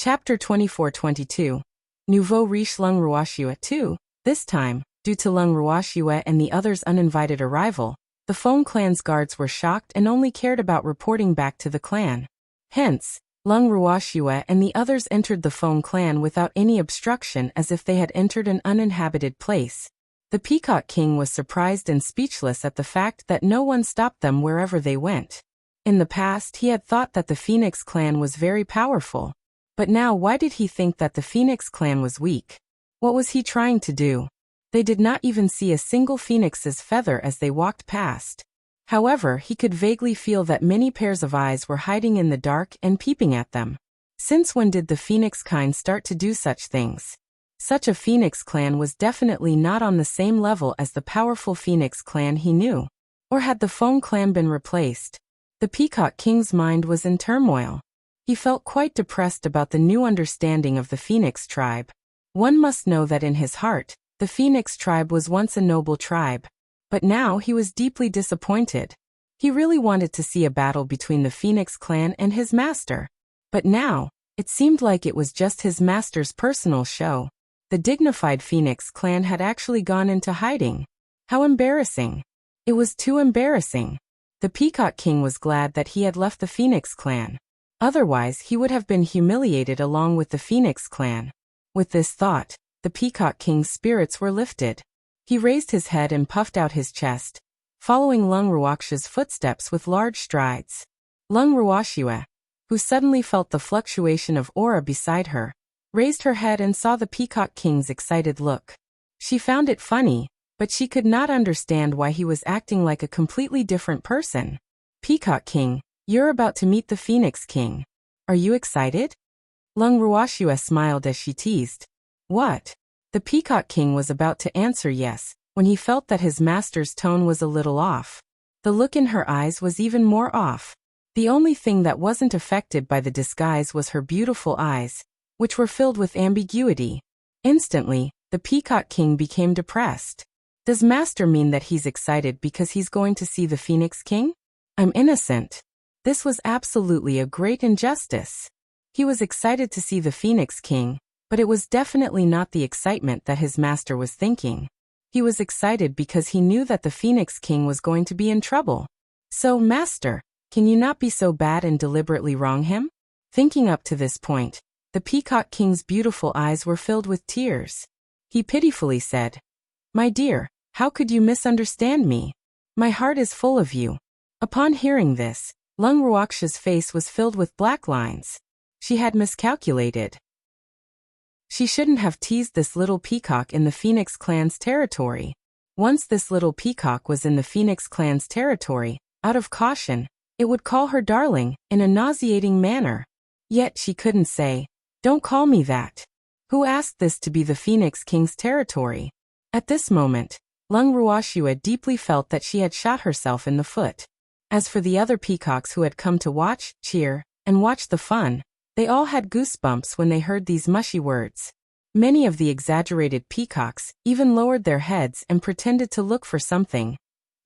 Chapter 24-22. Nouveau riche Lung Ruoxue 2. This time, due to Lung Ruoxue and the others' uninvited arrival, the Feng clan's guards were shocked and only cared about reporting back to the clan. Hence, Lung Ruoxue and the others entered the Feng clan without any obstruction as if they had entered an uninhabited place. The Peacock King was surprised and speechless at the fact that no one stopped them wherever they went. In the past he had thought that the Phoenix clan was very powerful. But now why did he think that the Phoenix clan was weak? What was he trying to do? They did not even see a single phoenix's feather as they walked past. However, he could vaguely feel that many pairs of eyes were hiding in the dark and peeping at them. Since when did the Phoenix kind start to do such things? Such a Phoenix clan was definitely not on the same level as the powerful Phoenix clan he knew. Or had the Feng clan been replaced? The Peacock King's mind was in turmoil. He felt quite depressed about the new understanding of the Phoenix tribe. One must know that in his heart, the Phoenix tribe was once a noble tribe. But now he was deeply disappointed. He really wanted to see a battle between the Phoenix clan and his master. But now, it seemed like it was just his master's personal show. The dignified Phoenix clan had actually gone into hiding. How embarrassing. It was too embarrassing. The Peacock King was glad that he had left the Phoenix clan. Otherwise, he would have been humiliated along with the Phoenix clan. With this thought, the Peacock King's spirits were lifted. He raised his head and puffed out his chest, following Lung Ruoxue's footsteps with large strides. Lung Ruoxue, who suddenly felt the fluctuation of aura beside her, raised her head and saw the Peacock King's excited look. She found it funny, but she could not understand why he was acting like a completely different person. Peacock King, you're about to meet the Phoenix King. Are you excited? Lung Ruoxue smiled as she teased. What? The Peacock King was about to answer yes, when he felt that his master's tone was a little off. The look in her eyes was even more off. The only thing that wasn't affected by the disguise was her beautiful eyes, which were filled with ambiguity. Instantly, the Peacock King became depressed. Does Master mean that he's excited because he's going to see the Phoenix King? I'm innocent. This was absolutely a great injustice. He was excited to see the Phoenix King, but it was definitely not the excitement that his master was thinking. He was excited because he knew that the Phoenix King was going to be in trouble. So, Master, can you not be so bad and deliberately wrong him? Thinking up to this point, the Peacock King's beautiful eyes were filled with tears. He pitifully said, "My dear, how could you misunderstand me? My heart is full of you." Upon hearing this, Lung Ruoxue's face was filled with black lines. She had miscalculated. She shouldn't have teased this little peacock in the Phoenix clan's territory. Once this little peacock was in the Phoenix clan's territory, out of caution, it would call her darling in a nauseating manner. Yet she couldn't say, "Don't call me that." Who asked this to be the Phoenix King's territory? At this moment, Lung Ruoxue deeply felt that she had shot herself in the foot. As for the other peacocks who had come to watch, cheer, and watch the fun, they all had goosebumps when they heard these mushy words. Many of the exaggerated peacocks even lowered their heads and pretended to look for something,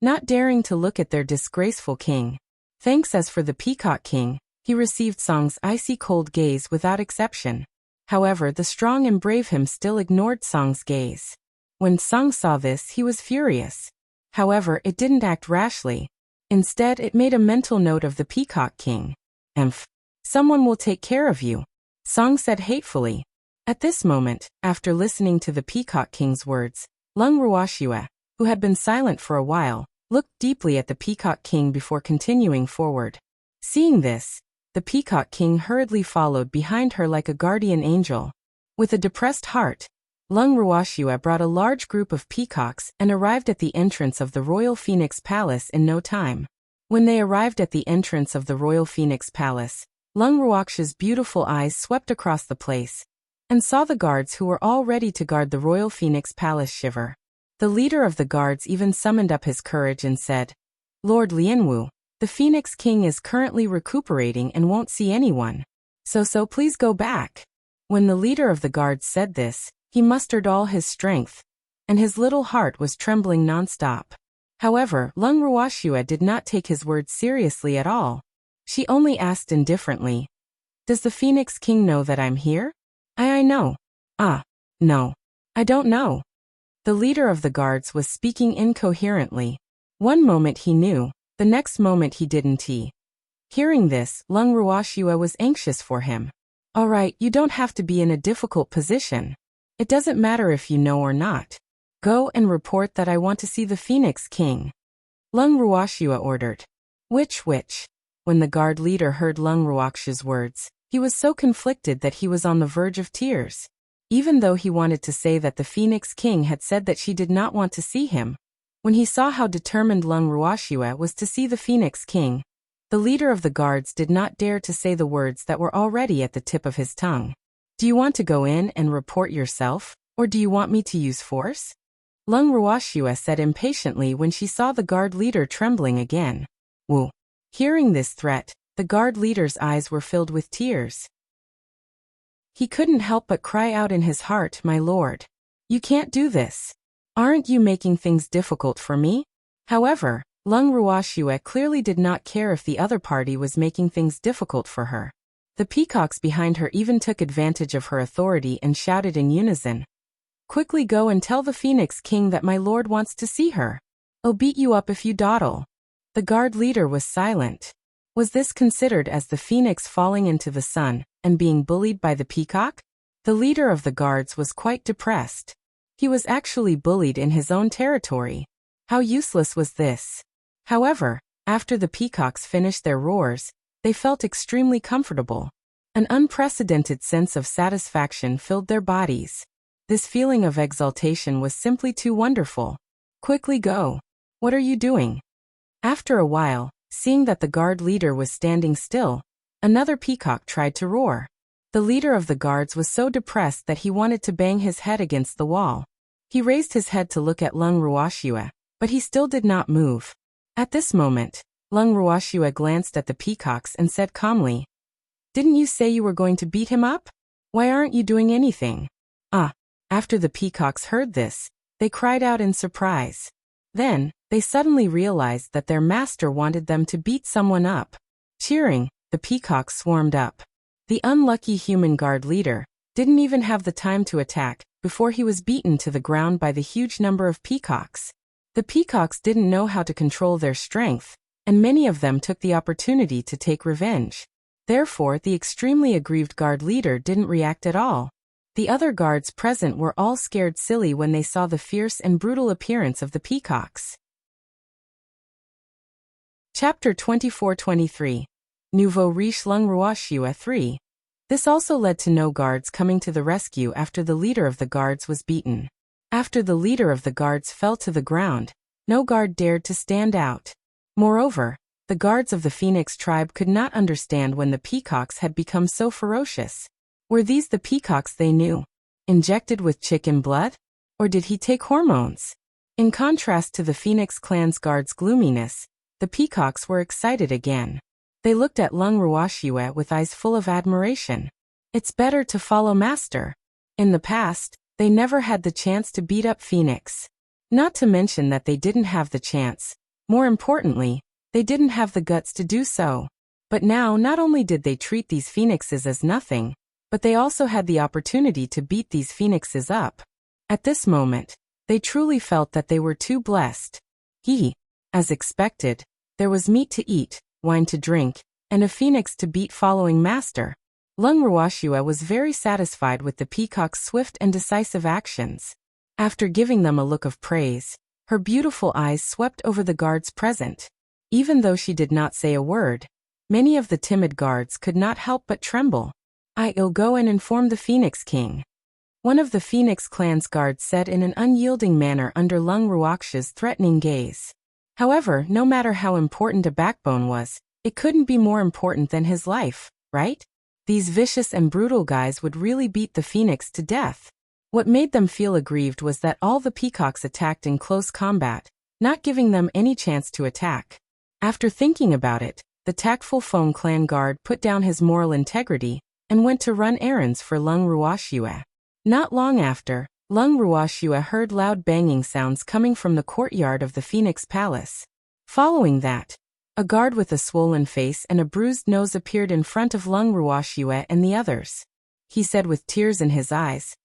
not daring to look at their disgraceful king. Thanks as for the Peacock King, he received Song's icy cold gaze without exception. However, the strong and brave him still ignored Song's gaze. When Song saw this, he was furious. However, it didn't act rashly. Instead, it made a mental note of the Peacock King. "Emph. Someone will take care of you," Song said hatefully. At this moment, after listening to the Peacock King's words, Lung Ruoxue, who had been silent for a while, looked deeply at the Peacock King before continuing forward. Seeing this, the Peacock King hurriedly followed behind her like a guardian angel. With a depressed heart, Lung Ruoxue brought a large group of peacocks and arrived at the entrance of the Royal Phoenix Palace in no time. When they arrived at the entrance of the Royal Phoenix Palace, Lung Ruoxue's beautiful eyes swept across the place and saw the guards who were all ready to guard the Royal Phoenix Palace shiver. The leader of the guards even summoned up his courage and said, "Lord Lianwu, the Phoenix King is currently recuperating and won't see anyone. So please go back." When the leader of the guards said this, he mustered all his strength, and his little heart was trembling non-stop. However, Lung Ruoxue did not take his words seriously at all. She only asked indifferently, Does the Phoenix King know that I'm here? I know. No. I don't know. The leader of the guards was speaking incoherently. One moment he knew, the next moment he didn't. Hearing this, Lung Ruoxue was anxious for him. All right, you don't have to be in a difficult position. It doesn't matter if you know or not. Go and report that I want to see the Phoenix King. Lung Ruoxue ordered. Which? When the guard leader heard Lung Ruoxue's words, he was so conflicted that he was on the verge of tears. Even though he wanted to say that the Phoenix King had said that she did not want to see him, when he saw how determined Lung Ruoxue was to see the Phoenix King, the leader of the guards did not dare to say the words that were already at the tip of his tongue. Do you want to go in and report yourself, or do you want me to use force? Lung Ruoxue said impatiently when she saw the guard leader trembling again. Wu. Hearing this threat, the guard leader's eyes were filled with tears. He couldn't help but cry out in his heart, "My lord, you can't do this. Aren't you making things difficult for me?" However, Lung Ruoxue clearly did not care if the other party was making things difficult for her. The peacocks behind her even took advantage of her authority and shouted in unison, "Quickly go and tell the Phoenix King that my lord wants to see her. I'll beat you up if you dawdle." The guard leader was silent. Was this considered as the phoenix falling into the sun and being bullied by the peacock? The leader of the guards was quite depressed. He was actually bullied in his own territory. How useless was this? However, after the peacocks finished their roars, they felt extremely comfortable. An unprecedented sense of satisfaction filled their bodies. This feeling of exaltation was simply too wonderful. Quickly go. What are you doing? After a while, seeing that the guard leader was standing still, another peacock tried to roar. The leader of the guards was so depressed that he wanted to bang his head against the wall. He raised his head to look at Lung Ruoxue, but he still did not move. At this moment, Lung Ruoxue glanced at the peacocks and said calmly, "Didn't you say you were going to beat him up? Why aren't you doing anything?" After the peacocks heard this, they cried out in surprise. Then, they suddenly realized that their master wanted them to beat someone up. Cheering, the peacocks swarmed up. The unlucky human guard leader didn't even have the time to attack before he was beaten to the ground by the huge number of peacocks. The peacocks didn't know how to control their strength, and many of them took the opportunity to take revenge. Therefore, the extremely aggrieved guard leader didn't react at all. The other guards present were all scared silly when they saw the fierce and brutal appearance of the peacocks. Chapter 24-23. Nouveau riche Lung Ruoxue 3. This also led to no guards coming to the rescue after the leader of the guards was beaten. After the leader of the guards fell to the ground, no guard dared to stand out. Moreover, the guards of the Phoenix tribe could not understand when the peacocks had become so ferocious. Were these the peacocks they knew, injected with chicken blood? Or did he take hormones? In contrast to the Phoenix clan's guards' gloominess, the peacocks were excited again. They looked at Lung Ruoxue with eyes full of admiration. It's better to follow master. In the past, they never had the chance to beat up Phoenix. Not to mention that they didn't have the chance. More importantly, they didn't have the guts to do so. But now not only did they treat these phoenixes as nothing, but they also had the opportunity to beat these phoenixes up. At this moment, they truly felt that they were too blessed. As expected, there was meat to eat, wine to drink, and a phoenix to beat following master. Lung Ruoxue was very satisfied with the peacock's swift and decisive actions. After giving them a look of praise, her beautiful eyes swept over the guards present. Even though she did not say a word, many of the timid guards could not help but tremble. "I'll go and inform the Phoenix King," one of the Phoenix clan's guards said in an unyielding manner under Lung Ruoxue's threatening gaze. However, no matter how important a backbone was, it couldn't be more important than his life, right? These vicious and brutal guys would really beat the Phoenix to death. What made them feel aggrieved was that all the peacocks attacked in close combat, not giving them any chance to attack. After thinking about it, the tactful Feng clan guard put down his moral integrity and went to run errands for Lung Ruoxue. Not long after, Lung Ruoxue heard loud banging sounds coming from the courtyard of the Phoenix Palace. Following that, A guard with a swollen face and a bruised nose appeared in front of Lung Ruoxue and the others. He said with tears in his eyes,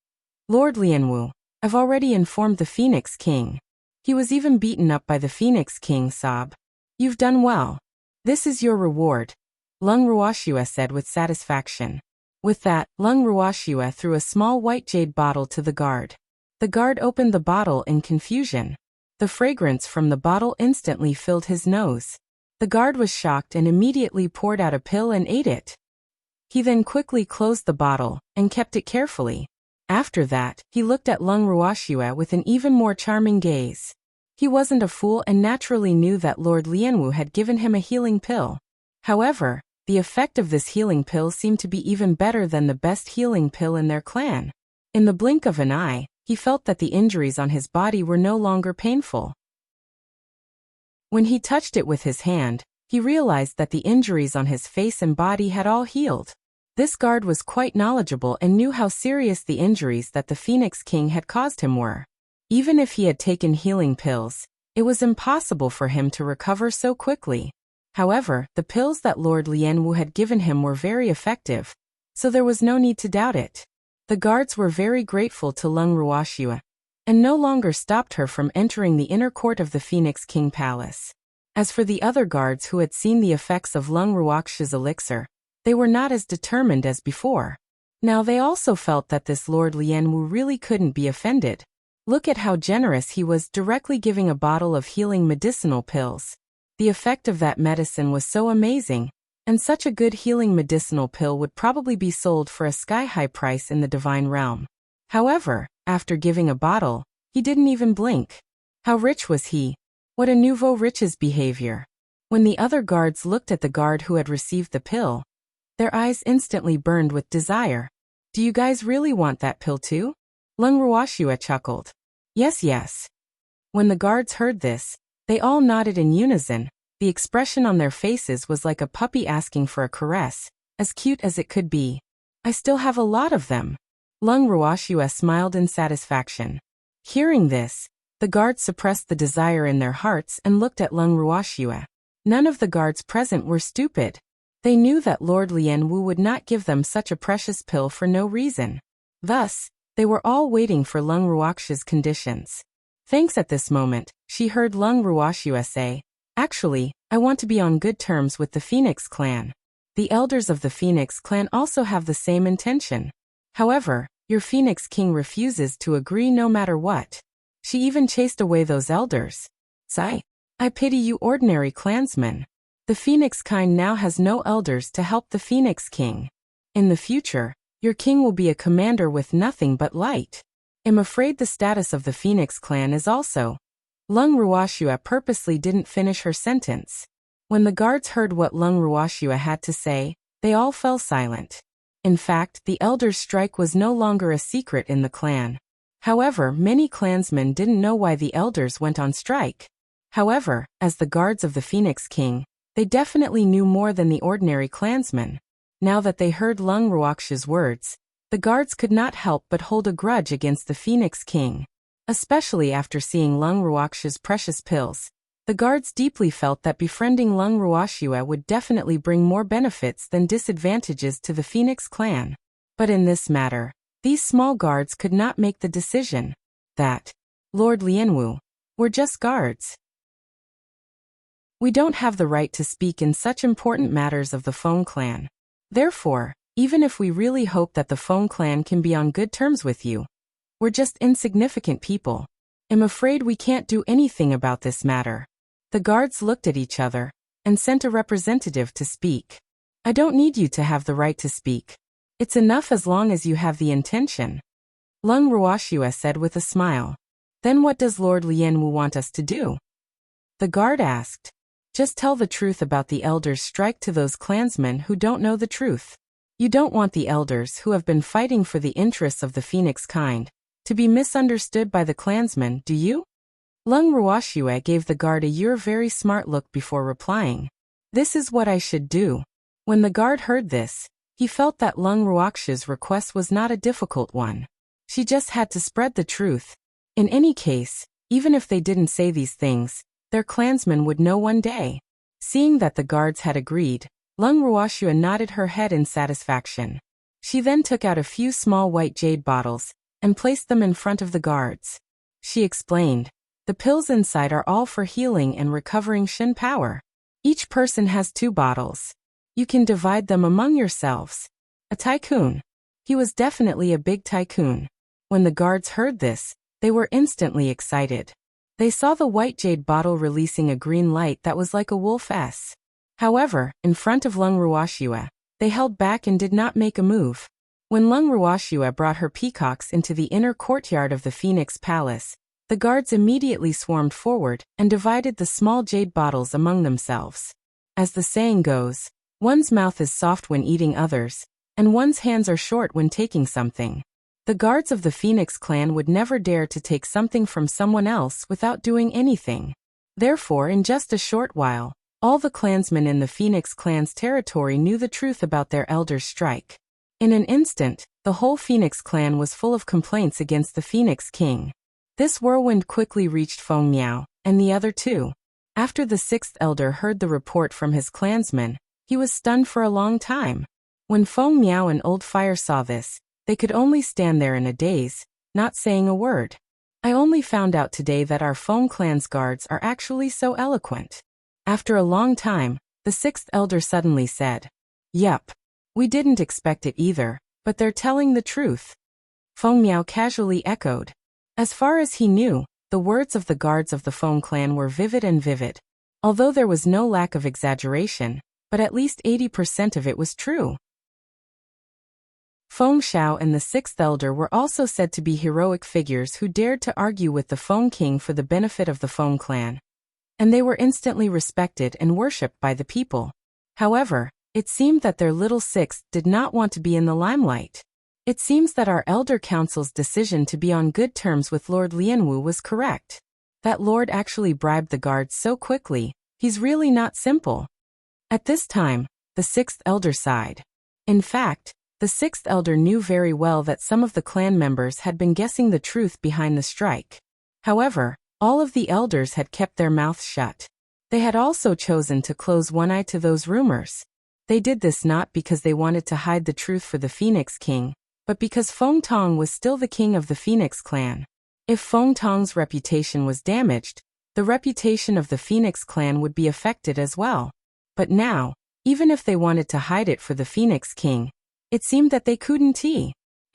"Lord Lianwu, I've already informed the Phoenix King. He was even beaten up by the Phoenix King Sob. You've done well. This is your reward," Lung Ruoxue said with satisfaction. With that, Lung Ruoxue threw a small white jade bottle to the guard. The guard opened the bottle in confusion. The fragrance from the bottle instantly filled his nose. The guard was shocked and immediately poured out a pill and ate it. He then quickly closed the bottle and kept it carefully. After that, he looked at Lung Ruoxue with an even more charming gaze. He wasn't a fool and naturally knew that Lord Lianwu had given him a healing pill. However, the effect of this healing pill seemed to be even better than the best healing pill in their clan. In the blink of an eye, he felt that the injuries on his body were no longer painful. When he touched it with his hand, he realized that the injuries on his face and body had all healed. This guard was quite knowledgeable and knew how serious the injuries that the Phoenix King had caused him were. Even if he had taken healing pills, it was impossible for him to recover so quickly. However, the pills that Lord Lianwu had given him were very effective, so there was no need to doubt it. The guards were very grateful to Lung Ruoxue, and no longer stopped her from entering the inner court of the Phoenix King Palace. As for the other guards who had seen the effects of Lung Ruoxue's elixir, they were not as determined as before. Now they also felt that this Lord Lianwu really couldn't be offended. Look at how generous he was, directly giving a bottle of healing medicinal pills. The effect of that medicine was so amazing, and such a good healing medicinal pill would probably be sold for a sky-high price in the divine realm. However, after giving a bottle, he didn't even blink. How rich was he? What a nouveau riches behavior. When the other guards looked at the guard who had received the pill, their eyes instantly burned with desire. "Do you guys really want that pill too?" Lung Ruoxue chuckled. Yes, yes. When the guards heard this, they all nodded in unison. The expression on their faces was like a puppy asking for a caress, as cute as it could be. "I still have a lot of them." Lung Ruoxue smiled in satisfaction. Hearing this, the guards suppressed the desire in their hearts and looked at Lung Ruoxue. None of the guards present were stupid. They knew that Lord Lianwu would not give them such a precious pill for no reason. Thus, they were all waiting for Lung Ruoxue's conditions. Thanks. At this moment, she heard Lung Ruoxue say, "Actually, I want to be on good terms with the Phoenix clan. The elders of the Phoenix clan also have the same intention. However, your Phoenix King refuses to agree no matter what. She even chased away those elders. Sigh. I pity you ordinary clansmen. The Phoenix kind now has no elders to help the Phoenix King. In the future, your king will be a commander with nothing but light. I'm afraid the status of the Phoenix clan is also..." Lung Ruoxue purposely didn't finish her sentence. When the guards heard what Lung Ruoxue had to say, they all fell silent. In fact, the elders' strike was no longer a secret in the clan. However, many clansmen didn't know why the elders went on strike. However, as the guards of the Phoenix King, they definitely knew more than the ordinary clansmen. Now that they heard Lung Ruoxue's words, the guards could not help but hold a grudge against the Phoenix King. Especially after seeing Lung Ruoxue's precious pills, the guards deeply felt that befriending Lung Ruoxue would definitely bring more benefits than disadvantages to the Phoenix clan. But in this matter, these small guards could not make the decision. That Lord Lianwu were just guards. We don't have the right to speak in such important matters of the Feng clan. Therefore, even if we really hope that the Feng clan can be on good terms with you, we're just insignificant people. I'm afraid we can't do anything about this matter. The guards looked at each other and sent a representative to speak. I don't need you to have the right to speak. It's enough as long as you have the intention. Lung Ruoxue said with a smile. Then what does Lord Lianwu want us to do? The guard asked. Just tell the truth about the elders' strike to those clansmen who don't know the truth. You don't want the elders who have been fighting for the interests of the Phoenix kind to be misunderstood by the clansmen, do you? Lung Ruoxue gave the guard a "you're very smart" look before replying. This is what I should do. When the guard heard this, he felt that Lung Ruoxue's request was not a difficult one. She just had to spread the truth. In any case, even if they didn't say these things, their clansmen would know one day. Seeing that the guards had agreed, Lung Ruoxua nodded her head in satisfaction. She then took out a few small white jade bottles and placed them in front of the guards. She explained, "The pills inside are all for healing and recovering Shin power. Each person has 2 bottles. You can divide them among yourselves." A tycoon. He was definitely a big tycoon. When the guards heard this, they were instantly excited. They saw the white jade bottle releasing a green light that was like a wolf S. However, in front of Lung Ruoxua, they held back and did not make a move. When Lung Ruoxua brought her peacocks into the inner courtyard of the Phoenix Palace, the guards immediately swarmed forward and divided the small jade bottles among themselves. As the saying goes, one's mouth is soft when eating others, and one's hands are short when taking something. The guards of the Phoenix clan would never dare to take something from someone else without doing anything. Therefore, in just a short while, all the clansmen in the Phoenix clan's territory knew the truth about their elder's strike. In an instant, the whole Phoenix clan was full of complaints against the Phoenix king. This whirlwind quickly reached Feng Miao, and the other 2. After the 6th elder heard the report from his clansmen, he was stunned for a long time. When Feng Miao and Old Fire saw this, they could only stand there in a daze, not saying a word. "I only found out today that our Feng clan's guards are actually so eloquent." After a long time, the 6th elder suddenly said, "Yup. We didn't expect it either, but they're telling the truth." Feng Miao casually echoed. As far as he knew, the words of the guards of the Feng clan were vivid and vivid. Although there was no lack of exaggeration, but at least 80% of it was true. Feng Xiao and the 6th elder were also said to be heroic figures who dared to argue with the Feng king for the benefit of the Feng clan. And they were instantly respected and worshipped by the people. However, it seemed that their little 6th did not want to be in the limelight. "It seems that our elder council's decision to be on good terms with Lord Lianwu was correct. That lord actually bribed the guards so quickly, he's really not simple." At this time, the 6th elder sighed. In fact, the 6th elder knew very well that some of the clan members had been guessing the truth behind the strike. However, all of the elders had kept their mouths shut. They had also chosen to close one eye to those rumors. They did this not because they wanted to hide the truth for the Phoenix king, but because Feng Tong was still the king of the Phoenix clan. If Feng Tong's reputation was damaged, the reputation of the Phoenix clan would be affected as well. But now, even if they wanted to hide it for the Phoenix king, it seemed that they couldn't.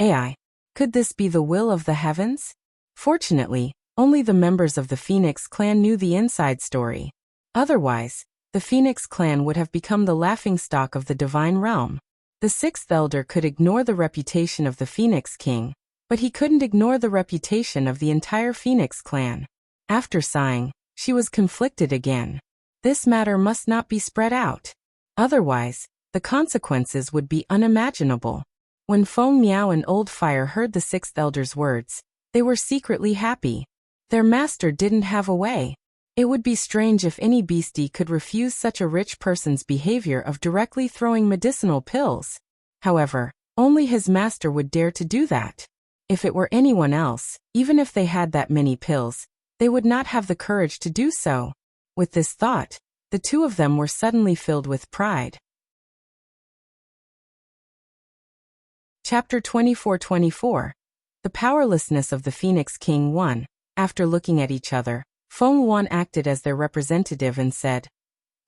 AI. Could this be the will of the heavens? Fortunately, only the members of the Phoenix clan knew the inside story. Otherwise, the Phoenix clan would have become the laughingstock of the divine realm. The 6th elder could ignore the reputation of the Phoenix king, but he couldn't ignore the reputation of the entire Phoenix clan. After sighing, she was conflicted again. This matter must not be spread out. Otherwise, the consequences would be unimaginable. When Feng Miao and Old Fire heard the 6th elder's words, they were secretly happy. Their master didn't have a way. It would be strange if any beastie could refuse such a rich person's behavior of directly throwing medicinal pills. However, only his master would dare to do that. If it were anyone else, even if they had that many pills, they would not have the courage to do so. With this thought, the 2 of them were suddenly filled with pride. Chapter 24-24. The powerlessness of the Phoenix King 1. After looking at each other, Feng Wan acted as their representative and said,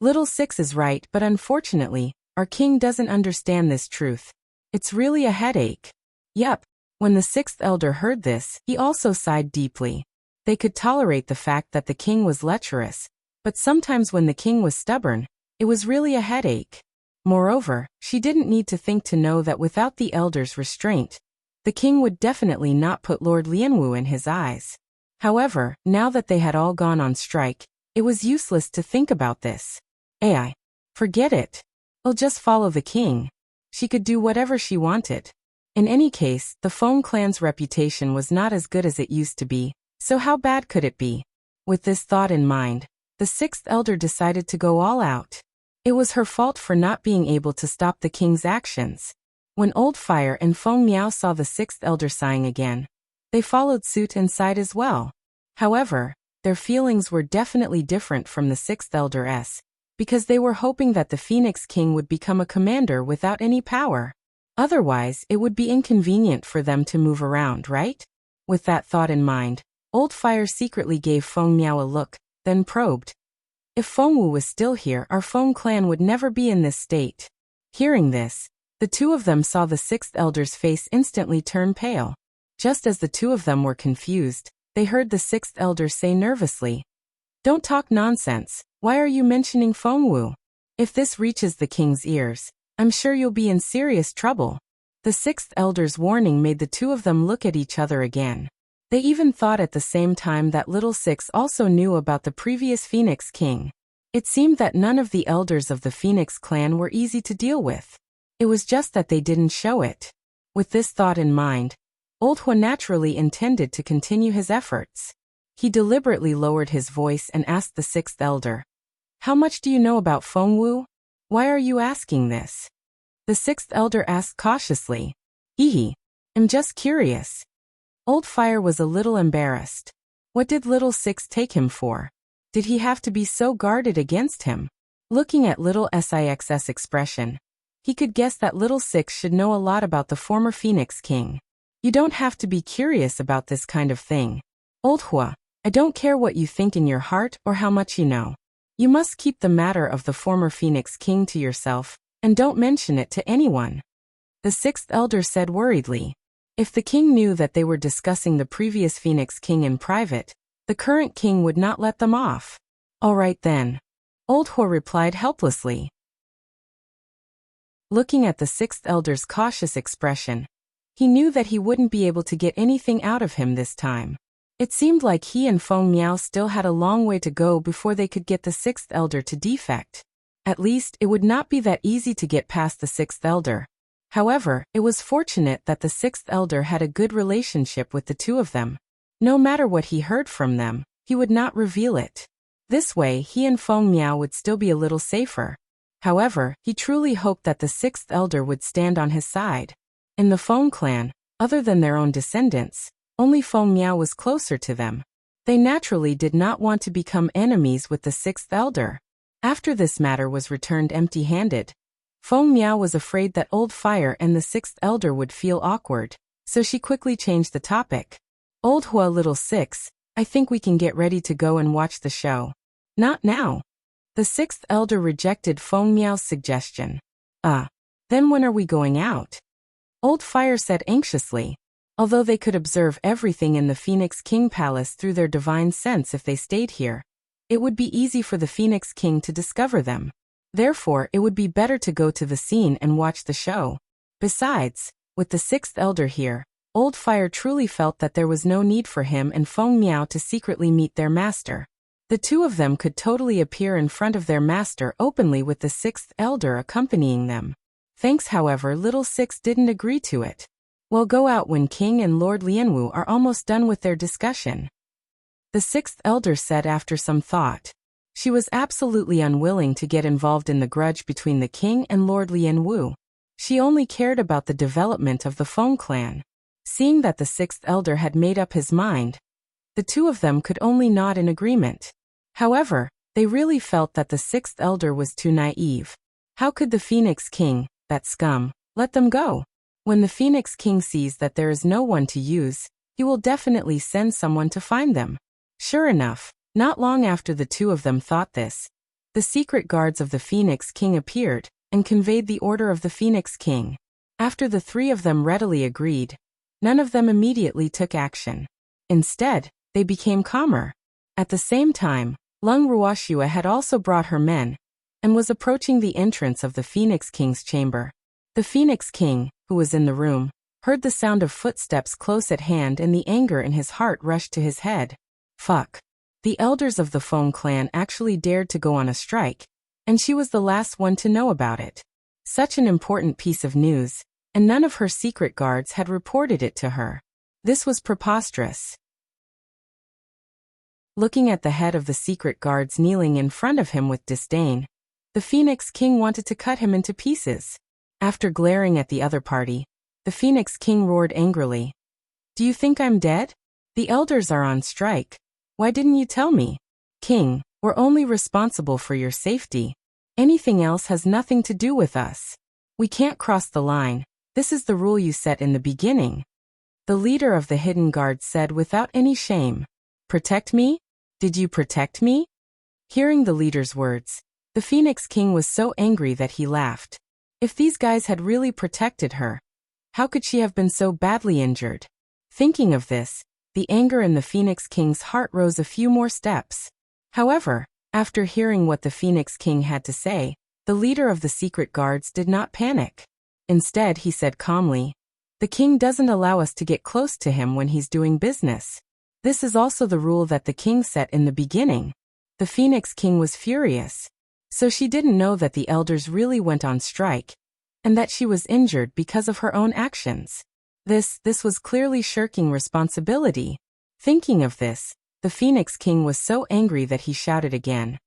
"Little 6 is right, but unfortunately, our king doesn't understand this truth. It's really a headache." Yup. When the 6th elder heard this, he also sighed deeply. They could tolerate the fact that the king was lecherous, but sometimes when the king was stubborn, it was really a headache. Moreover, she didn't need to think to know that without the elder's restraint, the king would definitely not put Lord Lianwu in his eyes. However, now that they had all gone on strike, it was useless to think about this. AI. Forget it. I'll just follow the king. She could do whatever she wanted. In any case, the Feng clan's reputation was not as good as it used to be, so how bad could it be? With this thought in mind, the 6th elder decided to go all out. It was her fault for not being able to stop the king's actions. When Old Fire and Feng Miao saw the 6th elder sighing again, they followed suit and sighed as well. However, their feelings were definitely different from the 6th elder's, because they were hoping that the Phoenix King would become a commander without any power. Otherwise, it would be inconvenient for them to move around, right? With that thought in mind, Old Fire secretly gave Feng Miao a look, then probed. If Feng Wu was still here, our Feng clan would never be in this state. Hearing this, the two of them saw the sixth elder's face instantly turn pale. Just as the two of them were confused, they heard the sixth elder say nervously, "Don't talk nonsense. Why are you mentioning Feng Wu? If this reaches the king's ears, I'm sure you'll be in serious trouble." The sixth elder's warning made the two of them look at each other again. They even thought at the same time that Little Six also knew about the previous Phoenix King. It seemed that none of the elders of the Phoenix clan were easy to deal with. It was just that they didn't show it. With this thought in mind, Old Hua naturally intended to continue his efforts. He deliberately lowered his voice and asked the sixth elder, "How much do you know about Feng Wu? Why are you asking this?" The sixth elder asked cautiously, "I'm just curious." Old Fire was a little embarrassed. What did Little Six take him for? Did he have to be so guarded against him? Looking at Little Six's expression, he could guess that Little Six should know a lot about the former Phoenix King. You don't have to be curious about this kind of thing. Old Hua, I don't care what you think in your heart or how much you know. You must keep the matter of the former Phoenix King to yourself, and don't mention it to anyone. The sixth elder said worriedly. If the king knew that they were discussing the previous Phoenix King in private, the current king would not let them off. All right then. Old Hua replied helplessly. Looking at the sixth elder's cautious expression, he knew that he wouldn't be able to get anything out of him this time. It seemed like he and Feng Miao still had a long way to go before they could get the sixth elder to defect. At least, it would not be that easy to get past the sixth elder. However, it was fortunate that the sixth elder had a good relationship with the two of them. No matter what he heard from them, he would not reveal it. This way, he and Feng Miao would still be a little safer. However, he truly hoped that the sixth elder would stand on his side. In the Feng clan, other than their own descendants, only Feng Miao was closer to them. They naturally did not want to become enemies with the sixth elder. After this matter was returned empty-handed, Feng Miao was afraid that Old Fire and the sixth elder would feel awkward, so she quickly changed the topic. Old Hua, Little Six, I think we can get ready to go and watch the show. Not now. The sixth elder rejected Feng Miao's suggestion. Then when are we going out? Old Fire said anxiously. Although they could observe everything in the Phoenix King Palace through their divine sense if they stayed here, it would be easy for the Phoenix King to discover them. Therefore, it would be better to go to the scene and watch the show. Besides, with the sixth elder here, Old Fire truly felt that there was no need for him and Feng Miao to secretly meet their master. The two of them could totally appear in front of their master openly with the sixth elder accompanying them. Thanks, however, Little Six didn't agree to it. We'll go out when King and Lord Lianwu are almost done with their discussion. The sixth elder said after some thought. She was absolutely unwilling to get involved in the grudge between the king and Lord Lianwu. She only cared about the development of the Feng clan. Seeing that the sixth elder had made up his mind, the two of them could only nod in agreement. However, they really felt that the sixth elder was too naive. How could the Phoenix King, that scum, let them go? When the Phoenix King sees that there is no one to use, he will definitely send someone to find them. Sure enough, not long after the two of them thought this, the secret guards of the Phoenix King appeared and conveyed the order of the Phoenix King. After the three of them readily agreed, none of them immediately took action. Instead, they became calmer. At the same time, Lung Ruoxua had also brought her men and was approaching the entrance of the Phoenix King's chamber. The Phoenix King, who was in the room, heard the sound of footsteps close at hand and the anger in his heart rushed to his head. Fuck. The elders of the Feng clan actually dared to go on a strike, and she was the last one to know about it. Such an important piece of news, and none of her secret guards had reported it to her. This was preposterous. Looking at the head of the secret guards kneeling in front of him with disdain, the Phoenix King wanted to cut him into pieces. After glaring at the other party, the Phoenix King roared angrily. Do you think I'm dead? The elders are on strike. Why didn't you tell me? King, we're only responsible for your safety. Anything else has nothing to do with us. We can't cross the line. This is the rule you set in the beginning. The leader of the hidden guards said without any shame. Protect me? Did you protect me? Hearing the leader's words, the Phoenix King was so angry that he laughed. If these guys had really protected her, how could she have been so badly injured? Thinking of this, the anger in the Phoenix King's heart rose a few more steps. However, after hearing what the Phoenix King had to say, the leader of the secret guards did not panic. Instead, he said calmly, "The king doesn't allow us to get close to him when he's doing business. This is also the rule that the king set in the beginning." The Phoenix King was furious. So she didn't know that the elders really went on strike, and that she was injured because of her own actions. This was clearly shirking responsibility. Thinking of this, the Phoenix King was so angry that he shouted again.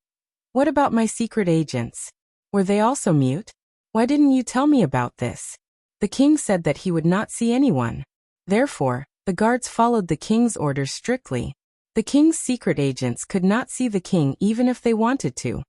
"What about my secret agents? Were they also mute? Why didn't you tell me about this?" The king said that he would not see anyone. Therefore, the guards followed the king's orders strictly. The king's secret agents could not see the king even if they wanted to.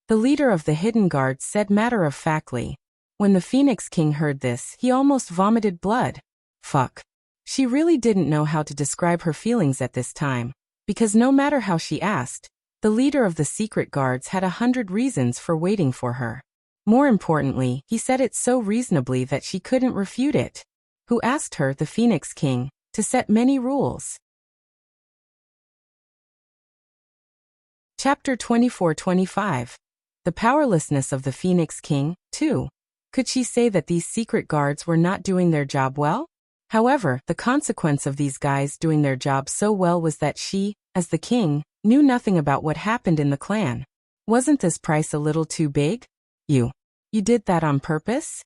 The leader of the hidden guards said matter-of-factly. When the Phoenix King heard this, he almost vomited blood. Fuck. She really didn't know how to describe her feelings at this time, because no matter how she asked, the leader of the secret guards had 100 reasons for waiting for her. More importantly, he said it so reasonably that she couldn't refute it. Who asked her, the Phoenix King, to set many rules? Chapter 24-25. The powerlessness of the Phoenix King, 2. Could she say that these secret guards were not doing their job well? However, the consequence of these guys doing their job so well was that she, as the king, knew nothing about what happened in the clan. Wasn't this price a little too big? You did that on purpose?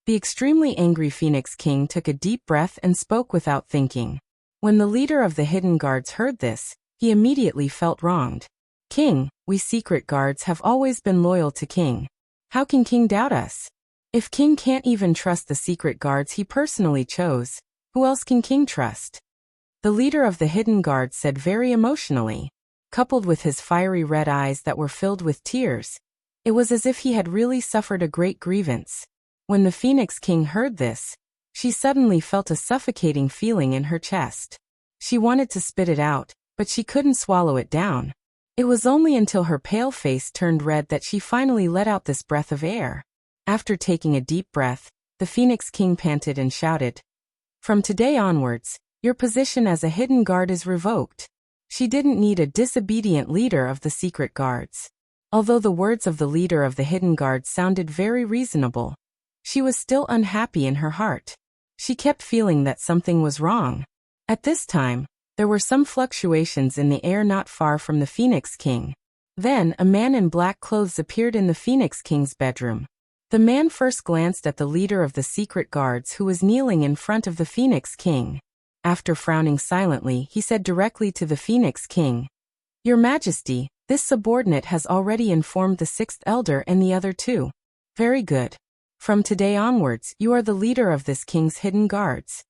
The extremely angry Phoenix King took a deep breath and spoke without thinking. When the leader of the hidden guards heard this, he immediately felt wronged. "King, we secret guards have always been loyal to King. How can King doubt us? If King can't even trust the secret guards he personally chose, who else can King trust?" The leader of the hidden guards said very emotionally. Coupled with his fiery red eyes that were filled with tears, it was as if he had really suffered a great grievance. When the Phoenix King heard this, she suddenly felt a suffocating feeling in her chest. She wanted to spit it out, but she couldn't swallow it down. It was only until her pale face turned red that she finally let out this breath of air. After taking a deep breath, the Phoenix King panted and shouted, "From today onwards, your position as a hidden guard is revoked." She didn't need a disobedient leader of the secret guards. Although the words of the leader of the hidden guards sounded very reasonable, she was still unhappy in her heart. She kept feeling that something was wrong. At this time, there were some fluctuations in the air not far from the Phoenix King. Then, a man in black clothes appeared in the Phoenix King's bedroom. The man first glanced at the leader of the secret guards who was kneeling in front of the Phoenix King. After frowning silently, he said directly to the Phoenix King, "Your Majesty, this subordinate has already informed the sixth elder and the other two. Very good. From today onwards, you are the leader of this king's hidden guards."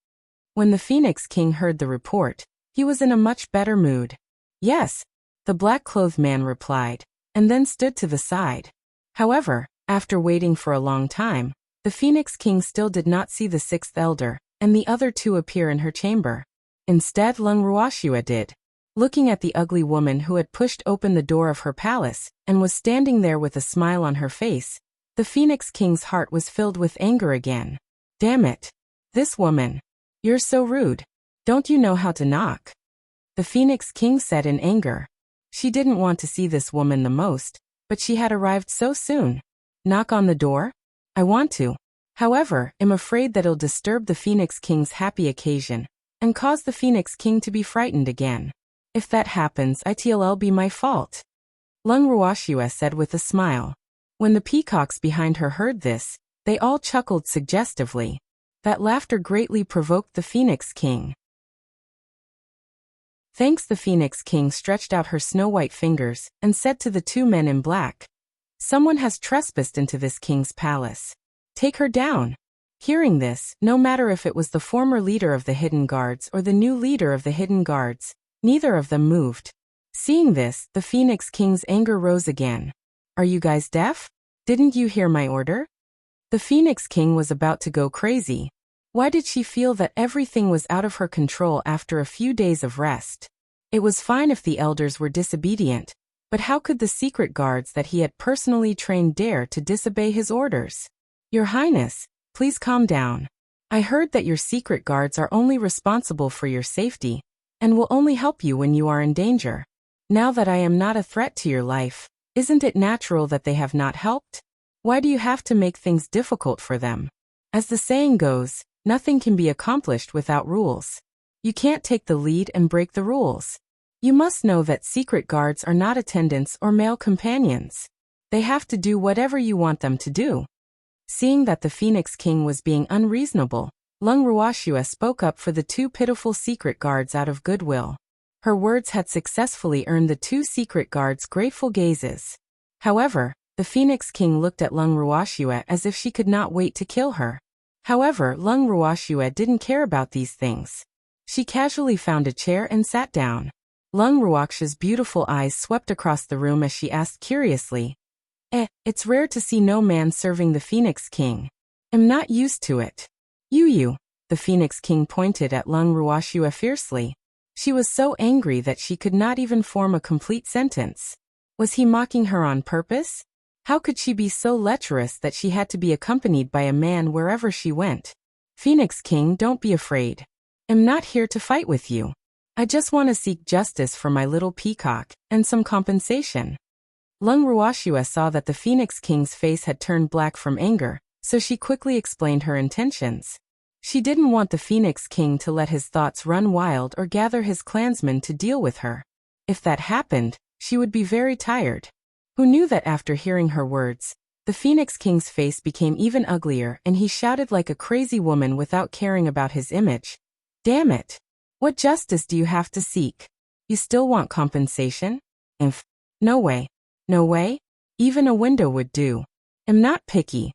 When the Phoenix King heard the report, he was in a much better mood. "Yes," the black-clothed man replied, and then stood to the side. However, after waiting for a long time, the Phoenix King still did not see the sixth elder and the other two appear in her chamber. Instead, Lung Ruoxua did. Looking at the ugly woman who had pushed open the door of her palace and was standing there with a smile on her face, the Phoenix King's heart was filled with anger again. "Damn it. This woman. You're so rude. Don't you know how to knock?" The Phoenix King said in anger. She didn't want to see this woman the most, but she had arrived so soon. "Knock on the door? I want to. However, I'm afraid that it'll disturb the Phoenix King's happy occasion and cause the Phoenix King to be frightened again. If that happens, it'll be my fault," Lung Ruoxua said with a smile. When the peacocks behind her heard this, they all chuckled suggestively. That laughter greatly provoked the Phoenix King. Thanks. The Phoenix King stretched out her snow-white fingers and said to the two men in black, "Someone has trespassed into this king's palace. Take her down." Hearing this, no matter if it was the former leader of the hidden guards or the new leader of the hidden guards, neither of them moved. Seeing this, the Phoenix King's anger rose again. "Are you guys deaf? Didn't you hear my order? The Phoenix King was about to go crazy. Why did she feel that everything was out of her control after a few days of rest? It was fine if the elders were disobedient, but how could the secret guards that he had personally trained dare to disobey his orders? Your Highness, please calm down. I heard that your secret guards are only responsible for your safety, and will only help you when you are in danger. Now that I am not a threat to your life, isn't it natural that they have not helped? Why do you have to make things difficult for them? As the saying goes, nothing can be accomplished without rules. You can't take the lead and break the rules. You must know that secret guards are not attendants or male companions. They have to do whatever you want them to do. Seeing that the Phoenix King was being unreasonable, Lung Ruoxue spoke up for the two pitiful secret guards out of goodwill. Her words had successfully earned the two secret guards grateful gazes. However, the Phoenix King looked at Lung Ruoxue as if she could not wait to kill her. However, Lung Ruoxue didn't care about these things. She casually found a chair and sat down. Lung Ruoxue's beautiful eyes swept across the room as she asked curiously, it's rare to see no man serving the Phoenix King. I'm not used to it. You, the Phoenix King pointed at Lung Ruoxue fiercely. She was so angry that she could not even form a complete sentence. Was he mocking her on purpose? How could she be so lecherous that she had to be accompanied by a man wherever she went? Phoenix King, don't be afraid. I'm not here to fight with you. I just want to seek justice for my little peacock, and some compensation. Lung Ruoxue saw that the Phoenix King's face had turned black from anger, so she quickly explained her intentions. She didn't want the Phoenix King to let his thoughts run wild or gather his clansmen to deal with her. If that happened, she would be very tired. Who knew that after hearing her words, the Phoenix King's face became even uglier and he shouted like a crazy woman without caring about his image. Damn it! What justice do you have to seek? You still want compensation? No way. No way? Even a window would do. I'm not picky.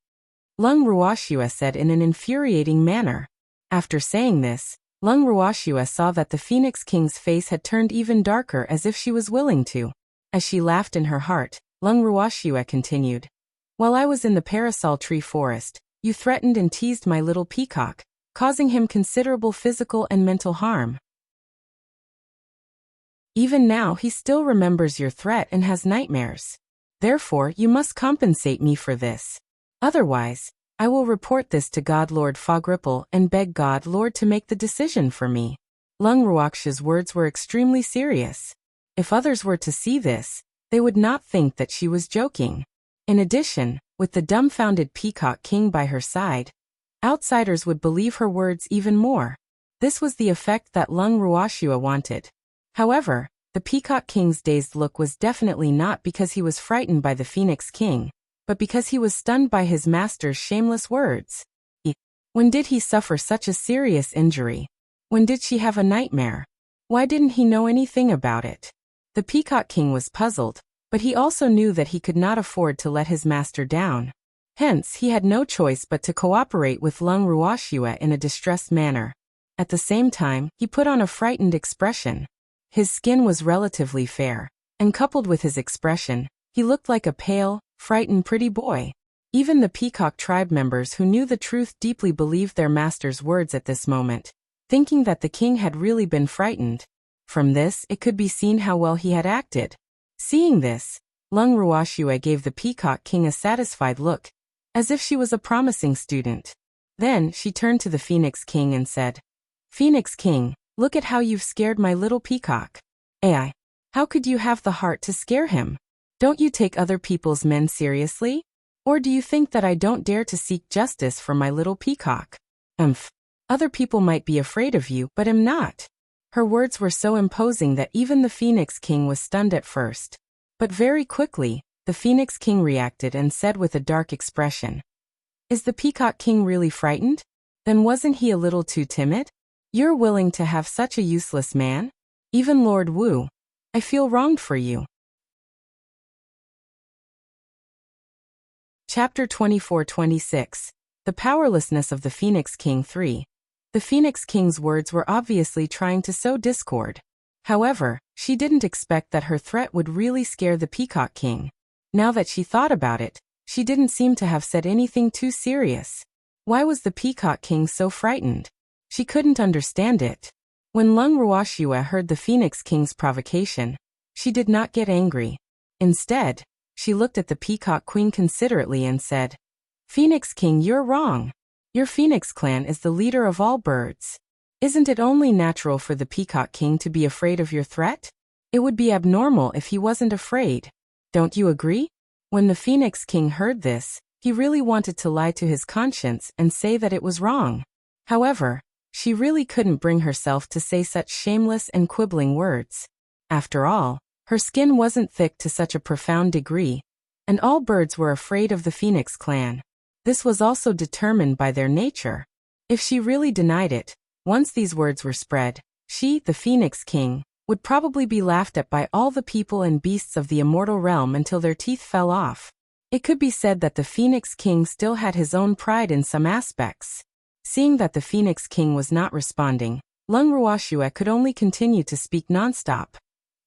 Lung Ruoxue said in an infuriating manner. After saying this, Lung Ruoxue saw that the Phoenix King's face had turned even darker as if she was willing to. As she laughed in her heart, Lung Ruoxue continued. While I was in the parasol tree forest, you threatened and teased my little peacock, causing him considerable physical and mental harm. Even now he still remembers your threat and has nightmares. Therefore, you must compensate me for this. Otherwise, I will report this to God Lord Fogripple and beg God Lord to make the decision for me. Lung Ruoxue's words were extremely serious. If others were to see this, they would not think that she was joking. In addition, with the dumbfounded Peacock King by her side, outsiders would believe her words even more. This was the effect that Lung Ruoxue wanted. However, the Peacock King's dazed look was definitely not because he was frightened by the Phoenix King, but because he was stunned by his master's shameless words. When did he suffer such a serious injury? When did she have a nightmare? Why didn't he know anything about it? The Peacock King was puzzled, but he also knew that he could not afford to let his master down. Hence, he had no choice but to cooperate with Lung Ruoxue in a distressed manner. At the same time, he put on a frightened expression. His skin was relatively fair, and coupled with his expression, he looked like a pale, frightened pretty boy. Even the Peacock tribe members who knew the truth deeply believed their master's words at this moment, thinking that the king had really been frightened. From this, it could be seen how well he had acted. Seeing this, Lung Ruoxue gave the Peacock King a satisfied look, as if she was a promising student. Then, she turned to the Phoenix King and said, Phoenix King, look at how you've scared my little peacock. Ai, how could you have the heart to scare him? Don't you take other people's men seriously? Or do you think that I don't dare to seek justice for my little peacock? Other people might be afraid of you, but am not. Her words were so imposing that even the Phoenix King was stunned at first. But very quickly, the Phoenix King reacted and said with a dark expression, Is the Peacock King really frightened? Then wasn't he a little too timid? You're willing to have such a useless man? Even Lord Wu. I feel wronged for you. Chapter 24-26. The Powerlessness of the Phoenix King 3. The Phoenix King's words were obviously trying to sow discord. However, she didn't expect that her threat would really scare the Peacock King. Now that she thought about it, She didn't seem to have said anything too serious. Why was the Peacock King so frightened? She couldn't understand it. When Lung Ruoxue heard the Phoenix King's provocation, she did not get angry. Instead, she looked at the Peacock Queen considerately and said, "Phoenix King, you're wrong. Your Phoenix clan is the leader of all birds. Isn't it only natural for the Peacock King to be afraid of your threat? It would be abnormal if he wasn't afraid. Don't you agree?" When the Phoenix King heard this, he really wanted to lie to his conscience and say that it was wrong. However, she really couldn't bring herself to say such shameless and quibbling words. After all, her skin wasn't thick to such a profound degree, and all birds were afraid of the Phoenix clan. This was also determined by their nature. If she really denied it, once these words were spread, she, the Phoenix King, would probably be laughed at by all the people and beasts of the immortal realm until their teeth fell off. It could be said that the Phoenix King still had his own pride in some aspects. Seeing that the Phoenix King was not responding, Lung Ruoxue could only continue to speak nonstop.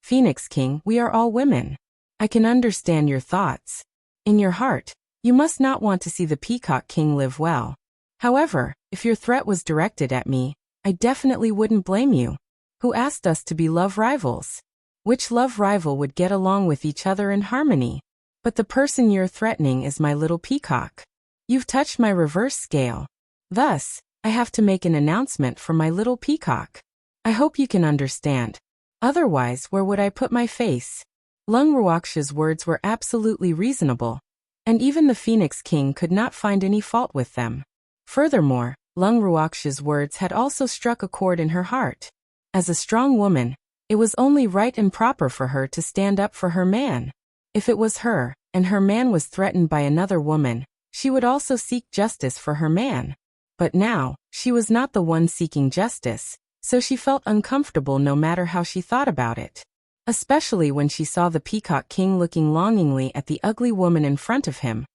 "Phoenix King, we are all women. I can understand your thoughts. In your heart, you must not want to see the Peacock King live well. However, if your threat was directed at me, I definitely wouldn't blame you. Who asked us to be love rivals? Which love rival would get along with each other in harmony? But the person you're threatening is my little peacock. You've touched my reverse scale. Thus, I have to make an announcement for my little peacock. I hope you can understand. Otherwise, where would I put my face?" Lung Ruoxue's words were absolutely reasonable, and even the Phoenix King could not find any fault with them. Furthermore, Lung Ruoxue's words had also struck a chord in her heart. As a strong woman, it was only right and proper for her to stand up for her man. If it was her, and her man was threatened by another woman, she would also seek justice for her man. But now, she was not the one seeking justice, so she felt uncomfortable no matter how she thought about it. Especially when she saw the Peacock King looking longingly at the ugly woman in front of him.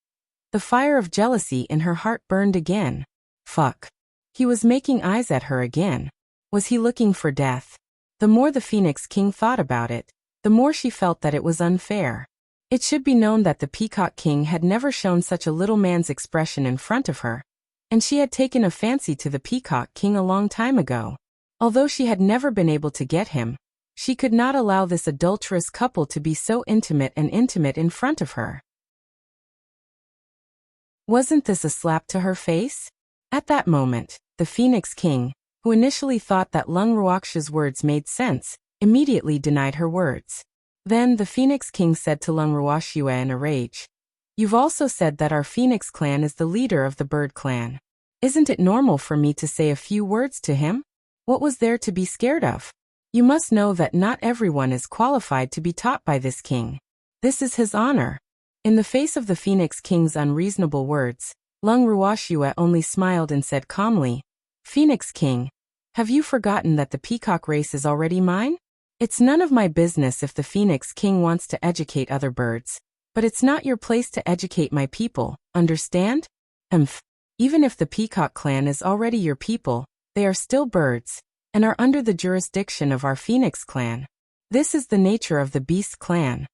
The fire of jealousy in her heart burned again. Fuck. He was making eyes at her again. Was he looking for death? The more the Phoenix King thought about it, the more she felt that it was unfair. It should be known that the Peacock King had never shown such a little man's expression in front of her, and she had taken a fancy to the Peacock King a long time ago. Although she had never been able to get him, she could not allow this adulterous couple to be so intimate in front of her. Wasn't this a slap to her face? At that moment, the Phoenix King, who initially thought that Lung Ruoxue's words made sense, immediately denied her words. Then the Phoenix King said to Lung Ruoxue in a rage, "You've also said that our Phoenix clan is the leader of the bird clan. Isn't it normal for me to say a few words to him? What was there to be scared of? You must know that not everyone is qualified to be taught by this king. This is his honor." In the face of the Phoenix King's unreasonable words, Lung Ruoxue only smiled and said calmly, "Phoenix King, have you forgotten that the peacock race is already mine? It's none of my business if the Phoenix King wants to educate other birds, but it's not your place to educate my people, understand? Even if the Peacock clan is already your people, they are still birds, and are under the jurisdiction of our Phoenix clan. This is the nature of the Beast clan."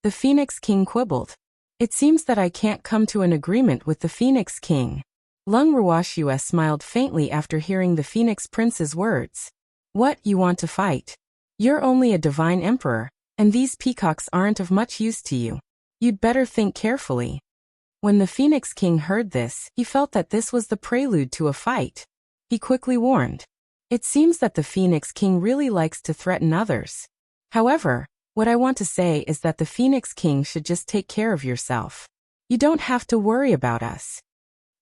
The Phoenix King quibbled. "It seems that I can't come to an agreement with the Phoenix King." Lung Ruoxue smiled faintly after hearing the Phoenix Prince's words. "What, you want to fight? You're only a divine emperor, and these peacocks aren't of much use to you. You'd better think carefully." When the Phoenix King heard this, he felt that this was the prelude to a fight. He quickly warned, "It seems that the Phoenix King really likes to threaten others. However, what I want to say is that the Phoenix King should just take care of yourself. You don't have to worry about us."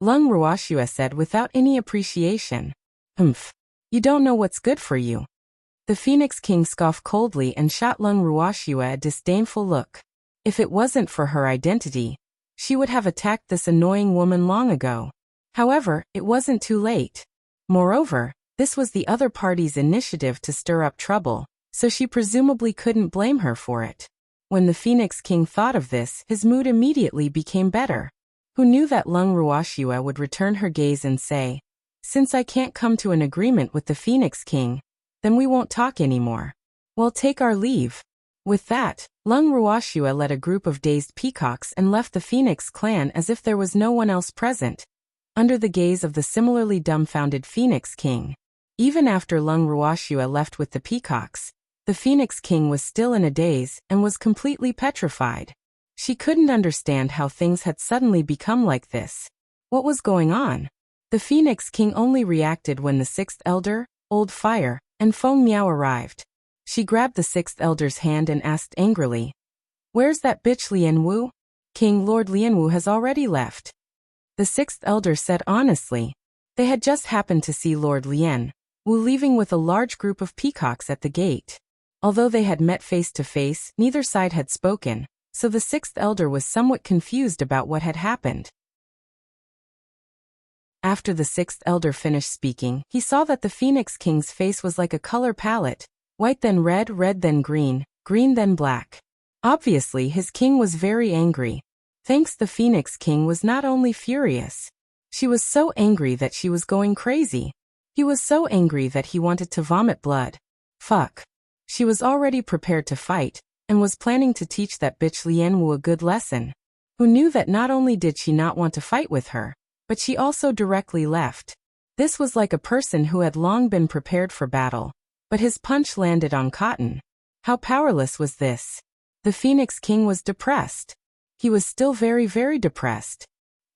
Lung Ruoxue said without any appreciation, You don't know what's good for you." The Phoenix King scoffed coldly and shot Lung Ruoxue a disdainful look. If it wasn't for her identity, she would have attacked this annoying woman long ago. However, it wasn't too late. Moreover, this was the other party's initiative to stir up trouble, so she presumably couldn't blame her for it. When the Phoenix King thought of this, his mood immediately became better. Who knew that Lung Ruoxue would return her gaze and say, "Since I can't come to an agreement with the Phoenix King, then we won't talk anymore. Well, take our leave." With that, Lung Ruoxua led a group of dazed peacocks and left the Phoenix clan as if there was no one else present, under the gaze of the similarly dumbfounded Phoenix King. Even after Lung Ruoxua left with the peacocks, the Phoenix King was still in a daze and was completely petrified. She couldn't understand how things had suddenly become like this. What was going on? The Phoenix King only reacted when the sixth elder, Old Fire, and Feng Miao arrived. She grabbed the sixth elder's hand and asked angrily, "Where's that bitch Lian Wu?" "King Lord Lian Wu has already left," the sixth elder said honestly. They had just happened to see Lord Lian Wu leaving with a large group of peacocks at the gate. Although they had met face to face, neither side had spoken, so the sixth elder was somewhat confused about what had happened. After the sixth elder finished speaking, he saw that the Phoenix King's face was like a color palette, white then red, red then green, green then black. Obviously his king was very angry. Thanks, the Phoenix King was not only furious. She was so angry that she was going crazy. He was so angry that he wanted to vomit blood. Fuck. She was already prepared to fight, and was planning to teach that bitch Lian Wu a good lesson. Who knew that not only did she not want to fight with her, but she also directly left. This was like a person who had long been prepared for battle, but his punch landed on cotton. How powerless was this? The Phoenix King was depressed. He was still very, very depressed.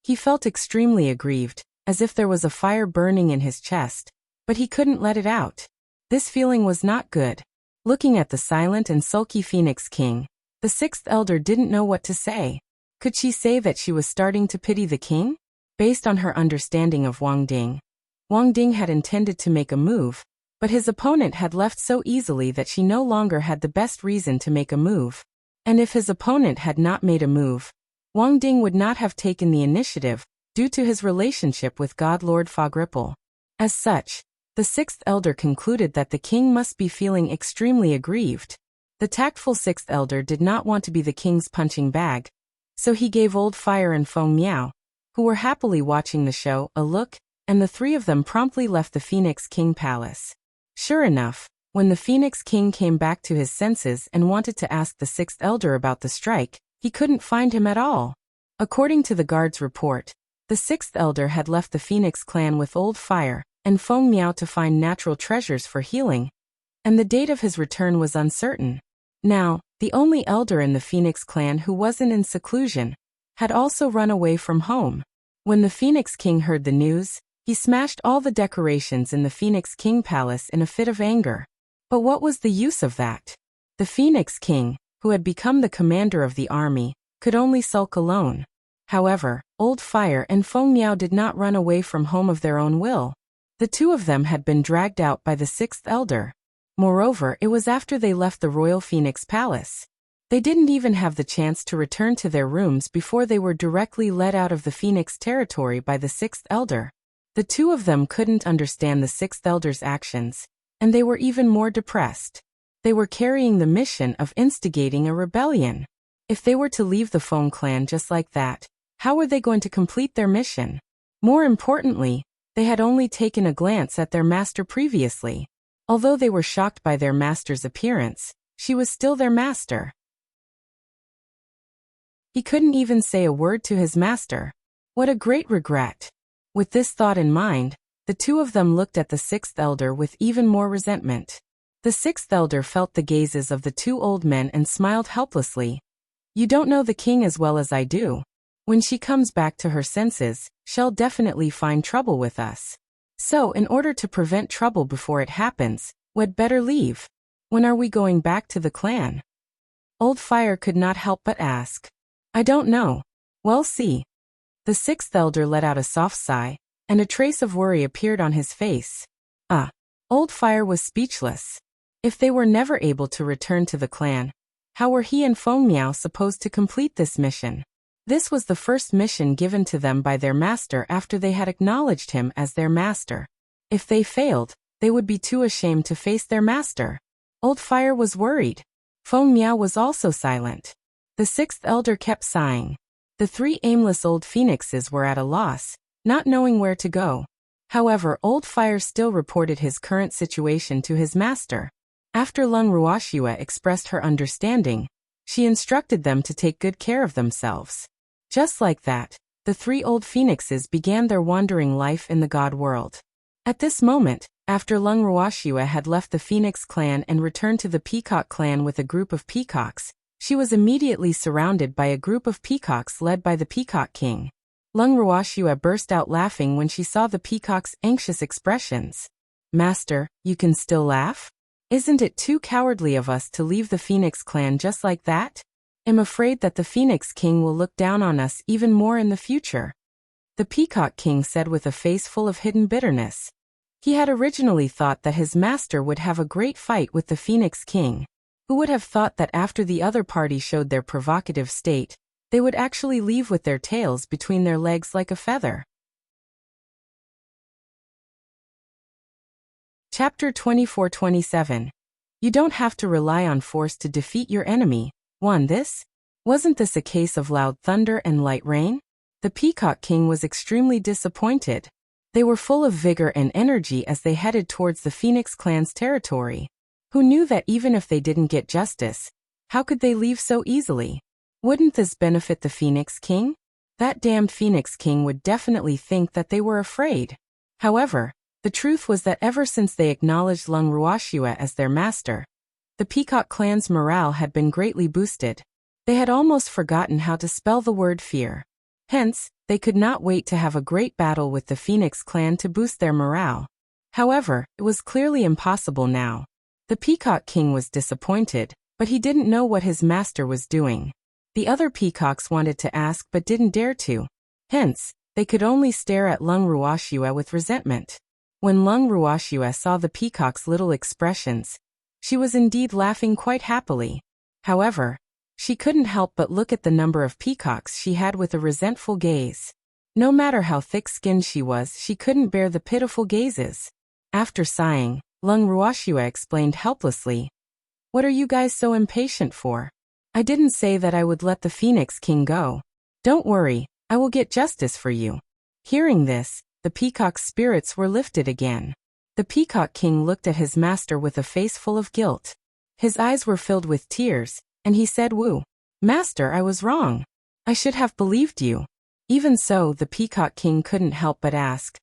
He felt extremely aggrieved, as if there was a fire burning in his chest, but he couldn't let it out. This feeling was not good. Looking at the silent and sulky Phoenix King, the sixth elder didn't know what to say. Could she say that she was starting to pity the king? Based on her understanding of Wang Ding had intended to make a move, but his opponent had left so easily that she no longer had the best reason to make a move. And if his opponent had not made a move, Wang Ding would not have taken the initiative, due to his relationship with God Lord Fog Ripple. As such, the sixth elder concluded that the king must be feeling extremely aggrieved. The tactful sixth elder did not want to be the king's punching bag, so he gave Old Fire and Feng Miao, who were happily watching the show, a look, and the three of them promptly left the Phoenix King Palace. Sure enough, when the Phoenix King came back to his senses and wanted to ask the sixth elder about the strike, he couldn't find him at all. According to the guard's report, the sixth elder had left the Phoenix clan with Old Fire and Feng Miao to find natural treasures for healing, and the date of his return was uncertain. Now, the only elder in the Phoenix clan who wasn't in seclusion had also run away from home. When the Phoenix King heard the news, he smashed all the decorations in the Phoenix King Palace in a fit of anger. But what was the use of that? The Phoenix King, who had become the commander of the army, could only sulk alone. However, Old Fire and Feng Miao did not run away from home of their own will. The two of them had been dragged out by the sixth elder. Moreover, it was after they left the Royal Phoenix Palace. They didn't even have the chance to return to their rooms before they were directly led out of the Phoenix territory by the sixth elder. The two of them couldn't understand the sixth elder's actions, and they were even more depressed. They were carrying the mission of instigating a rebellion. If they were to leave the Feng clan just like that, how were they going to complete their mission? More importantly, they had only taken a glance at their master previously. Although they were shocked by their master's appearance, she was still their master. He couldn't even say a word to his master. What a great regret. With this thought in mind, the two of them looked at the sixth elder with even more resentment. The sixth elder felt the gazes of the two old men and smiled helplessly. You don't know the king as well as I do. When she comes back to her senses, she'll definitely find trouble with us. So in order to prevent trouble before it happens, we'd better leave. When are we going back to the clan? Old Fire could not help but ask. I don't know. We'll see. The sixth elder let out a soft sigh, and a trace of worry appeared on his face. Old Fire was speechless. If they were never able to return to the clan, how were he and Feng Miao supposed to complete this mission? This was the first mission given to them by their master after they had acknowledged him as their master. If they failed, they would be too ashamed to face their master. Old Fire was worried. Feng Miao was also silent. The sixth elder kept sighing. The three aimless old phoenixes were at a loss, not knowing where to go. However, Old Fire still reported his current situation to his master. After Lung Ruoxue expressed her understanding, she instructed them to take good care of themselves. Just like that, the 3 old phoenixes began their wandering life in the god world. At this moment, after Lung Ruoxue had left the Phoenix clan and returned to the Peacock clan with a group of peacocks, she was immediately surrounded by a group of peacocks led by the Peacock King. Lung Ruoxue burst out laughing when she saw the peacock's anxious expressions. "Master, you can still laugh? Isn't it too cowardly of us to leave the Phoenix clan just like that? I'm afraid that the Phoenix King will look down on us even more in the future," the Peacock King said with a face full of hidden bitterness. He had originally thought that his master would have a great fight with the Phoenix King. Who would have thought that after the other party showed their provocative state, they would actually leave with their tails between their legs like a feather? Chapter 24-27. You don't have to rely on force to defeat your enemy. Wasn't this a case of loud thunder and light rain? The Peacock King was extremely disappointed. They were full of vigor and energy as they headed towards the Phoenix clan's territory. Who knew that even if they didn't get justice, how could they leave so easily? Wouldn't this benefit the Phoenix King? That damned Phoenix King would definitely think that they were afraid. However, the truth was that ever since they acknowledged Lung Ruoxue as their master, the Peacock clan's morale had been greatly boosted. They had almost forgotten how to spell the word fear. Hence, they could not wait to have a great battle with the Phoenix clan to boost their morale. However, it was clearly impossible now. The Peacock King was disappointed, but he didn't know what his master was doing. The other peacocks wanted to ask but didn't dare to. Hence, they could only stare at Lung Ruoxue with resentment. When Lung Ruoxue saw the peacock's little expressions, she was indeed laughing quite happily. However, she couldn't help but look at the number of peacocks she had with a resentful gaze. No matter how thick-skinned she was, she couldn't bear the pitiful gazes. After sighing, Lung Ruoxue explained helplessly, "What are you guys so impatient for? I didn't say that I would let the Phoenix King go. Don't worry, I will get justice for you." Hearing this, the peacock's spirits were lifted again. The Peacock King looked at his master with a face full of guilt. His eyes were filled with tears, and he said, "Master, I was wrong. I should have believed you." Even so, the Peacock King couldn't help but ask,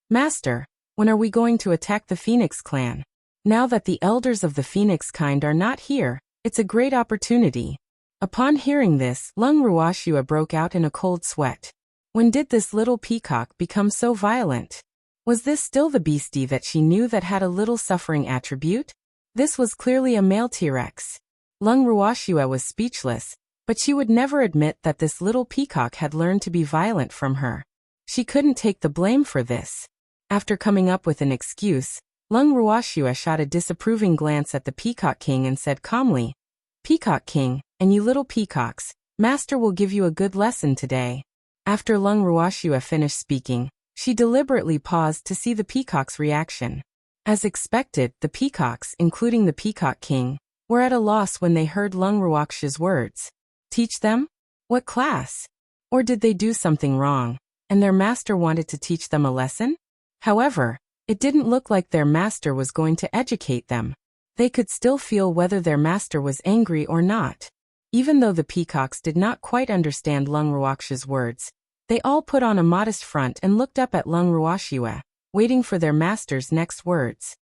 "Master, when are we going to attack the Phoenix clan? Now that the elders of the Phoenix kind are not here, it's a great opportunity." Upon hearing this, Lung Ruoxue broke out in a cold sweat. When did this little peacock become so violent? Was this still the beastie that she knew that had a little suffering attribute? This was clearly a male T-Rex. Lung Ruoxue was speechless, but she would never admit that this little peacock had learned to be violent from her. She couldn't take the blame for this. After coming up with an excuse, Lung Ruoxue shot a disapproving glance at the Peacock King and said calmly, "Peacock King, and you little peacocks, Master will give you a good lesson today." After Lung Ruoxue finished speaking, she deliberately paused to see the peacock's reaction. As expected, the peacocks, including the Peacock King, were at a loss when they heard Lung Ruoxue's words. Teach them? What class? Or did they do something wrong, and their master wanted to teach them a lesson? However, it didn't look like their master was going to educate them. They could still feel whether their master was angry or not. Even though the peacocks did not quite understand Lung Ruoxue's words, they all put on a modest front and looked up at Lung Ruoxue, waiting for their master's next words.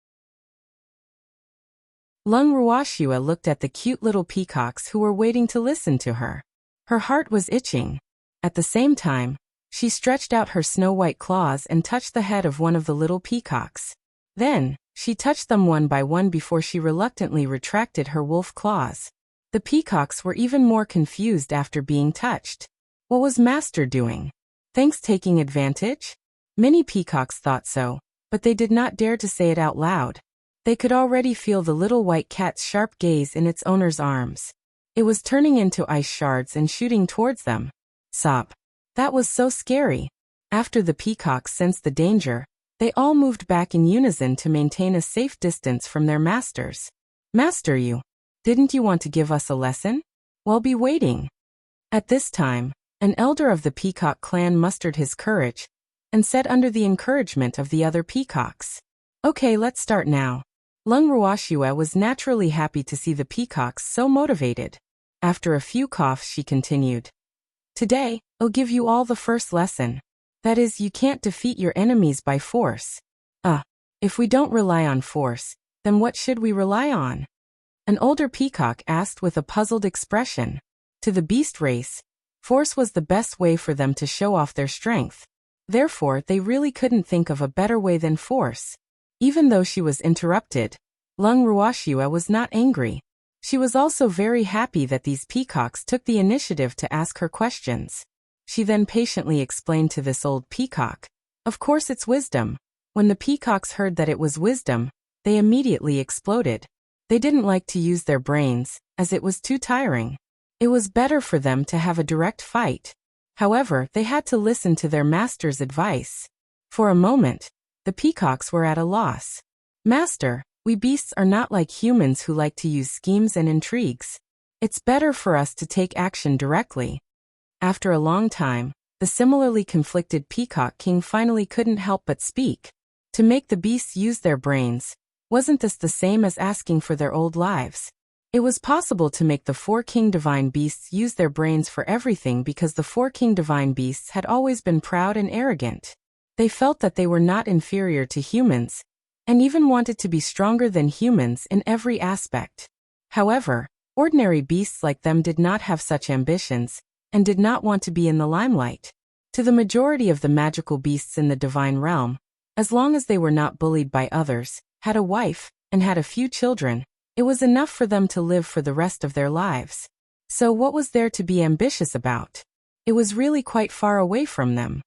Lung Ruoxue looked at the cute little peacocks who were waiting to listen to her. Her heart was itching. At the same time, she stretched out her snow-white claws and touched the head of one of the little peacocks. Then, she touched them one by one before she reluctantly retracted her wolf claws. The peacocks were even more confused after being touched. What was Master doing? Thanks taking advantage? Many peacocks thought so, but they did not dare to say it out loud. They could already feel the little white cat's sharp gaze in its owner's arms. It was turning into ice shards and shooting towards them. Sop. That was so scary. After the peacocks sensed the danger, they all moved back in unison to maintain a safe distance from their masters. "Master, didn't you want to give us a lesson? We'll be waiting." At this time, an elder of the Peacock clan mustered his courage and said under the encouragement of the other peacocks, "Okay, let's start now. Lung Ruoxue was naturally happy to see the peacocks so motivated. After a few coughs she continued. Today, I'll give you all the first lesson. That is, you can't defeat your enemies by force. If we don't rely on force, then what should we rely on? An older peacock asked with a puzzled expression. To the beast race, force was the best way for them to show off their strength. Therefore, they really couldn't think of a better way than force. Even though she was interrupted, Lung Ruoxue was not angry. She was also very happy that these peacocks took the initiative to ask her questions. She then patiently explained to this old peacock, "Of course it's wisdom." When the peacocks heard that it was wisdom, they immediately exploded. They didn't like to use their brains, as it was too tiring. It was better for them to have a direct fight. However, they had to listen to their master's advice. For a moment, the peacocks were at a loss. "Master, we beasts are not like humans who like to use schemes and intrigues. It's better for us to take action directly." After a long time, the similarly conflicted Peacock King finally couldn't help but speak. To make the beasts use their brains, wasn't this the same as asking for their old lives? It was possible to make the four king divine beasts use their brains for everything because the four king divine beasts had always been proud and arrogant. They felt that they were not inferior to humans, and even wanted to be stronger than humans in every aspect. However, ordinary beasts like them did not have such ambitions, and did not want to be in the limelight. To the majority of the magical beasts in the divine realm, as long as they were not bullied by others, had a wife, and had a few children, it was enough for them to live for the rest of their lives. So what was there to be ambitious about? It was really quite far away from them.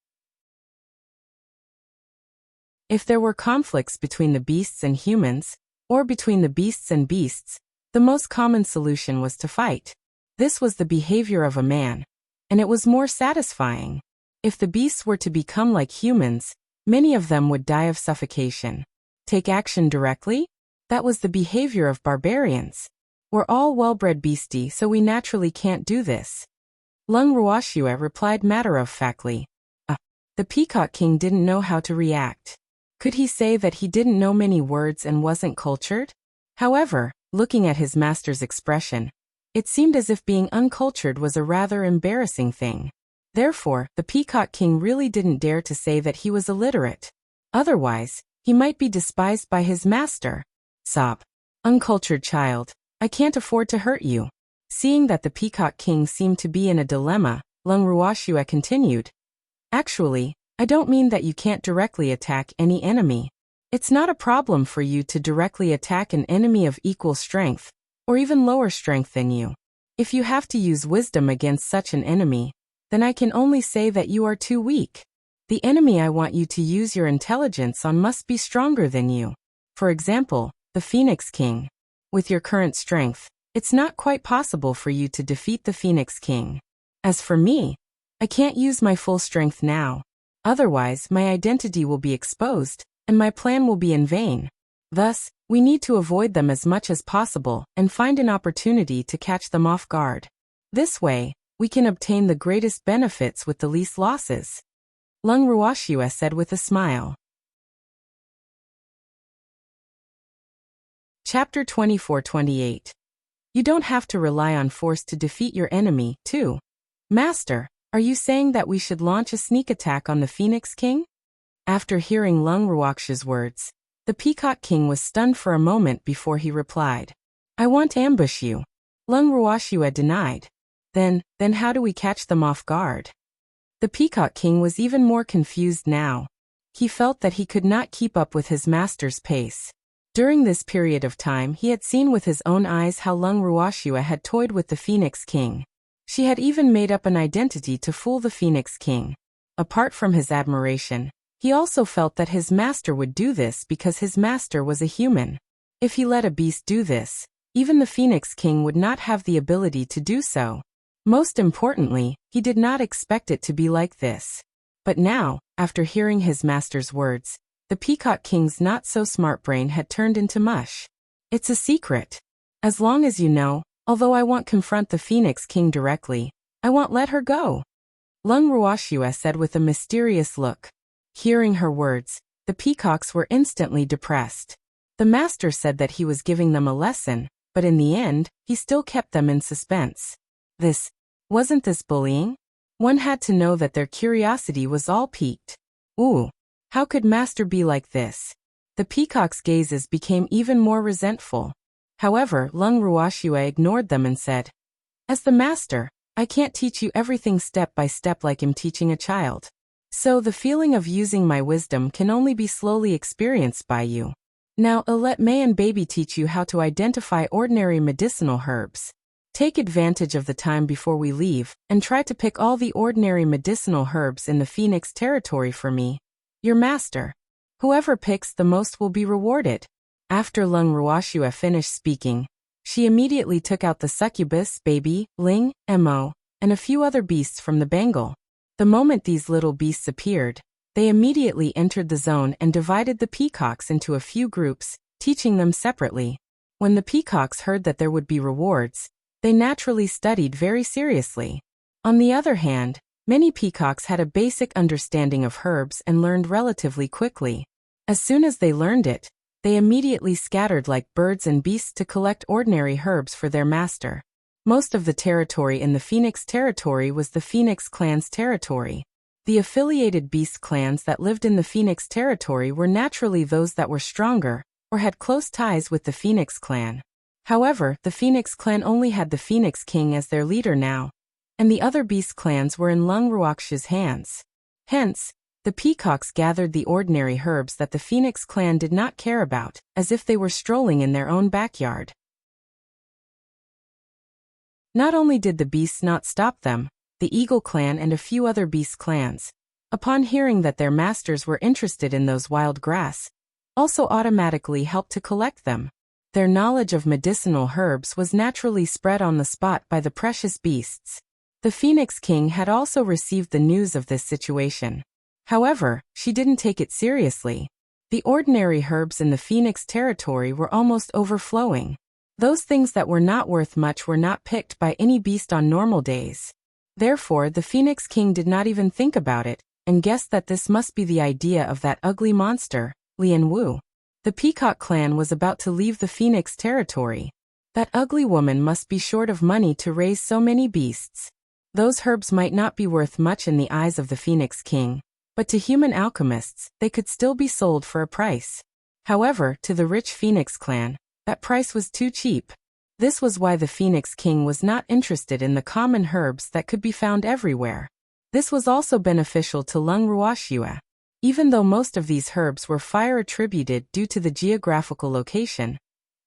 If there were conflicts between the beasts and humans, or between the beasts and beasts, the most common solution was to fight. This was the behavior of a man, and it was more satisfying. If the beasts were to become like humans, many of them would die of suffocation. Take action directly? That was the behavior of barbarians. We're all well-bred beastie, so we naturally can't do this. Lung Ruoxue replied matter-of-factly. The Peacock King didn't know how to react. Could he say that he didn't know many words and wasn't cultured? However, looking at his master's expression, it seemed as if being uncultured was a rather embarrassing thing. Therefore, the Peacock King really didn't dare to say that he was illiterate. Otherwise, he might be despised by his master. Sob. Uncultured child, I can't afford to hurt you. Seeing that the Peacock King seemed to be in a dilemma, Lung Ruoxue continued. Actually, I don't mean that you can't directly attack any enemy. It's not a problem for you to directly attack an enemy of equal strength, or even lower strength than you. If you have to use wisdom against such an enemy, then I can only say that you are too weak. The enemy I want you to use your intelligence on must be stronger than you. For example, the Phoenix King. With your current strength, it's not quite possible for you to defeat the Phoenix King. As for me, I can't use my full strength now. Otherwise, my identity will be exposed, and my plan will be in vain. Thus, we need to avoid them as much as possible and find an opportunity to catch them off guard. This way, we can obtain the greatest benefits with the least losses. Lung Ruoxue said with a smile. Chapter 24-28. You don't have to rely on force to defeat your enemy, too. Master, are you saying that we should launch a sneak attack on the Phoenix King? After hearing Lung Ruoxue's words, the Peacock King was stunned for a moment before he replied. I want to ambush you. Lung Ruoxue denied. Then how do we catch them off guard? The Peacock King was even more confused now. He felt that he could not keep up with his master's pace. During this period of time he had seen with his own eyes how Lung Ruoxue had toyed with the Phoenix King. She had even made up an identity to fool the Phoenix King. Apart from his admiration, he also felt that his master would do this because his master was a human. If he let a beast do this, even the Phoenix King would not have the ability to do so. Most importantly, he did not expect it to be like this. But now, after hearing his master's words, the Peacock King's not-so-smart brain had turned into mush. It's a secret. As long as you know, although I won't confront the Phoenix King directly, I won't let her go. Lung Ruoxue said with a mysterious look. Hearing her words, the peacocks were instantly depressed. The master said that he was giving them a lesson, but in the end, he still kept them in suspense. Wasn't this bullying? One had to know that their curiosity was all piqued. Ooh, how could master be like this? The peacock's gazes became even more resentful. However, Lung Ruoxue ignored them and said, "As the master, I can't teach you everything step by step like I'm teaching a child. So the feeling of using my wisdom can only be slowly experienced by you. Now let May and baby teach you how to identify ordinary medicinal herbs. Take advantage of the time before we leave, and try to pick all the ordinary medicinal herbs in the Phoenix territory for me, your master. Whoever picks the most will be rewarded." After Lung Ruoxue finished speaking, she immediately took out the succubus, baby, Ling, Mo, and a few other beasts from the bangle. The moment these little beasts appeared, they immediately entered the zone and divided the peacocks into a few groups, teaching them separately. When the peacocks heard that there would be rewards, they naturally studied very seriously. On the other hand, many peacocks had a basic understanding of herbs and learned relatively quickly. As soon as they learned it, they immediately scattered like birds and beasts to collect ordinary herbs for their master. Most of the territory in the Phoenix territory was the Phoenix clan's territory. The affiliated beast clans that lived in the Phoenix territory were naturally those that were stronger, or had close ties with the Phoenix clan. However, the Phoenix clan only had the Phoenix King as their leader now, and the other beast clans were in Lung Ruoxue's hands. Hence, the peacocks gathered the ordinary herbs that the Phoenix clan did not care about, as if they were strolling in their own backyard. Not only did the beasts not stop them, the Eagle clan and a few other beast clans, upon hearing that their masters were interested in those wild grass, also automatically helped to collect them. Their knowledge of medicinal herbs was naturally spread on the spot by the precious beasts. The Phoenix King had also received the news of this situation. However, she didn't take it seriously. The ordinary herbs in the Phoenix territory were almost overflowing. Those things that were not worth much were not picked by any beast on normal days. Therefore, the Phoenix King did not even think about it, and guessed that this must be the idea of that ugly monster, Lian Wu. The Peacock clan was about to leave the Phoenix territory. That ugly woman must be short of money to raise so many beasts. Those herbs might not be worth much in the eyes of the Phoenix King, but to human alchemists, they could still be sold for a price. However, to the rich Phoenix clan, that price was too cheap. This was why the Phoenix King was not interested in the common herbs that could be found everywhere. This was also beneficial to Lung Ruoxue. Even though most of these herbs were fire attributed due to the geographical location,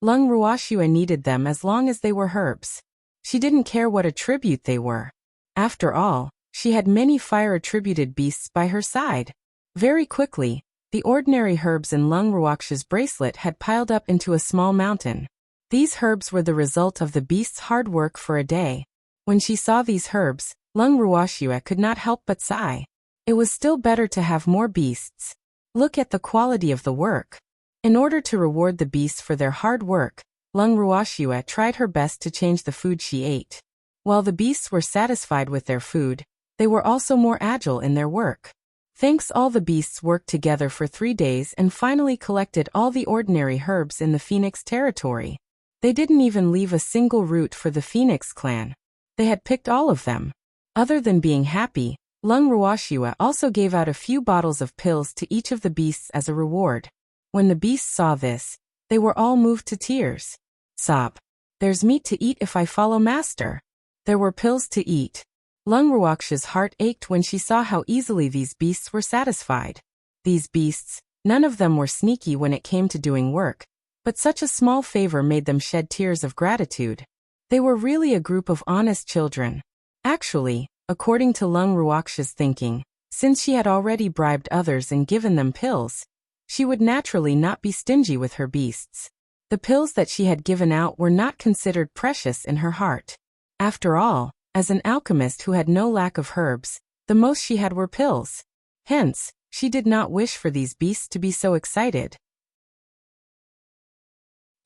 Lung Ruoxue needed them as long as they were herbs. She didn't care what attribute they were. After all, she had many fire-attributed beasts by her side. Very quickly, the ordinary herbs in Lung Ruoxue's bracelet had piled up into a small mountain. These herbs were the result of the beast's hard work for a day. When she saw these herbs, Lung Ruoxue could not help but sigh. It was still better to have more beasts. Look at the quality of the work. In order to reward the beasts for their hard work, Lung Ruoxue tried her best to change the food she ate. While the beasts were satisfied with their food, they were also more agile in their work. Thanks, all the beasts worked together for 3 days and finally collected all the ordinary herbs in the Phoenix territory. They didn't even leave a single root for the Phoenix clan. They had picked all of them. Other than being happy, Lung Ruoxue also gave out a few bottles of pills to each of the beasts as a reward. When the beasts saw this, they were all moved to tears. Sob. There's meat to eat if I follow master. There were pills to eat. Lung Ruoxue's heart ached when she saw how easily these beasts were satisfied. These beasts, none of them were sneaky when it came to doing work, but such a small favor made them shed tears of gratitude. They were really a group of honest children. Actually, according to Lung Ruoxue's thinking, since she had already bribed others and given them pills, she would naturally not be stingy with her beasts. The pills that she had given out were not considered precious in her heart. After all, as an alchemist who had no lack of herbs, the most she had were pills. Hence, she did not wish for these beasts to be so excited.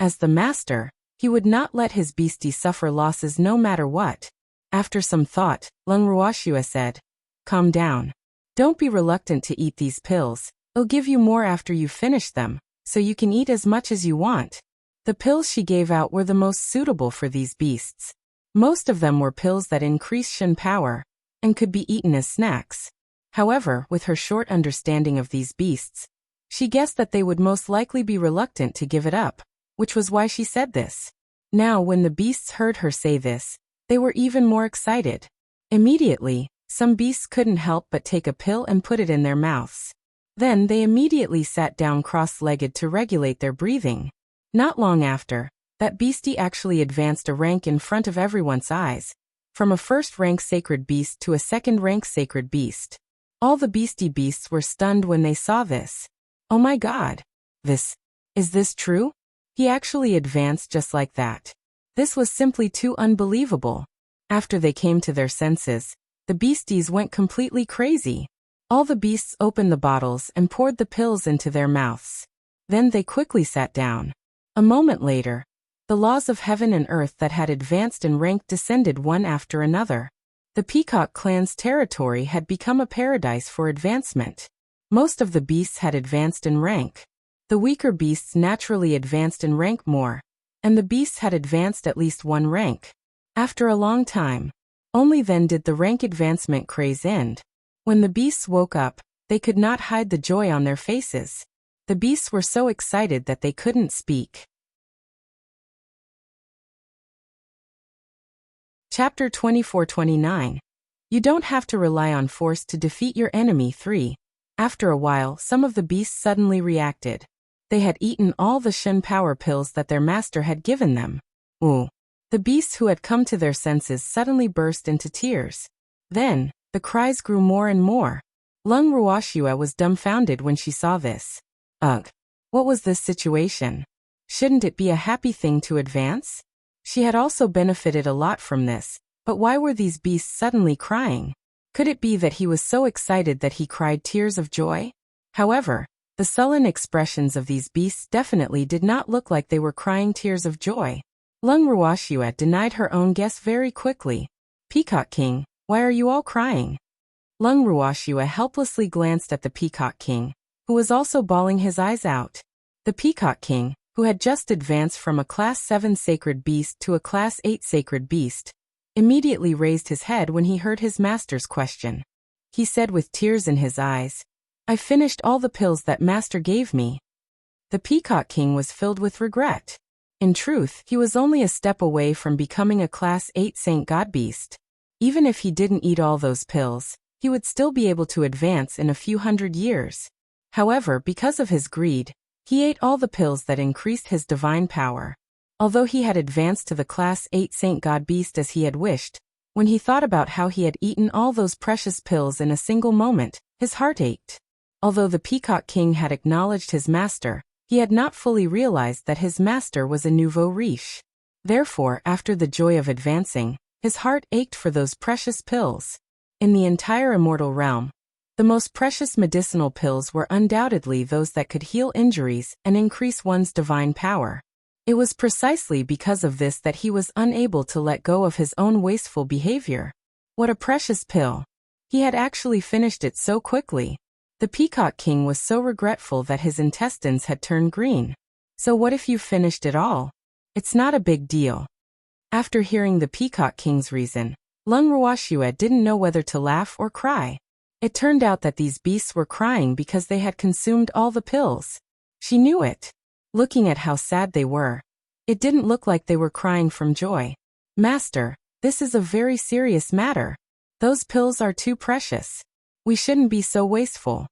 As the master, he would not let his beastie suffer losses no matter what. After some thought, Lung Ruoxue said, "Calm down. Don't be reluctant to eat these pills. I'll give you more after you've finished them, so you can eat as much as you want. The pills she gave out were the most suitable for these beasts. Most of them were pills that increase Shen power and could be eaten as snacks. However, with her short understanding of these beasts, she guessed that they would most likely be reluctant to give it up, which was why she said this. Now, when the beasts heard her say this, they were even more excited. Immediately, some beasts couldn't help but take a pill and put it in their mouths. Then they immediately sat down cross-legged to regulate their breathing. Not long after, that beastie actually advanced a rank in front of everyone's eyes, from a first-rank sacred beast to a second-rank sacred beast. All the beastie beasts were stunned when they saw this. Oh my God! Is this true? He actually advanced just like that. This was simply too unbelievable. After they came to their senses, the beasties went completely crazy. All the beasts opened the bottles and poured the pills into their mouths. Then they quickly sat down. A moment later, the laws of heaven and earth that had advanced in rank descended one after another. The Peacock clan's territory had become a paradise for advancement. Most of the beasts had advanced in rank. The weaker beasts naturally advanced in rank more, and the beasts had advanced at least one rank. After a long time, only then did the rank advancement craze end. When the beasts woke up, they could not hide the joy on their faces. The beasts were so excited that they couldn't speak. Chapter 24-29. You don't have to rely on force to defeat your enemy. 3. After a while, some of the beasts suddenly reacted. They had eaten all the Shen power pills that their master had given them. Ooh. The beasts who had come to their senses suddenly burst into tears. Then, the cries grew more and more. Lung Ruoxia was dumbfounded when she saw this. Ugh. What was this situation? Shouldn't it be a happy thing to advance? She had also benefited a lot from this, but why were these beasts suddenly crying? Could it be that he was so excited that he cried tears of joy? However, the sullen expressions of these beasts definitely did not look like they were crying tears of joy. Lung Ruoxia denied her own guess very quickly. Peacock King, why are you all crying? Lung Ruoxia helplessly glanced at the Peacock King, who was also bawling his eyes out. The Peacock King, who had just advanced from a Class 7 sacred beast to a Class 8 sacred beast, immediately raised his head when he heard his master's question. He said with tears in his eyes, "I finished all the pills that master gave me." The Peacock King was filled with regret. In truth, he was only a step away from becoming a Class 8 Saint God Beast. Even if he didn't eat all those pills, he would still be able to advance in a few hundred years. However, because of his greed, he ate all the pills that increased his divine power. Although he had advanced to the Class 8 Saint God Beast as he had wished, when he thought about how he had eaten all those precious pills in a single moment, his heart ached. Although the Peacock King had acknowledged his master, he had not fully realized that his master was a nouveau riche. Therefore, after the joy of advancing, his heart ached for those precious pills. In the entire immortal realm, the most precious medicinal pills were undoubtedly those that could heal injuries and increase one's divine power. It was precisely because of this that he was unable to let go of his own wasteful behavior. What a precious pill! He had actually finished it so quickly. The Peacock King was so regretful that his intestines had turned green. So what if you finished it all? It's not a big deal. After hearing the Peacock King's reason, Lung Ruoxia didn't know whether to laugh or cry. It turned out that these beasts were crying because they had consumed all the pills. She knew it. Looking at how sad they were, it didn't look like they were crying from joy. Master, this is a very serious matter. Those pills are too precious. We shouldn't be so wasteful.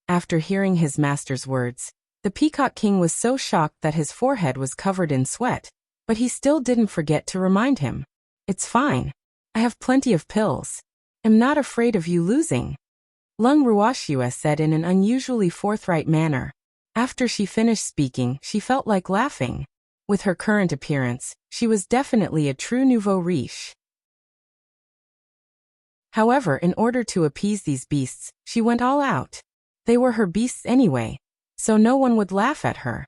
After hearing his master's words, the Peacock King was so shocked that his forehead was covered in sweat, but he still didn't forget to remind him. It's fine. I have plenty of pills. I'm not afraid of you losing. Lung Ruoxia said in an unusually forthright manner. After she finished speaking, she felt like laughing. With her current appearance, she was definitely a true nouveau riche. However, in order to appease these beasts, she went all out. They were her beasts anyway, so no one would laugh at her.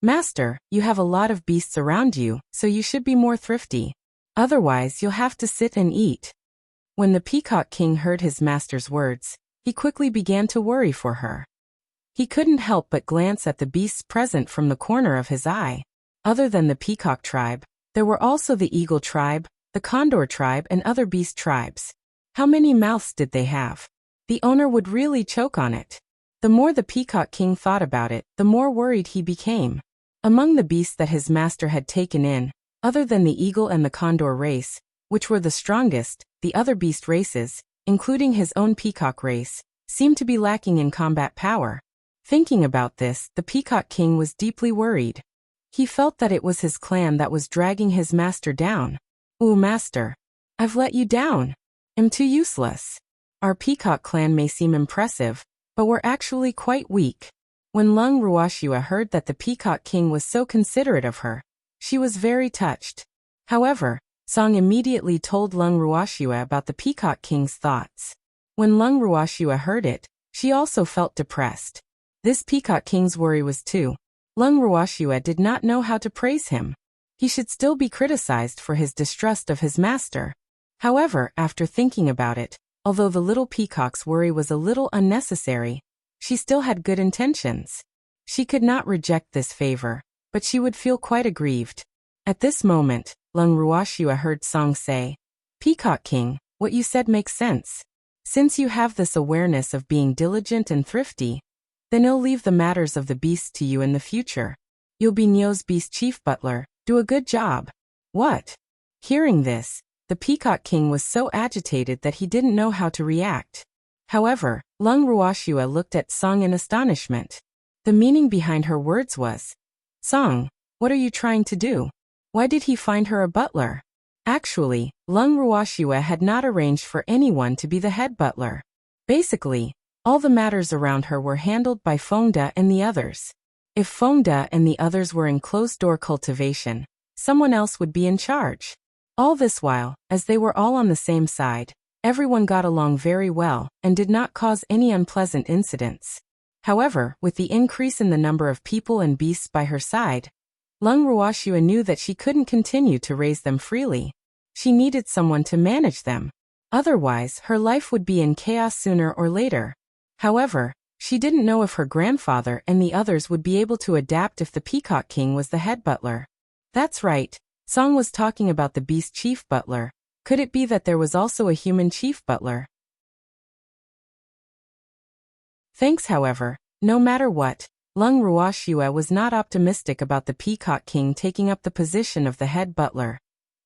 Master, you have a lot of beasts around you, so you should be more thrifty. Otherwise, you'll have to sit and eat. When the Peacock King heard his master's words, he quickly began to worry for her. He couldn't help but glance at the beasts present from the corner of his eye. Other than the peacock tribe, there were also the eagle tribe, the condor tribe, and other beast tribes. How many mouths did they have? The owner would really choke on it. The more the Peacock King thought about it, the more worried he became. Among the beasts that his master had taken in, other than the eagle and the condor race, which were the strongest, the other beast races, including his own peacock race, seemed to be lacking in combat power. Thinking about this, the Peacock King was deeply worried. He felt that it was his clan that was dragging his master down. "Ooh, master. I've let you down. I'm too useless. Our peacock clan may seem impressive, but we're actually quite weak." When Lung Ruoxua heard that the Peacock King was so considerate of her, she was very touched. However, Song immediately told Lung Ruoxua about the Peacock King's thoughts. When Lung Ruoxua heard it, she also felt depressed. This Peacock King's worry was too. Lung Ruoxua did not know how to praise him. He should still be criticized for his distrust of his master. However, after thinking about it, although the little peacock's worry was a little unnecessary, she still had good intentions. She could not reject this favor, but she would feel quite aggrieved. At this moment, Lung Ruoxua heard Song say, "Peacock King, what you said makes sense. Since you have this awareness of being diligent and thrifty, then I'll leave the matters of the beasts to you in the future. You'll be Nyo's beast chief butler. Do a good job." "What?" Hearing this, the Peacock King was so agitated that he didn't know how to react. However, Lung Ruoxua looked at Song in astonishment. The meaning behind her words was, "Song, what are you trying to do? Why did he find her a butler?" Actually, Lung Ruoxua had not arranged for anyone to be the head butler. Basically, all the matters around her were handled by Fengde and the others. If Fengde and the others were in closed-door cultivation, someone else would be in charge. All this while, as they were all on the same side, everyone got along very well and did not cause any unpleasant incidents. However, with the increase in the number of people and beasts by her side, Lung Ruoxua knew that she couldn't continue to raise them freely. She needed someone to manage them. Otherwise, her life would be in chaos sooner or later. However, she didn't know if her grandfather and the others would be able to adapt if the Peacock King was the head butler. That's right, Song was talking about the beast chief butler. Could it be that there was also a human chief butler? Thanks, however, no matter what, Lung Ruoxua was not optimistic about the Peacock King taking up the position of the head butler.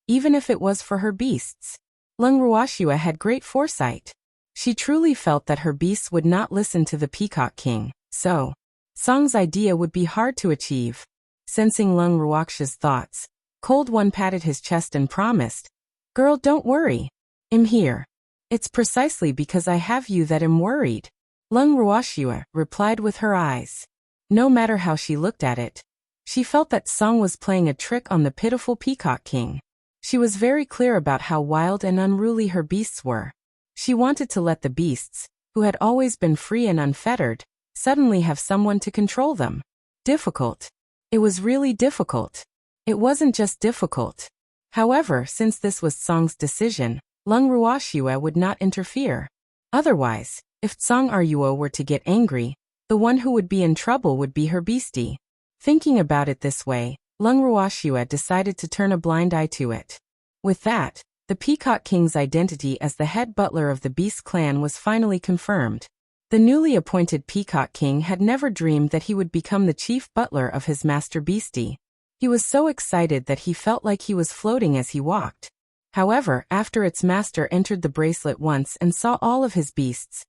Even if it was for her beasts. Lung Ruoxua had great foresight. She truly felt that her beasts would not listen to the Peacock King, so Song's idea would be hard to achieve. Sensing Lung Ruoxua's thoughts, Cold One patted his chest and promised, "Girl, don't worry. I'm here. It's precisely because I have you that I'm worried." Lung Ruoxua replied with her eyes. No matter how she looked at it, she felt that Song was playing a trick on the pitiful Peacock King. She was very clear about how wild and unruly her beasts were. She wanted to let the beasts, who had always been free and unfettered, suddenly have someone to control them. Difficult. It was really difficult. It wasn't just difficult. However, since this was Song's decision, Lung Ruoxua would not interfere. Otherwise, if Song Ruo were to get angry, the one who would be in trouble would be her beastie. Thinking about it this way, Lung Ruoxua decided to turn a blind eye to it. With that, the Peacock King's identity as the head butler of the Beast clan was finally confirmed. The newly appointed Peacock King had never dreamed that he would become the chief butler of his master beastie. He was so excited that he felt like he was floating as he walked. However, after its master entered the bracelet once and saw all of his beasts,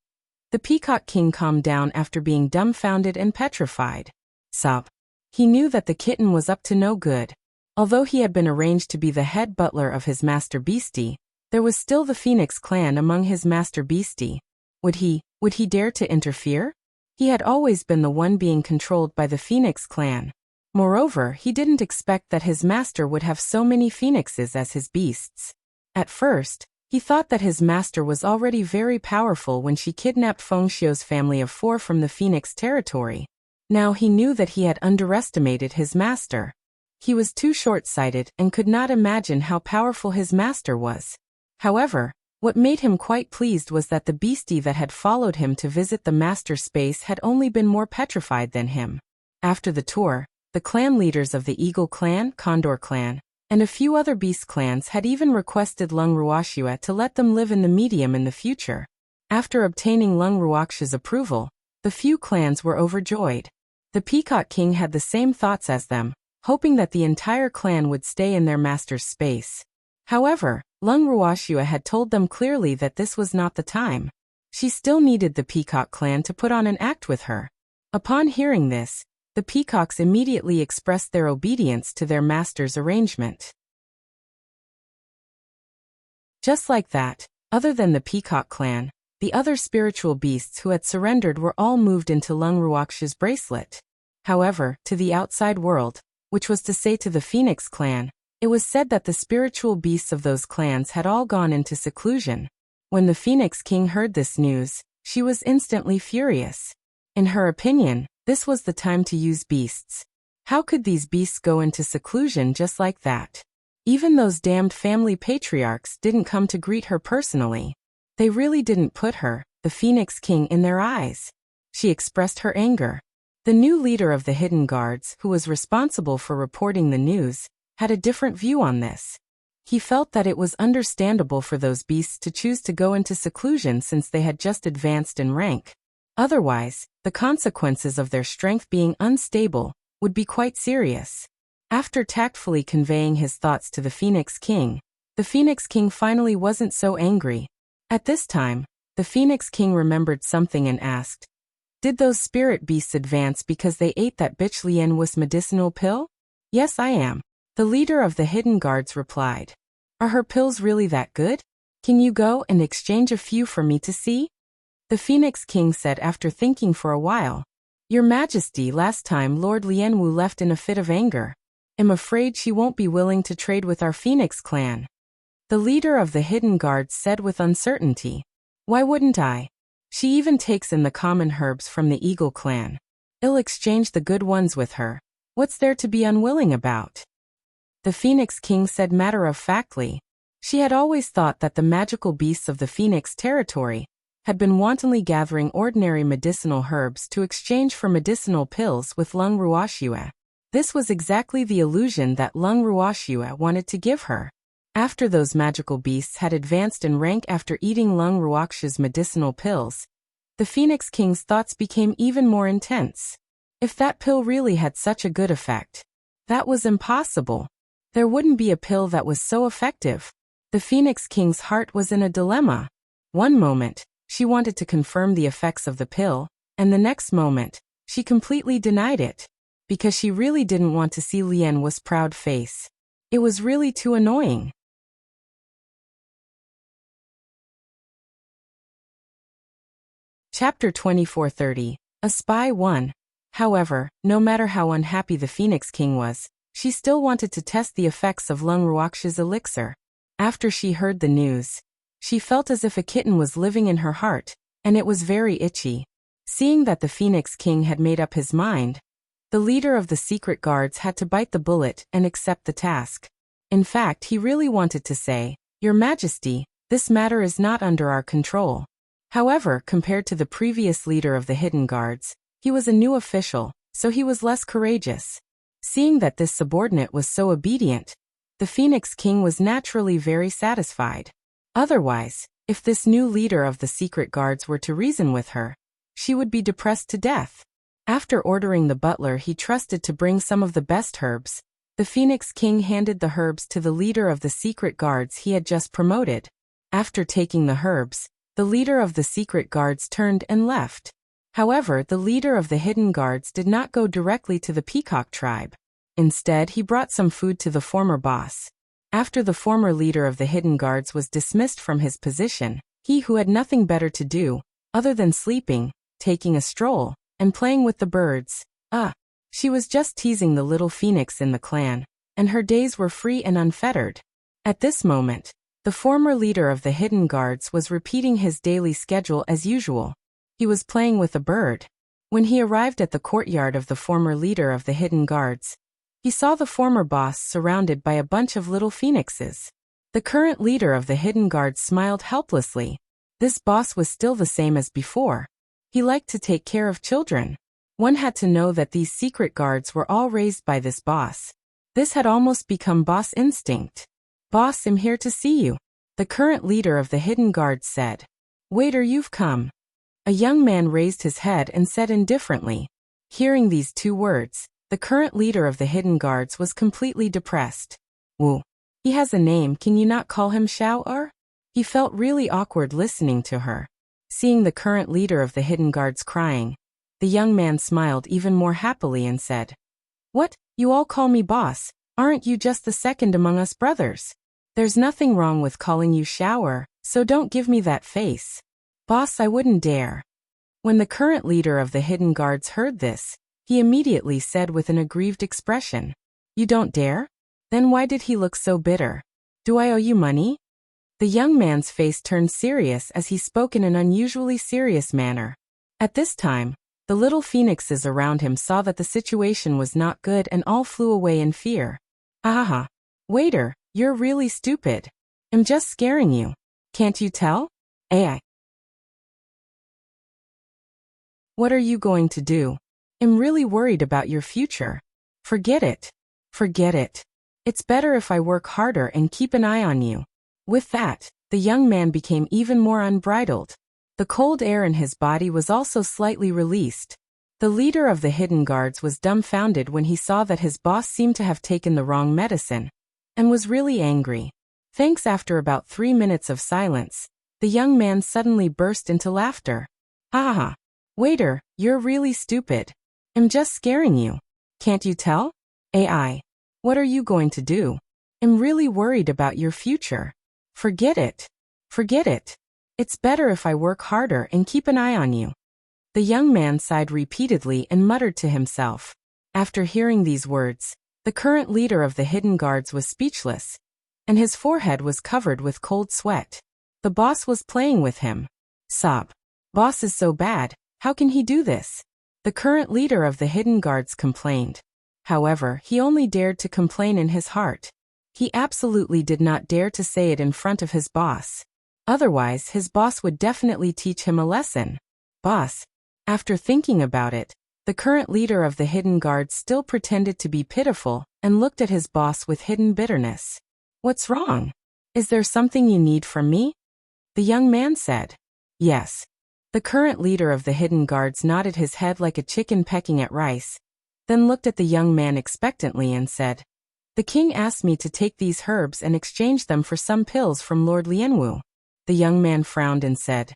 the Peacock King calmed down after being dumbfounded and petrified. Sob. He knew that the kitten was up to no good. Although he had been arranged to be the head butler of his master beastie, there was still the Phoenix clan among his master beastie. Would he dare to interfere? He had always been the one being controlled by the Phoenix clan. Moreover, he didn't expect that his master would have so many phoenixes as his beasts. At first, he thought that his master was already very powerful when she kidnapped Feng Xiu's family of 4 from the Phoenix territory. Now he knew that he had underestimated his master. He was too short-sighted and could not imagine how powerful his master was. However, What made him quite pleased was that the beastie that had followed him to visit the master space had only been more petrified than him. After the tour, the clan leaders of the Eagle clan, Condor clan, and a few other beast clans had even requested Lung Ruoxia to let them live in the medium in the future. After obtaining Lung Ruoxia's approval, the few clans were overjoyed. The Peacock King had the same thoughts as them, hoping that the entire clan would stay in their master's space. However, Lung Ruoxia had told them clearly that this was not the time. She still needed the Peacock clan to put on an act with her. Upon hearing this, the peacocks immediately expressed their obedience to their master's arrangement. Just like that, other than the Peacock clan, the other spiritual beasts who had surrendered were all moved into Lung Ruoxia's bracelet. However, to the outside world, which was to say to the Phoenix clan, it was said that the spiritual beasts of those clans had all gone into seclusion. When the Phoenix King heard this news, she was instantly furious. In her opinion, this was the time to use beasts. How could these beasts go into seclusion just like that? Even those damned family patriarchs didn't come to greet her personally. They really didn't put her, the Phoenix King, in their eyes. She expressed her anger. The new leader of the Hidden Guards, who was responsible for reporting the news, had a different view on this. He felt that it was understandable for those beasts to choose to go into seclusion since they had just advanced in rank. Otherwise, the consequences of their strength being unstable would be quite serious. After tactfully conveying his thoughts to the Phoenix King finally wasn't so angry. At this time, the Phoenix King remembered something and asked, "Did those spirit beasts advance because they ate that bitch Lian Wu's medicinal pill?" "Yes, I am," the leader of the Hidden Guards replied. "Are her pills really that good? Can you go and exchange a few for me to see?" The Phoenix King said after thinking for a while, "Your Majesty, last time Lord Lian Wu left in a fit of anger. I'm afraid she won't be willing to trade with our Phoenix clan." The leader of the Hidden Guards said with uncertainty, "Why wouldn't I? She even takes in the common herbs from the Eagle clan. I'll exchange the good ones with her. What's there to be unwilling about?" The Phoenix King said matter-of-factly. She had always thought that the magical beasts of the Phoenix territory had been wantonly gathering ordinary medicinal herbs to exchange for medicinal pills with Lung Ruoxia. This was exactly the illusion that Lung Ruoxia wanted to give her. After those magical beasts had advanced in rank after eating Lung Ruoxia's medicinal pills, the Phoenix King's thoughts became even more intense. If that pill really had such a good effect, that was impossible. There wouldn't be a pill that was so effective. The Phoenix King's heart was in a dilemma. One moment, she wanted to confirm the effects of the pill, and the next moment, she completely denied it. Because she really didn't want to see Lian Wu's proud face. It was really too annoying. Chapter 2430. A Spy 1. However, no matter how unhappy the Phoenix King was, she still wanted to test the effects of Lung Ruoxia's elixir. After she heard the news, she felt as if a kitten was living in her heart, and it was very itchy. Seeing that the Phoenix King had made up his mind, the leader of the secret guards had to bite the bullet and accept the task. In fact, he really wanted to say, "Your Majesty, this matter is not under our control." However, compared to the previous leader of the Hidden Guards, he was a new official, so he was less courageous. Seeing that this subordinate was so obedient, the Phoenix King was naturally very satisfied. Otherwise, if this new leader of the secret guards were to reason with her, she would be depressed to death. After ordering the butler he trusted to bring some of the best herbs, the Phoenix King handed the herbs to the leader of the secret guards he had just promoted. After taking the herbs, the leader of the secret guards turned and left. However, the leader of the Hidden Guards did not go directly to the Peacock tribe. Instead, he brought some food to the former boss. After the former leader of the Hidden Guards was dismissed from his position, he who had nothing better to do, other than sleeping, taking a stroll, and playing with the birds. She was just teasing the little phoenix in the clan, and her days were free and unfettered. At this moment, the former leader of the Hidden Guards was repeating his daily schedule as usual. He was playing with a bird. When he arrived at the courtyard of the former leader of the Hidden Guards, he saw the former boss surrounded by a bunch of little phoenixes. The current leader of the hidden guards smiled helplessly. This boss was still the same as before. He liked to take care of children. One had to know that these secret guards were all raised by this boss. This had almost become boss instinct. Boss, I'm here to see you, the current leader of the hidden guards said. Waiter, you've come. A young man raised his head and said indifferently. Hearing these two words, the current leader of the hidden guards was completely depressed. Wu. He has a name, can you not call him Xiao-er? He felt really awkward listening to her. Seeing the current leader of the hidden guards crying, the young man smiled even more happily and said, What, you all call me boss, aren't you just the second among us brothers? There's nothing wrong with calling you Xiao-er, so don't give me that face. Boss, I wouldn't dare. When the current leader of the hidden guards heard this, he immediately said with an aggrieved expression, You don't dare? Then why did he look so bitter? Do I owe you money? The young man's face turned serious as he spoke in an unusually serious manner. At this time, the little phoenixes around him saw that the situation was not good and all flew away in fear. Ahaha. Waiter, you're really stupid. I'm just scaring you. Can't you tell? AI. What are you going to do? I'm really worried about your future. Forget it. Forget it. It's better if I work harder and keep an eye on you. With that, the young man became even more unbridled. The cold air in his body was also slightly released. The leader of the hidden guards was dumbfounded when he saw that his boss seemed to have taken the wrong medicine, and was really angry. Thanks. After about 3 minutes of silence, the young man suddenly burst into laughter. Haha. Waiter, you're really stupid. I'm just scaring you. Can't you tell? AI. What are you going to do? I'm really worried about your future. Forget it. Forget it. It's better if I work harder and keep an eye on you. The young man sighed repeatedly and muttered to himself. After hearing these words, the current leader of the hidden guards was speechless, and his forehead was covered with cold sweat. The boss was playing with him. Sob. Boss is so bad, how can he do this? The current leader of the hidden guards complained. However, he only dared to complain in his heart. He absolutely did not dare to say it in front of his boss. Otherwise, his boss would definitely teach him a lesson. Boss. After thinking about it, the current leader of the hidden guards still pretended to be pitiful and looked at his boss with hidden bitterness. What's wrong? Is there something you need from me? The young man said. Yes. The current leader of the hidden guards nodded his head like a chicken pecking at rice, then looked at the young man expectantly and said, The king asked me to take these herbs and exchange them for some pills from Lord Lianwu. The young man frowned and said,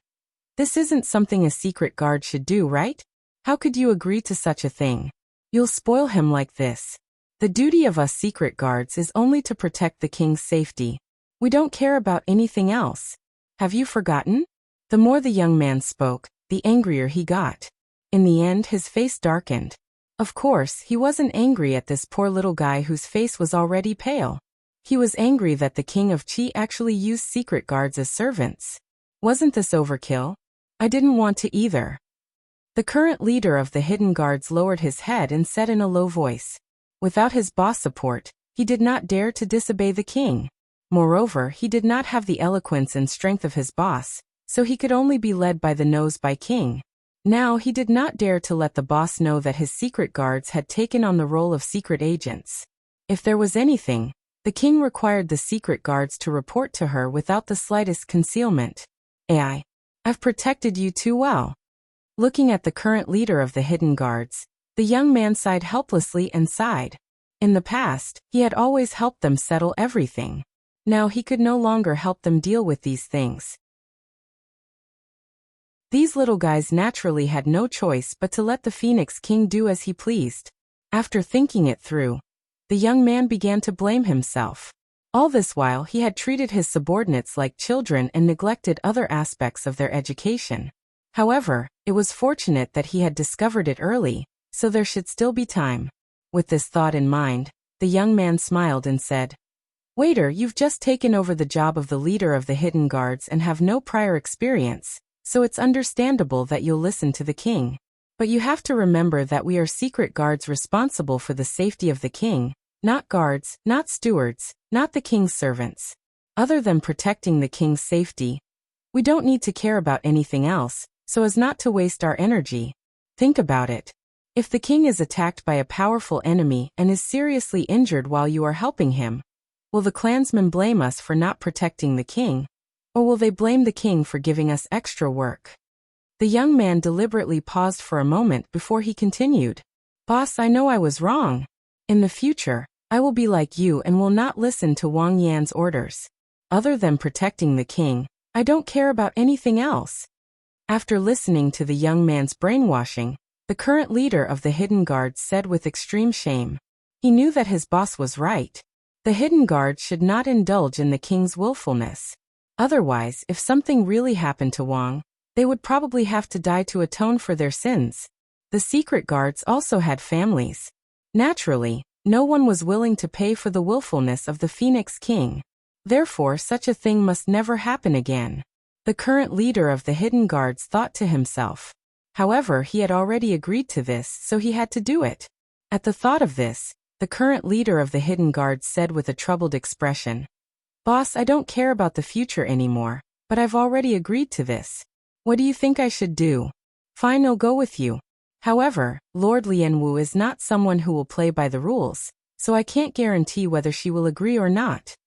This isn't something a secret guard should do, right? How could you agree to such a thing? You'll spoil him like this. The duty of us secret guards is only to protect the king's safety. We don't care about anything else. Have you forgotten? The more the young man spoke, the angrier he got. In the end, his face darkened. Of course, he wasn't angry at this poor little guy whose face was already pale. He was angry that the king of Qi actually used secret guards as servants. Wasn't this overkill? I didn't want to either. The current leader of the hidden guards lowered his head and said in a low voice. Without his boss support, he did not dare to disobey the king. Moreover, he did not have the eloquence and strength of his boss, so he could only be led by the nose by king. Now he did not dare to let the boss know that his secret guards had taken on the role of secret agents. If there was anything, the king required the secret guards to report to her without the slightest concealment. I've protected you too well. Looking at the current leader of the hidden guards, the young man sighed helplessly and sighed. In the past, he had always helped them settle everything. Now he could no longer help them deal with these things. These little guys naturally had no choice but to let the Phoenix King do as he pleased. After thinking it through, the young man began to blame himself. All this while he had treated his subordinates like children and neglected other aspects of their education. However, it was fortunate that he had discovered it early, so there should still be time. With this thought in mind, the young man smiled and said, Waiter, you've just taken over the job of the leader of the hidden guards and have no prior experience, so it's understandable that you'll listen to the king. But you have to remember that we are secret guards responsible for the safety of the king, not guards, not stewards, not the king's servants. Other than protecting the king's safety, we don't need to care about anything else, so as not to waste our energy. Think about it. If the king is attacked by a powerful enemy and is seriously injured while you are helping him, will the clansmen blame us for not protecting the king? Or will they blame the king for giving us extra work? The young man deliberately paused for a moment before he continued. Boss, I know I was wrong. In the future, I will be like you and will not listen to Wang Yan's orders. Other than protecting the king, I don't care about anything else. After listening to the young man's brainwashing, the current leader of the Hidden Guards said with extreme shame. He knew that his boss was right. The Hidden Guards should not indulge in the king's willfulness. Otherwise, if something really happened to Wang, they would probably have to die to atone for their sins. The secret guards also had families. Naturally, no one was willing to pay for the willfulness of the Phoenix King. Therefore, such a thing must never happen again. The current leader of the Hidden Guards thought to himself. However, he had already agreed to this, so he had to do it. At the thought of this, the current leader of the Hidden Guards said with a troubled expression, Boss, I don't care about the future anymore, but I've already agreed to this. What do you think I should do? Fine, I'll go with you. However, Lord Lianwu is not someone who will play by the rules, so I can't guarantee whether she will agree or not.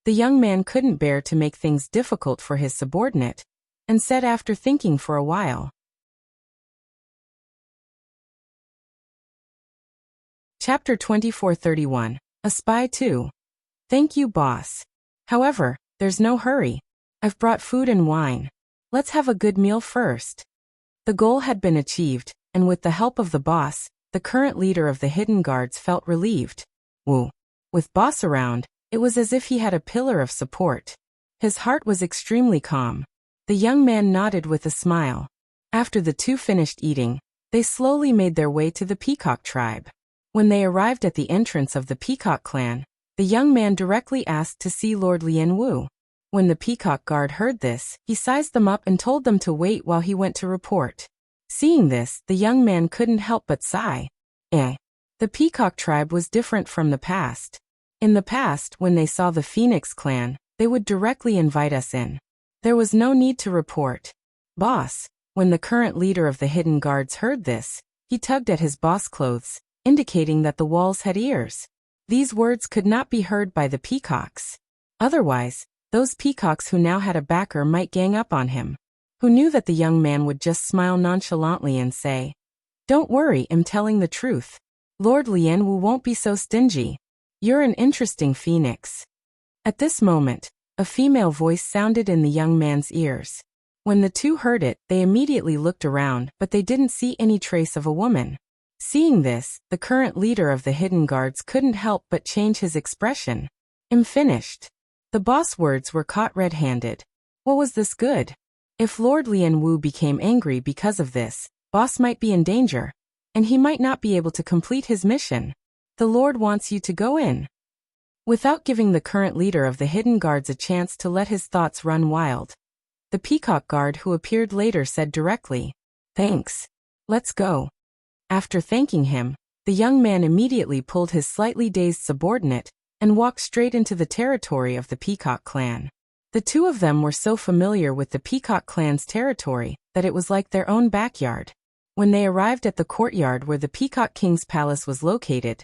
The young man couldn't bear to make things difficult for his subordinate, and said after thinking for a while. Chapter 2431. A Spy Too. Thank you, boss. However, there's no hurry. I've brought food and wine. Let's have a good meal first. The goal had been achieved, and with the help of the boss, the current leader of the Hidden Guards felt relieved. Woo. With boss around, it was as if he had a pillar of support. His heart was extremely calm. The young man nodded with a smile. After the two finished eating, they slowly made their way to the Peacock tribe. When they arrived at the entrance of the Peacock clan, the young man directly asked to see Lord Lianwu. When the Peacock guard heard this, he sized them up and told them to wait while he went to report. Seeing this, the young man couldn't help but sigh. The Peacock tribe was different from the past. In the past, when they saw the Phoenix clan, they would directly invite us in. There was no need to report. Boss. When the current leader of the Hidden Guards heard this, he tugged at his boss clothes, indicating that the walls had ears. These words could not be heard by the peacocks. Otherwise, those peacocks who now had a backer might gang up on him. Who knew that the young man would just smile nonchalantly and say, Don't worry, I'm telling the truth. Lord Lianwu won't be so stingy. You're an interesting phoenix. At this moment, a female voice sounded in the young man's ears. When the two heard it, they immediately looked around, but they didn't see any trace of a woman. Seeing this, the current leader of the Hidden Guards couldn't help but change his expression. I'm finished. The boss words were caught red-handed. What was this good? If Lord Lianwu became angry because of this, boss might be in danger, and he might not be able to complete his mission. The Lord wants you to go in. Without giving the current leader of the Hidden Guards a chance to let his thoughts run wild, the Peacock guard who appeared later said directly, Thanks. Let's go. After thanking him, the young man immediately pulled his slightly dazed subordinate and walked straight into the territory of the Peacock clan. The two of them were so familiar with the Peacock clan's territory that it was like their own backyard. When they arrived at the courtyard where the Peacock King's palace was located,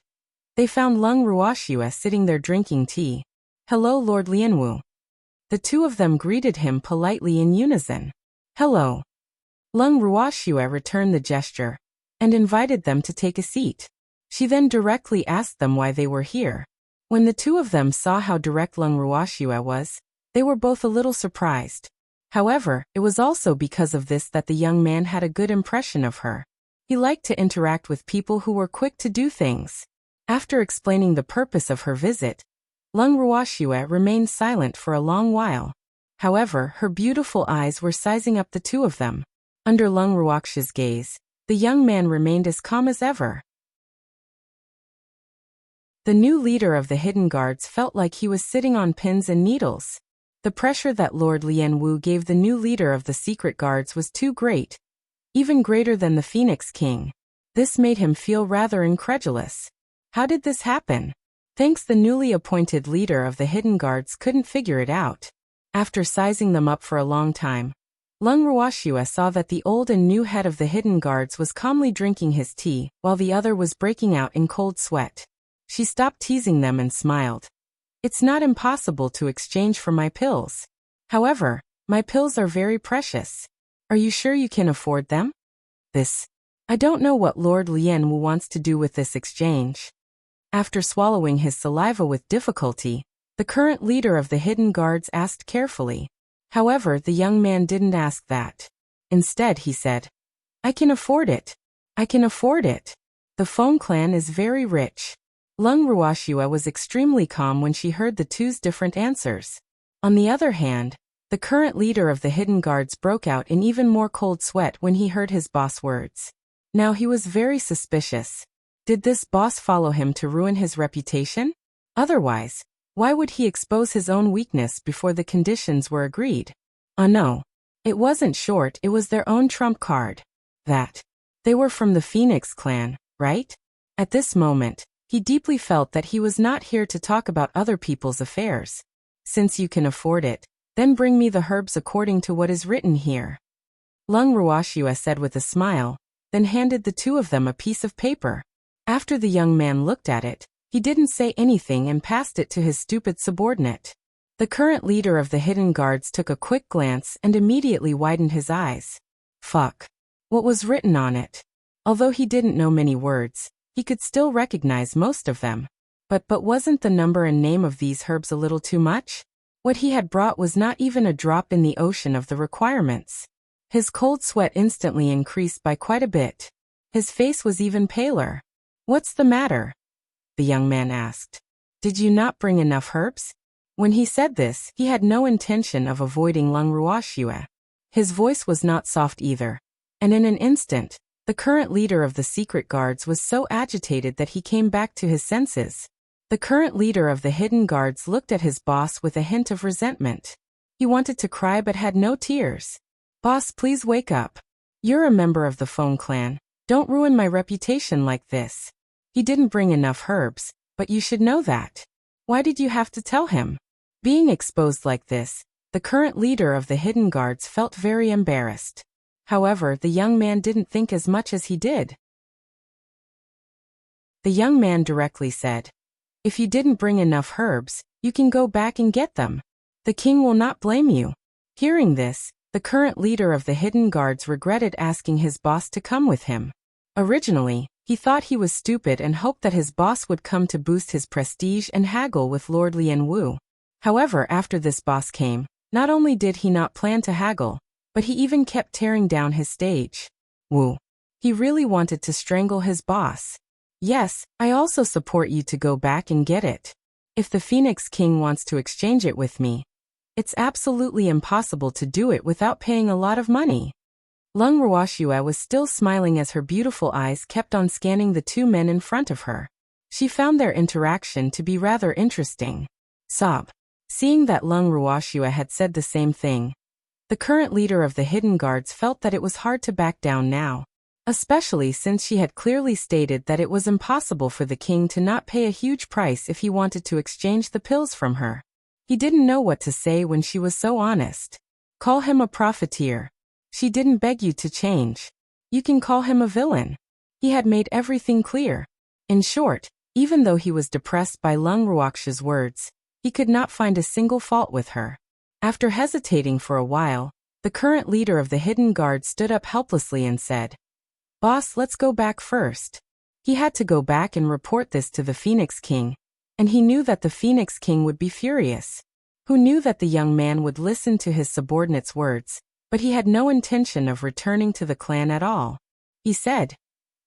they found Lung Ruoxue sitting there drinking tea. Hello, Lord Lianwu. The two of them greeted him politely in unison. Hello. Lung Ruoxue returned the gesture and invited them to take a seat. She then directly asked them why they were here. When the two of them saw how direct Lung Ruoxue was, they were both a little surprised. However, it was also because of this that the young man had a good impression of her. He liked to interact with people who were quick to do things. After explaining the purpose of her visit, Lung Ruoxue remained silent for a long while. However, her beautiful eyes were sizing up the two of them. Under Lung Ruoxue's gaze, the young man remained as calm as ever. The new leader of the Hidden Guards felt like he was sitting on pins and needles. The pressure that Lord Lianwu gave the new leader of the secret guards was too great, even greater than the Phoenix King. This made him feel rather incredulous. How did this happen? Thanks, the newly appointed leader of the hidden guards couldn't figure it out. After sizing them up for a long time, Lung Ruoxue saw that the old and new head of the hidden guards was calmly drinking his tea, while the other was breaking out in cold sweat. She stopped teasing them and smiled. It's not impossible to exchange for my pills. However, my pills are very precious. Are you sure you can afford them? I don't know what Lord Lianwu wants to do with this exchange. After swallowing his saliva with difficulty, the current leader of the hidden guards asked carefully. However, the young man didn't ask that. Instead, he said, I can afford it. I can afford it. The Feng clan is very rich. Lung Ruoxue was extremely calm when she heard the two's different answers. On the other hand, the current leader of the hidden guards broke out in even more cold sweat when he heard his boss' words. Now he was very suspicious. Did this boss follow him to ruin his reputation? Otherwise, why would he expose his own weakness before the conditions were agreed? Oh no. It wasn't short, it was their own trump card. That. They were from the Phoenix clan, right? At this moment, he deeply felt that he was not here to talk about other people's affairs. Since you can afford it, then bring me the herbs according to what is written here. Lung Ruoxue said with a smile, then handed the two of them a piece of paper. After the young man looked at it, he didn't say anything and passed it to his stupid subordinate. The current leader of the hidden guards took a quick glance and immediately widened his eyes. Fuck. What was written on it? Although he didn't know many words, he could still recognize most of them. But wasn't the number and name of these herbs a little too much? What he had brought was not even a drop in the ocean of the requirements. His cold sweat instantly increased by quite a bit. His face was even paler. What's the matter? The young man asked. Did you not bring enough herbs? When he said this, he had no intention of avoiding Lung Ruoxue. His voice was not soft either. And in an instant, the current leader of the secret guards was so agitated that he came back to his senses. The current leader of the hidden guards looked at his boss with a hint of resentment. He wanted to cry but had no tears. Boss, please wake up. You're a member of the Feng clan. Don't ruin my reputation like this. He didn't bring enough herbs, but you should know that. Why did you have to tell him? Being exposed like this, the current leader of the hidden guards felt very embarrassed. However, the young man didn't think as much as he did. The young man directly said, if you didn't bring enough herbs, you can go back and get them. The king will not blame you. Hearing this, the current leader of the hidden guards regretted asking his boss to come with him. Originally, he thought he was stupid and hoped that his boss would come to boost his prestige and haggle with Lord Lianwu. However, after this boss came, not only did he not plan to haggle, but he even kept tearing down his stage. Wu. He really wanted to strangle his boss. Yes, I also support you to go back and get it. If the Phoenix King wants to exchange it with me, it's absolutely impossible to do it without paying a lot of money. Lung Ruoxue was still smiling as her beautiful eyes kept on scanning the two men in front of her. She found their interaction to be rather interesting. Sob. Seeing that Lung Ruoxue had said the same thing, the current leader of the hidden guards felt that it was hard to back down now. Especially since she had clearly stated that it was impossible for the king to not pay a huge price if he wanted to exchange the pills from her. He didn't know what to say when she was so honest. Call him a profiteer. She didn't beg you to change. You can call him a villain. He had made everything clear. In short, even though he was depressed by Lung Ruoxue's words, he could not find a single fault with her. After hesitating for a while, the current leader of the hidden guard stood up helplessly and said, Boss, let's go back first. He had to go back and report this to the Phoenix King, and he knew that the Phoenix King would be furious. Who knew that the young man would listen to his subordinate's words, but he had no intention of returning to the clan at all. He said,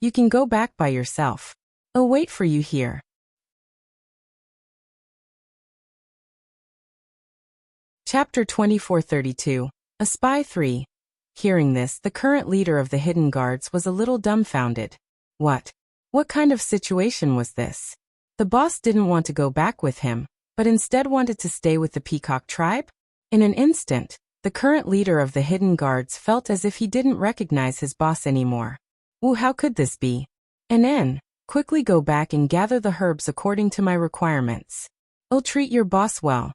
You can go back by yourself. I'll wait for you here. Chapter 2432. A Spy 3. Hearing this, the current leader of the hidden guards was a little dumbfounded. What kind of situation was this? The boss didn't want to go back with him, but instead wanted to stay with the Peacock tribe? In an instant, the current leader of the hidden guards felt as if he didn't recognize his boss anymore. How could this be? Quickly go back and gather the herbs according to my requirements. I'll treat your boss well.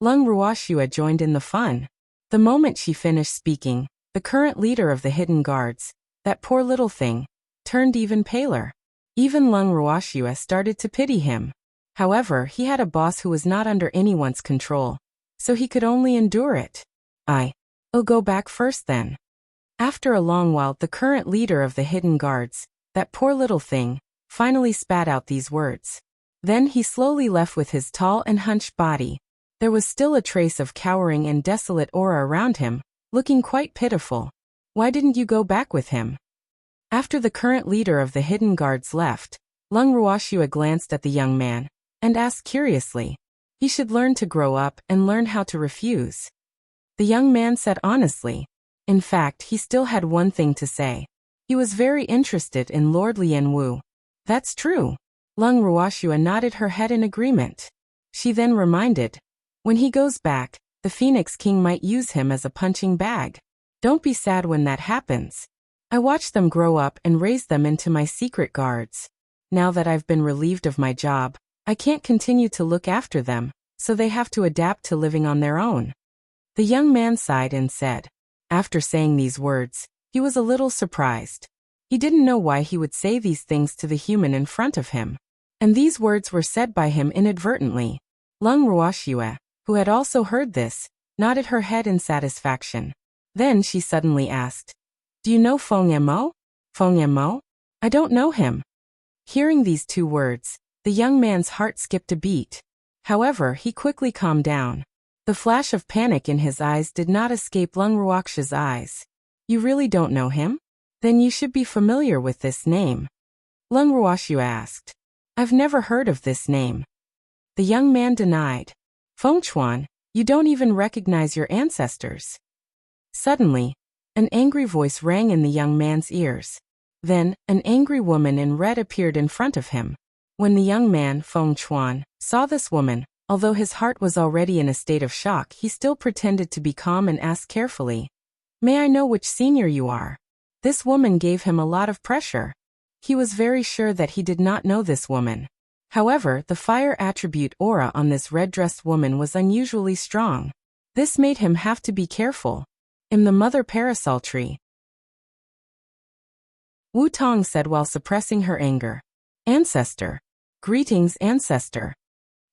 Lung Ruoxue joined in the fun. The moment she finished speaking, the current leader of the hidden guards, that poor little thing, turned even paler. Even Lung Ruoxue started to pity him. However, he had a boss who was not under anyone's control, so he could only endure it. I'll go back first then. After a long while, the current leader of the hidden guards, that poor little thing, finally spat out these words. Then he slowly left with his tall and hunched body. There was still a trace of cowering and desolate aura around him, looking quite pitiful. Why didn't you go back with him? After the current leader of the hidden guards left, Lung Ruoxue glanced at the young man and asked curiously. He should learn to grow up and learn how to refuse. The young man said honestly. In fact, he still had one thing to say. He was very interested in Lord Lianwu. That's true. Lung Ruoxue nodded her head in agreement. She then reminded, when he goes back, the Phoenix King might use him as a punching bag. Don't be sad when that happens. I watched them grow up and raise them into my secret guards. Now that I've been relieved of my job, I can't continue to look after them, so they have to adapt to living on their own. The young man sighed and said. After saying these words, he was a little surprised. He didn't know why he would say these things to the human in front of him. And these words were said by him inadvertently. Lung Ruoxue, who had also heard this, nodded her head in satisfaction. Then she suddenly asked, Do you know Feng Mo? Feng Mo? I don't know him. Hearing these two words, the young man's heart skipped a beat. However, he quickly calmed down. The flash of panic in his eyes did not escape Lung Ruoxue's eyes. You really don't know him? Then you should be familiar with this name. Lung Ruoxue asked. I've never heard of this name. The young man denied. Feng Chuan, you don't even recognize your ancestors. Suddenly, an angry voice rang in the young man's ears. Then, an angry woman in red appeared in front of him. When the young man, Feng Chuan, saw this woman, although his heart was already in a state of shock, he still pretended to be calm and asked carefully, May I know which senior you are? This woman gave him a lot of pressure. He was very sure that he did not know this woman. However, the fire attribute aura on this red-dressed woman was unusually strong. This made him have to be careful. In the mother parasol tree, Wu Tong said while suppressing her anger. Ancestor. Greetings, ancestor.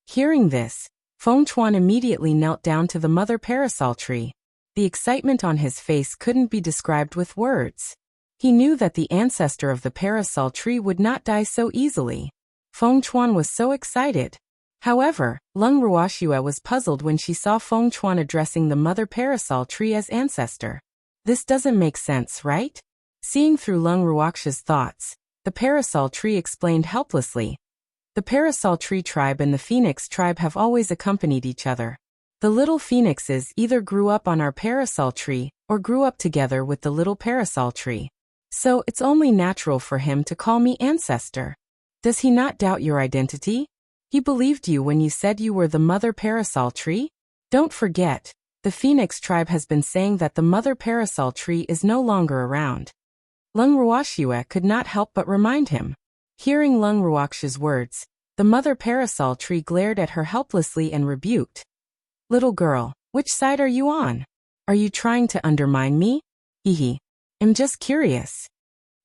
Hearing this, Feng Chuan immediately knelt down to the mother parasol tree. The excitement on his face couldn't be described with words. He knew that the ancestor of the parasol tree would not die so easily. Feng Chuan was so excited. However, Lung Ruoxue was puzzled when she saw Feng Chuan addressing the mother parasol tree as ancestor. This doesn't make sense, right? Seeing through Lung Ruoxue's thoughts, the parasol tree explained helplessly. The parasol tree tribe and the phoenix tribe have always accompanied each other. The little phoenixes either grew up on our parasol tree or grew up together with the little parasol tree. So it's only natural for him to call me ancestor. Does he not doubt your identity? He believed you when you said you were the mother parasol tree? Don't forget, the phoenix tribe has been saying that the mother parasol tree is no longer around. Lung Ruoxue could not help but remind him. Hearing Lung Ruoxue's words, the mother parasol tree glared at her helplessly and rebuked. Little girl, which side are you on? Are you trying to undermine me? Hehe. I'm just curious.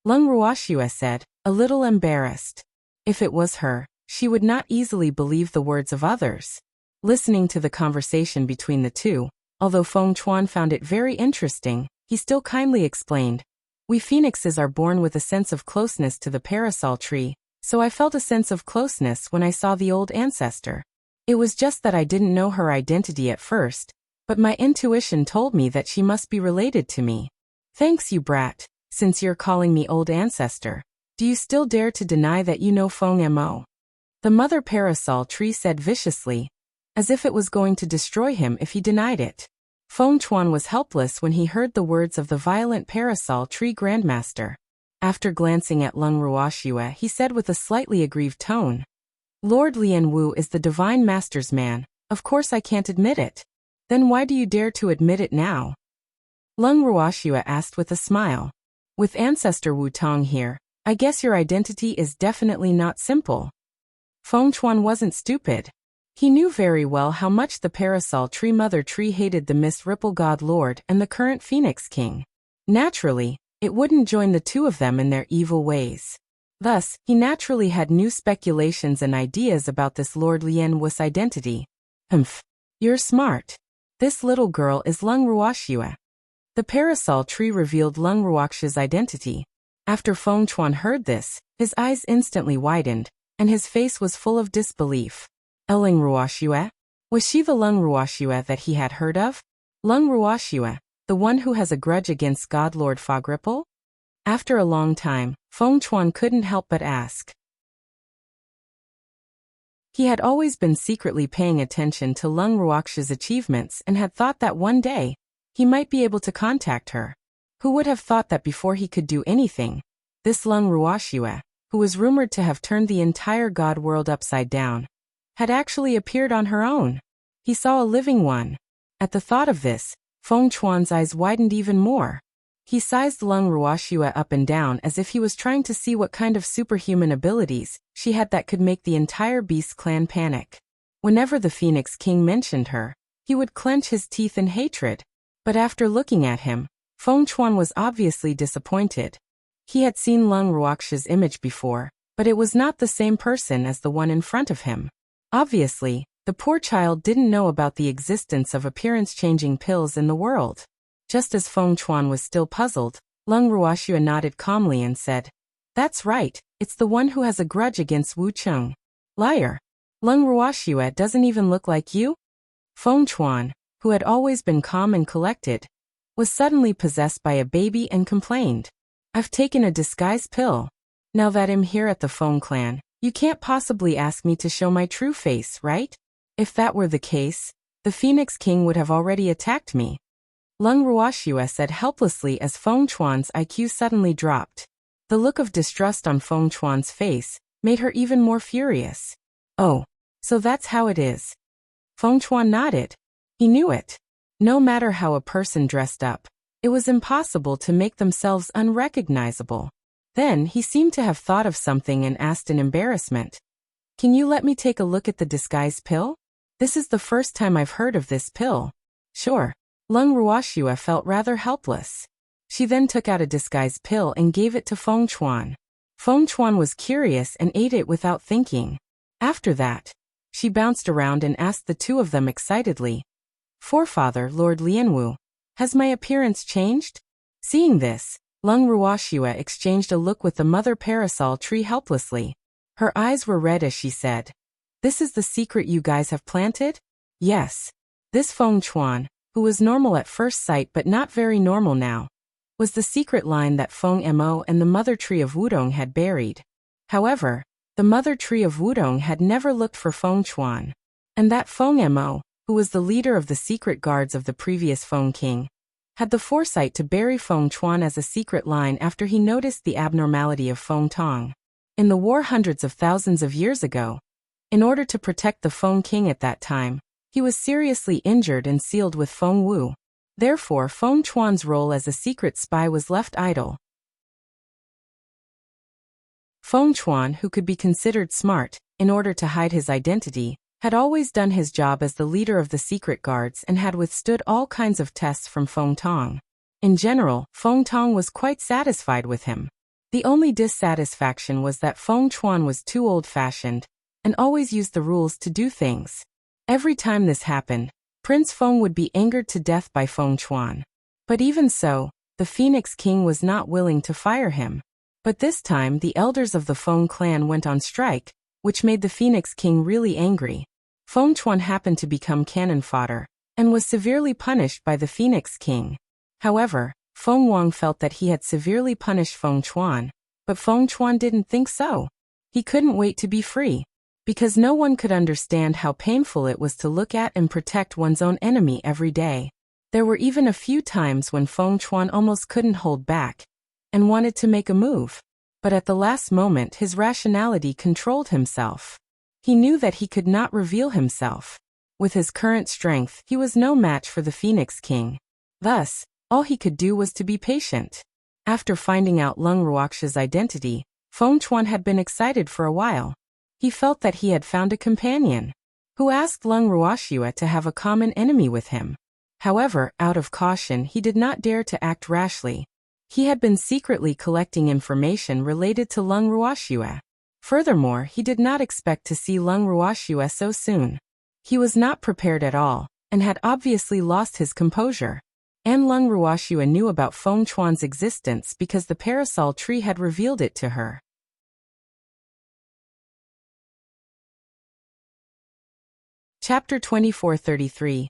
Lung Ruoxue said, a little embarrassed. If it was her, she would not easily believe the words of others. Listening to the conversation between the two, although Feng Chuan found it very interesting, he still kindly explained, We phoenixes are born with a sense of closeness to the parasol tree, so I felt a sense of closeness when I saw the old ancestor. It was just that I didn't know her identity at first, but my intuition told me that she must be related to me. Thanks, you brat, since you're calling me old ancestor. Do you still dare to deny that you know Feng Mo? The mother parasol tree said viciously, as if it was going to destroy him if he denied it. Feng Chuan was helpless when he heard the words of the violent parasol tree grandmaster. After glancing at Lung Ruoxue, he said with a slightly aggrieved tone, Lord Lianwu is the divine master's man, of course I can't admit it. Then why do you dare to admit it now? Lung Ruoxue asked with a smile. With Ancestor Wu Tong here, I guess your identity is definitely not simple. Feng Chuan wasn't stupid. He knew very well how much the Parasol Tree Mother Tree hated the Mist Ripple God Lord and the current Phoenix King. Naturally, it wouldn't join the two of them in their evil ways. Thus, he naturally had new speculations and ideas about this Lord Lian Wu's identity. You're smart. This little girl is Lung Ruoxue. The Parasol Tree revealed Lung Ruoxue's identity. After Feng Chuan heard this, his eyes instantly widened, and his face was full of disbelief. Lung Ruoxue? Was she the Lung Ruoxue that he had heard of? Lung Ruoxue, the one who has a grudge against God Lord Fog Ripple? After a long time, Feng Chuan couldn't help but ask. He had always been secretly paying attention to Lung Ruoxue's achievements and had thought that one day, he might be able to contact her. Who would have thought that before he could do anything, this Lung Ruoxue, who was rumored to have turned the entire God world upside down, had actually appeared on her own? He saw a living one. At the thought of this, Feng Chuan's eyes widened even more. He sized Lung Ruoxue up and down as if he was trying to see what kind of superhuman abilities she had that could make the entire Beast clan panic. Whenever the Phoenix King mentioned her, he would clench his teeth in hatred. But after looking at him, Feng Chuan was obviously disappointed. He had seen Lung Ruoxue's image before, but it was not the same person as the one in front of him. Obviously, the poor child didn't know about the existence of appearance-changing pills in the world. Just as Feng Chuan was still puzzled, Lung Ruoxue nodded calmly and said, "That's right, it's the one who has a grudge against Wu Cheng." "Liar! Lung Ruoxue doesn't even look like you?" Feng Chuan, who had always been calm and collected, was suddenly possessed by a baby and complained, "I've taken a disguise pill. Now that I'm here at the Feng clan, you can't possibly ask me to show my true face, right? If that were the case, the Phoenix King would have already attacked me." Lung Ruoxue said helplessly as Feng Chuan's IQ suddenly dropped. The look of distrust on Feng Chuan's face made her even more furious. "Oh, so that's how it is." Feng Chuan nodded. He knew it. No matter how a person dressed up, it was impossible to make themselves unrecognizable. Then he seemed to have thought of something and asked in embarrassment, "Can you let me take a look at the disguise pill? This is the first time I've heard of this pill." "Sure." Lung Ruoxue felt rather helpless. She then took out a disguise pill and gave it to Feng Chuan. Feng Chuan was curious and ate it without thinking. After that, she bounced around and asked the two of them excitedly, "Forefather Lord Lianwu, has my appearance changed?" Seeing this, Lung Ruoxue exchanged a look with the Mother Parasol Tree helplessly. Her eyes were red as she said, "This is the secret you guys have planted?" "Yes." This Feng Chuan, who was normal at first sight but not very normal now, was the secret line that Feng Mo and the Mother Tree of Wudong had buried. However, the Mother Tree of Wudong had never looked for Feng Chuan, and that Feng Mo, who was the leader of the secret guards of the previous Feng King, had the foresight to bury Feng Chuan as a secret line after he noticed the abnormality of Feng Tong. In the war hundreds of thousands of years ago, in order to protect the Feng King at that time, he was seriously injured and sealed with Feng Wu. Therefore, Feng Chuan's role as a secret spy was left idle. Feng Chuan, who could be considered smart, in order to hide his identity, had always done his job as the leader of the secret guards and had withstood all kinds of tests from Feng Tong. In general, Feng Tong was quite satisfied with him. The only dissatisfaction was that Feng Chuan was too old-fashioned and always used the rules to do things. Every time this happened, Prince Feng would be angered to death by Feng Chuan. But even so, the Phoenix King was not willing to fire him. But this time the elders of the Feng clan went on strike, which made the Phoenix King really angry. Feng Chuan happened to become cannon fodder, and was severely punished by the Phoenix King. However, Feng Wang felt that he had severely punished Feng Chuan, but Feng Chuan didn't think so. He couldn't wait to be free. Because no one could understand how painful it was to look at and protect one's own enemy every day. There were even a few times when Feng Chuan almost couldn't hold back, and wanted to make a move. But at the last moment his rationality controlled himself. He knew that he could not reveal himself. With his current strength, he was no match for the Phoenix King. Thus, all he could do was to be patient. After finding out Lung Ruoxue's identity, Feng Chuan had been excited for a while. He felt that he had found a companion who asked Lung Ruoxue to have a common enemy with him. However, out of caution, he did not dare to act rashly. He had been secretly collecting information related to Lung Ruoxue. Furthermore, he did not expect to see Lung Ruoxue so soon. He was not prepared at all, and had obviously lost his composure. And Lung Ruoxue knew about Feng Chuan's existence because the parasol tree had revealed it to her. Chapter 2433.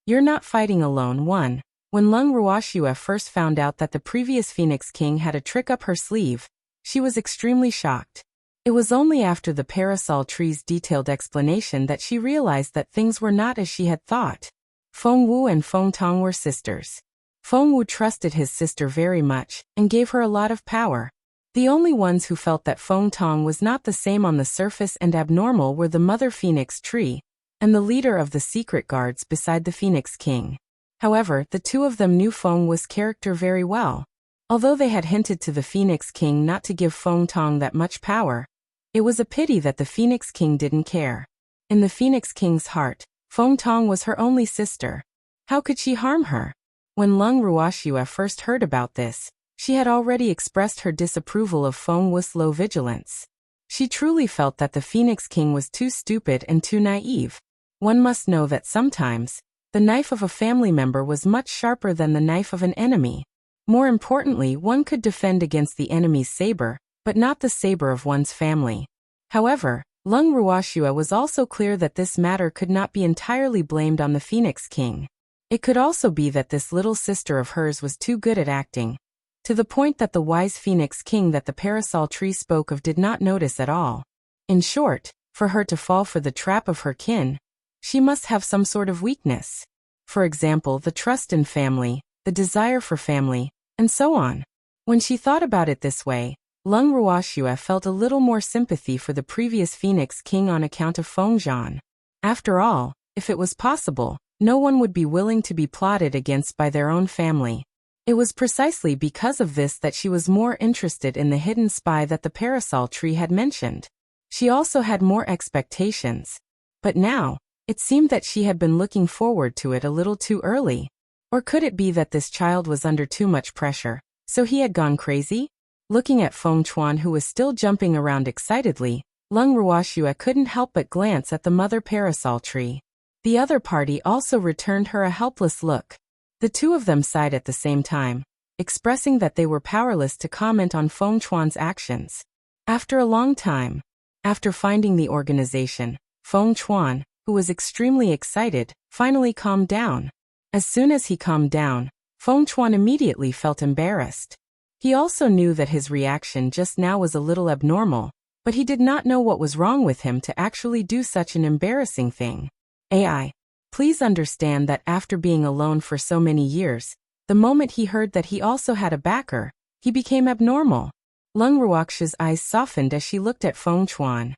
You're Not Fighting Alone 1. When Lung Ruoxue first found out that the previous Phoenix King had a trick up her sleeve, she was extremely shocked. It was only after the parasol tree's detailed explanation that she realized that things were not as she had thought. Feng Wu and Feng Tong were sisters. Feng Wu trusted his sister very much, and gave her a lot of power. The only ones who felt that Feng Tong was not the same on the surface and abnormal were the Mother Phoenix Tree, and the leader of the secret guards beside the Phoenix King. However, the two of them knew Feng Wu's character very well. Although they had hinted to the Phoenix King not to give Feng Tong that much power, it was a pity that the Phoenix King didn't care. In the Phoenix King's heart, Feng Tong was her only sister. How could she harm her? When Lung Ruoxue first heard about this, she had already expressed her disapproval of Feng Wu's low vigilance. She truly felt that the Phoenix King was too stupid and too naive. One must know that sometimes, the knife of a family member was much sharper than the knife of an enemy. More importantly, one could defend against the enemy's saber, but not the saber of one's family. However, Lung Ruoxue was also clear that this matter could not be entirely blamed on the Phoenix King. It could also be that this little sister of hers was too good at acting, to the point that the wise Phoenix King that the parasol tree spoke of did not notice at all. In short, for her to fall for the trap of her kin, she must have some sort of weakness. For example, the trust in family, the desire for family, and so on. When she thought about it this way, Lung Ruoxue felt a little more sympathy for the previous Phoenix King on account of Feng Zhan. After all, if it was possible, no one would be willing to be plotted against by their own family. It was precisely because of this that she was more interested in the hidden spy that the parasol tree had mentioned. She also had more expectations. But now, it seemed that she had been looking forward to it a little too early. Or could it be that this child was under too much pressure, so he had gone crazy? Looking at Feng Chuan, who was still jumping around excitedly, Lung Ruoxue couldn't help but glance at the mother parasol tree. The other party also returned her a helpless look. The two of them sighed at the same time, expressing that they were powerless to comment on Feng Chuan's actions. After a long time, after finding the organization, Feng Chuan, who was extremely excited, finally calmed down. As soon as he calmed down, Feng Chuan immediately felt embarrassed. He also knew that his reaction just now was a little abnormal, but he did not know what was wrong with him to actually do such an embarrassing thing. AI. Please understand that after being alone for so many years, the moment he heard that he also had a backer, he became abnormal. Lung Ruoxue's eyes softened as she looked at Feng Chuan.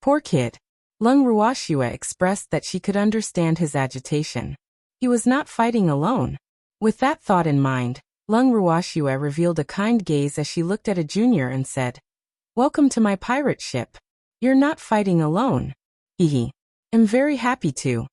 Poor kid. Lung Ruoxue expressed that she could understand his agitation. He was not fighting alone. With that thought in mind, Lung Ruoxue revealed a kind gaze as she looked at a junior and said, "Welcome to my pirate ship. You're not fighting alone." Hehe. "I'm very happy to."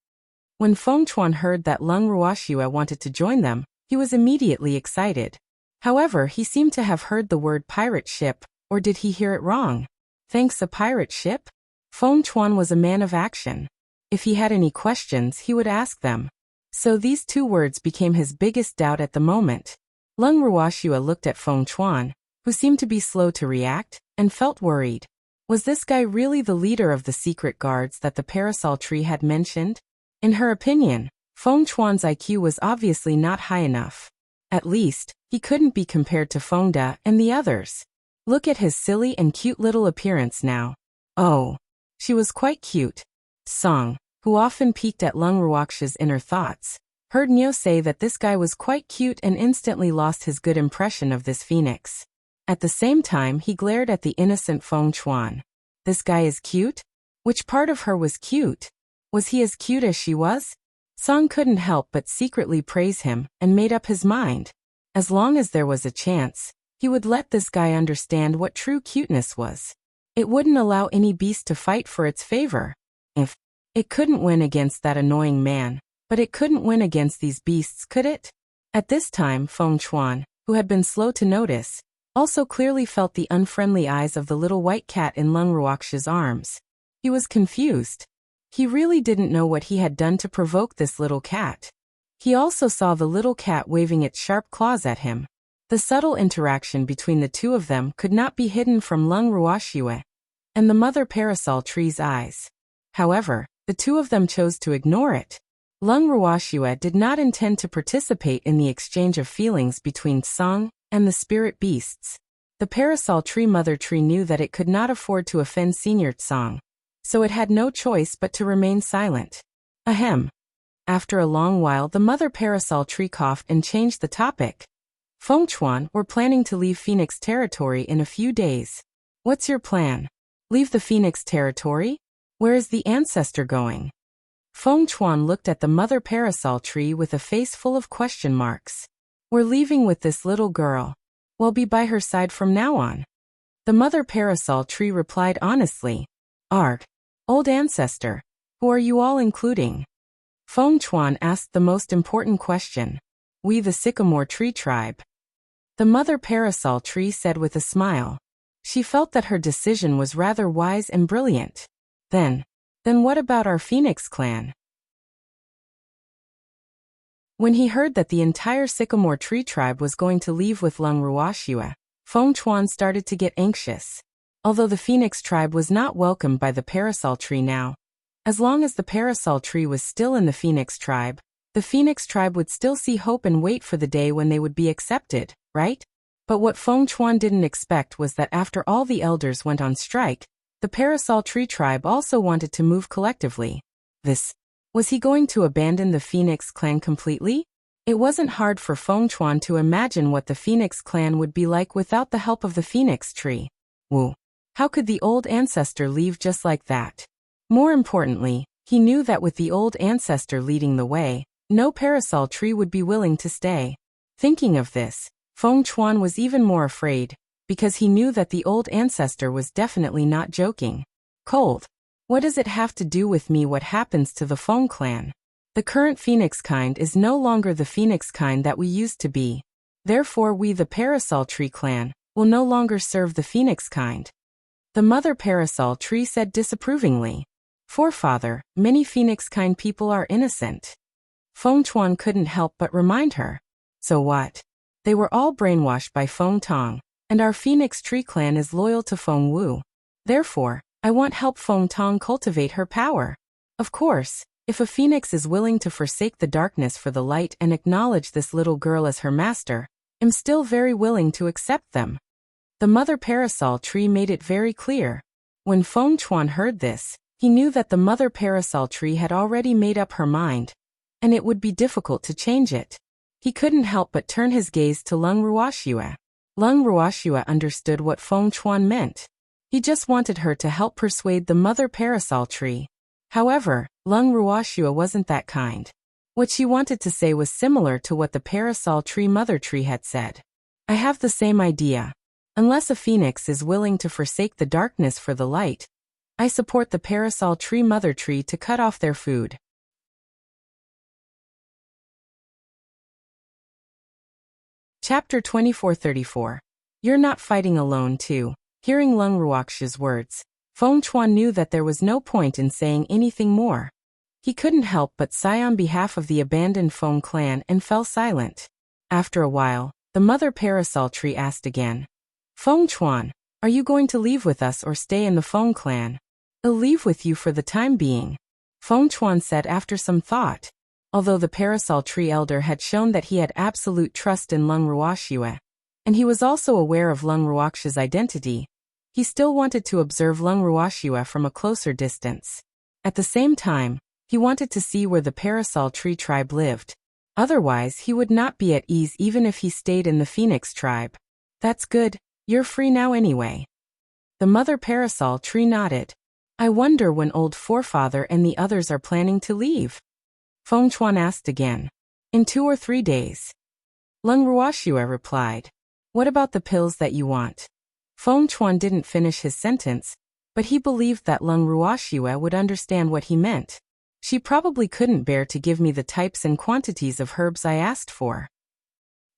When Feng Chuan heard that Lung Ruoxue wanted to join them, he was immediately excited. However, he seemed to have heard the word pirate ship, or did he hear it wrong? Thanks, a pirate ship? Feng Chuan was a man of action. If he had any questions, he would ask them. So these two words became his biggest doubt at the moment. Lung Ruoxue looked at Feng Chuan, who seemed to be slow to react, and felt worried. Was this guy really the leader of the secret guards that the parasol tree had mentioned? In her opinion, Feng Chuan's IQ was obviously not high enough. At least, he couldn't be compared to Feng Da and the others. Look at his silly and cute little appearance now. Oh, she was quite cute. Song, who often peeked at Lung Ruoxue's inner thoughts, heard Nyo say that this guy was quite cute and instantly lost his good impression of this phoenix. At the same time, he glared at the innocent Feng Chuan. This guy is cute? Which part of her was cute? Was he as cute as she was? Song couldn't help but secretly praise him and made up his mind. As long as there was a chance, He would let this guy understand what true cuteness was. It wouldn't allow any beast to fight for its favor. If it couldn't win against that annoying man, but it couldn't win against these beasts, could it? At this time, Feng Chuan, who had been slow to notice, also clearly felt the unfriendly eyes of the little white cat in Lung Ruoxia's arms. He was confused. He really didn't know what he had done to provoke this little cat. He also saw the little cat waving its sharp claws at him. The subtle interaction between the two of them could not be hidden from Lung Ruoxia and the mother parasol tree's eyes. However, the two of them chose to ignore it. Lung Ruoxia did not intend to participate in the exchange of feelings between Song and the spirit beasts. The parasol tree mother tree knew that it could not afford to offend Senior Tsong, so it had no choice but to remain silent. Ahem. After a long while, the mother parasol tree coughed and changed the topic. Feng Chuan, we're planning to leave Phoenix territory in a few days. What's your plan? Leave the Phoenix territory? Where is the ancestor going? Feng Chuan looked at the mother parasol tree with a face full of question marks. We're leaving with this little girl. We'll be by her side from now on. The mother parasol tree replied honestly. Arg. Old ancestor. Who are you all including? Feng Chuan asked the most important question. We the sycamore tree tribe. The mother parasol tree said with a smile. She felt that her decision was rather wise and brilliant. Then what about our Phoenix clan? When he heard that the entire sycamore tree tribe was going to leave with Lung Ruoxia, Feng Chuan started to get anxious. Although the Phoenix tribe was not welcomed by the parasol tree now, as long as the parasol tree was still in the Phoenix tribe would still see hope and wait for the day when they would be accepted, right? But what Feng Chuan didn't expect was that after all the elders went on strike, the parasol tree tribe also wanted to move collectively. Was he going to abandon the Phoenix clan completely? It wasn't hard for Feng Chuan to imagine what the Phoenix clan would be like without the help of the Phoenix tree. Woo! How could the old ancestor leave just like that? More importantly, he knew that with the old ancestor leading the way, no parasol tree would be willing to stay. Thinking of this, Feng Chuan was even more afraid, because he knew that the old ancestor was definitely not joking. Cold. What does it have to do with me what happens to the Feng clan? The current Phoenix kind is no longer the Phoenix kind that we used to be. Therefore we the parasol tree clan will no longer serve the Phoenix kind. The mother parasol tree said disapprovingly. Forefather, many Phoenix kind people are innocent. Feng Chuan couldn't help but remind her. So what? They were all brainwashed by Feng Tong, and our Phoenix tree clan is loyal to Feng Wu. Therefore, I want help Feng Tong cultivate her power. Of course, if a phoenix is willing to forsake the darkness for the light and acknowledge this little girl as her master, I'm still very willing to accept them. The mother parasol tree made it very clear. When Feng Chuan heard this, he knew that the mother parasol tree had already made up her mind, and it would be difficult to change it. He couldn't help but turn his gaze to Lung Ruoxia. Lung Ruoxia understood what Feng Chuan meant. He just wanted her to help persuade the mother parasol tree. However, Lung Ruoxia wasn't that kind. What she wanted to say was similar to what the parasol tree mother tree had said. I have the same idea. Unless a phoenix is willing to forsake the darkness for the light, I support the parasol tree mother tree to cut off their food. Chapter 2434. You're not fighting alone too. Hearing Lung Ruoxia's words, Feng Chuan knew that there was no point in saying anything more. He couldn't help but sigh on behalf of the abandoned Feng clan and fell silent. After a while, the mother parasol tree asked again. Feng Chuan, are you going to leave with us or stay in the Feng clan? I'll leave with you for the time being, Feng Chuan said after some thought. Although the parasol tree elder had shown that he had absolute trust in Lung Ruoxia, and he was also aware of Lung Ruoxia's identity, he still wanted to observe Lung Ruoxia from a closer distance. At the same time, he wanted to see where the parasol tree tribe lived. Otherwise, he would not be at ease even if he stayed in the Phoenix tribe. That's good, you're free now anyway. The mother parasol tree nodded. I wonder when old forefather and the others are planning to leave. Feng Chuan asked again. In 2 or 3 days. Lung Ruoxia replied. What about the pills that you want? Feng Chuan didn't finish his sentence, but he believed that Leng Ruoxue would understand what he meant. She probably couldn't bear to give me the types and quantities of herbs I asked for.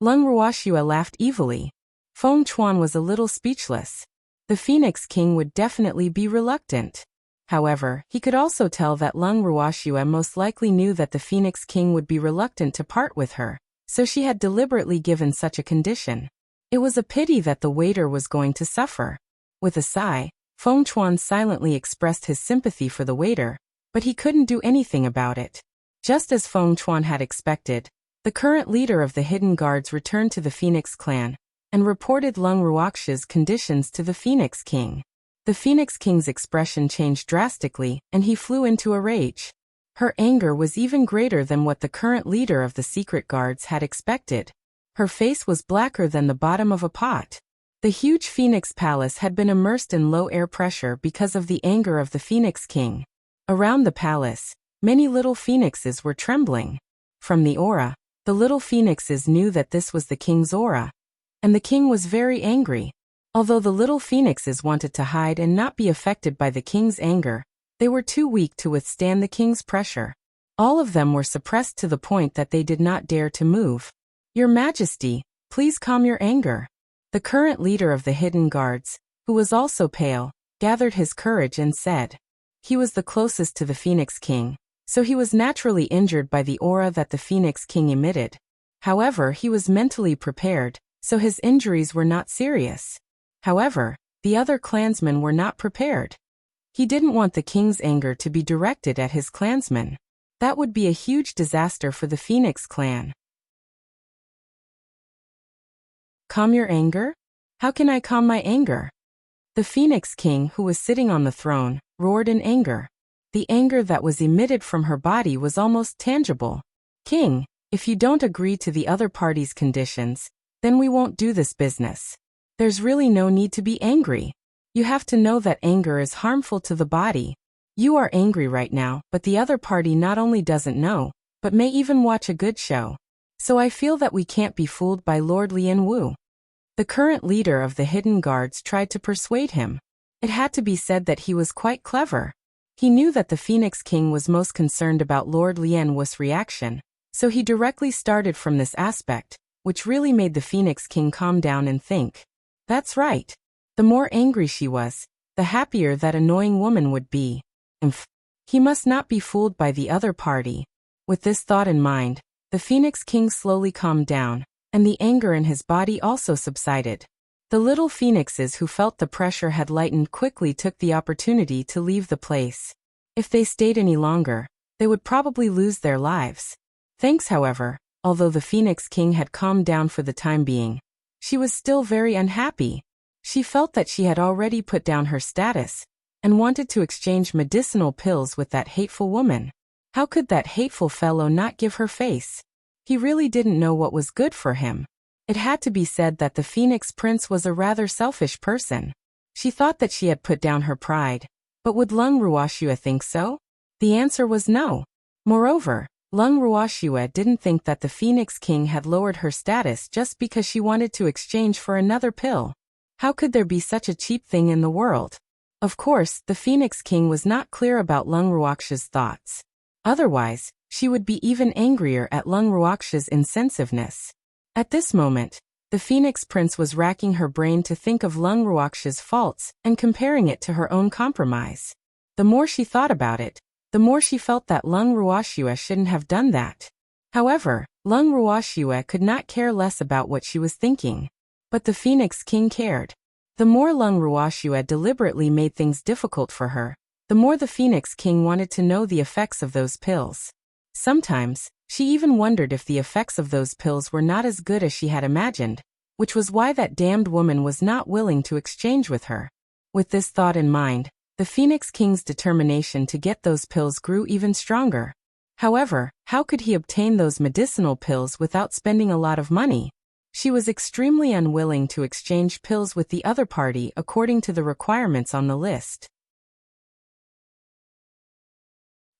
Leng Ruoxue laughed evilly. Feng Chuan was a little speechless. The Phoenix King would definitely be reluctant. However, he could also tell that Leng Ruoxue most likely knew that the Phoenix King would be reluctant to part with her, so she had deliberately given such a condition. It was a pity that the waiter was going to suffer. With a sigh, Feng Chuan silently expressed his sympathy for the waiter, but he couldn't do anything about it. Just as Feng Chuan had expected, the current leader of the Hidden Guards returned to the Phoenix clan and reported Leng Ruoxue's conditions to the Phoenix King. The Phoenix King's expression changed drastically, and he flew into a rage. Her anger was even greater than what the current leader of the secret guards had expected. Her face was blacker than the bottom of a pot. The huge Phoenix Palace had been immersed in low air pressure because of the anger of the Phoenix King. Around the palace, many little phoenixes were trembling. From the aura, the little phoenixes knew that this was the king's aura. And the king was very angry. Although the little phoenixes wanted to hide and not be affected by the king's anger, they were too weak to withstand the king's pressure. All of them were suppressed to the point that they did not dare to move. Your Majesty, please calm your anger. The current leader of the Hidden Guards, who was also pale, gathered his courage and said. He was the closest to the Phoenix King, so he was naturally injured by the aura that the Phoenix King emitted. However, he was mentally prepared, so his injuries were not serious. However, the other clansmen were not prepared. He didn't want the king's anger to be directed at his clansmen. That would be a huge disaster for the Phoenix clan. Calm your anger? How can I calm my anger? The Phoenix King, who was sitting on the throne, roared in anger. The anger that was emitted from her body was almost tangible. King, if you don't agree to the other party's conditions, then we won't do this business. There's really no need to be angry. You have to know that anger is harmful to the body. You are angry right now, but the other party not only doesn't know, but may even watch a good show. So I feel that we can't be fooled by Lord Lian Wu. The current leader of the Hidden Guards tried to persuade him. It had to be said that he was quite clever. He knew that the Phoenix King was most concerned about Lord Lian Wu's reaction, so he directly started from this aspect, which really made the Phoenix King calm down and think. That's right. The more angry she was, the happier that annoying woman would be. He must not be fooled by the other party. With this thought in mind, the Phoenix King slowly calmed down, and the anger in his body also subsided. The little phoenixes who felt the pressure had lightened quickly took the opportunity to leave the place. If they stayed any longer, they would probably lose their lives. Thanks, however, although the Phoenix King had calmed down for the time being, she was still very unhappy. She felt that she had already put down her status, and wanted to exchange medicinal pills with that hateful woman. How could that hateful fellow not give her face? He really didn't know what was good for him. It had to be said that the Phoenix Prince was a rather selfish person. She thought that she had put down her pride, but would Leng Ruoxue think so? The answer was no. Moreover, Leng Ruoxue didn't think that the Phoenix King had lowered her status just because she wanted to exchange for another pill. How could there be such a cheap thing in the world? Of course, the Phoenix King was not clear about Leng Ruoxue's thoughts. Otherwise, she would be even angrier at Leng Ruoxue's insensitiveness. At this moment, the Phoenix Prince was racking her brain to think of Leng Ruoxue's faults and comparing it to her own compromise. The more she thought about it, the more she felt that Leng Ruoxue shouldn't have done that. However, Leng Ruoxue could not care less about what she was thinking. But the Phoenix King cared. The more Leng Ruoxue deliberately made things difficult for her, the more the Phoenix King wanted to know the effects of those pills. Sometimes, she even wondered if the effects of those pills were not as good as she had imagined, which was why that damned woman was not willing to exchange with her. With this thought in mind, the Phoenix King's determination to get those pills grew even stronger. However, how could he obtain those medicinal pills without spending a lot of money? She was extremely unwilling to exchange pills with the other party according to the requirements on the list.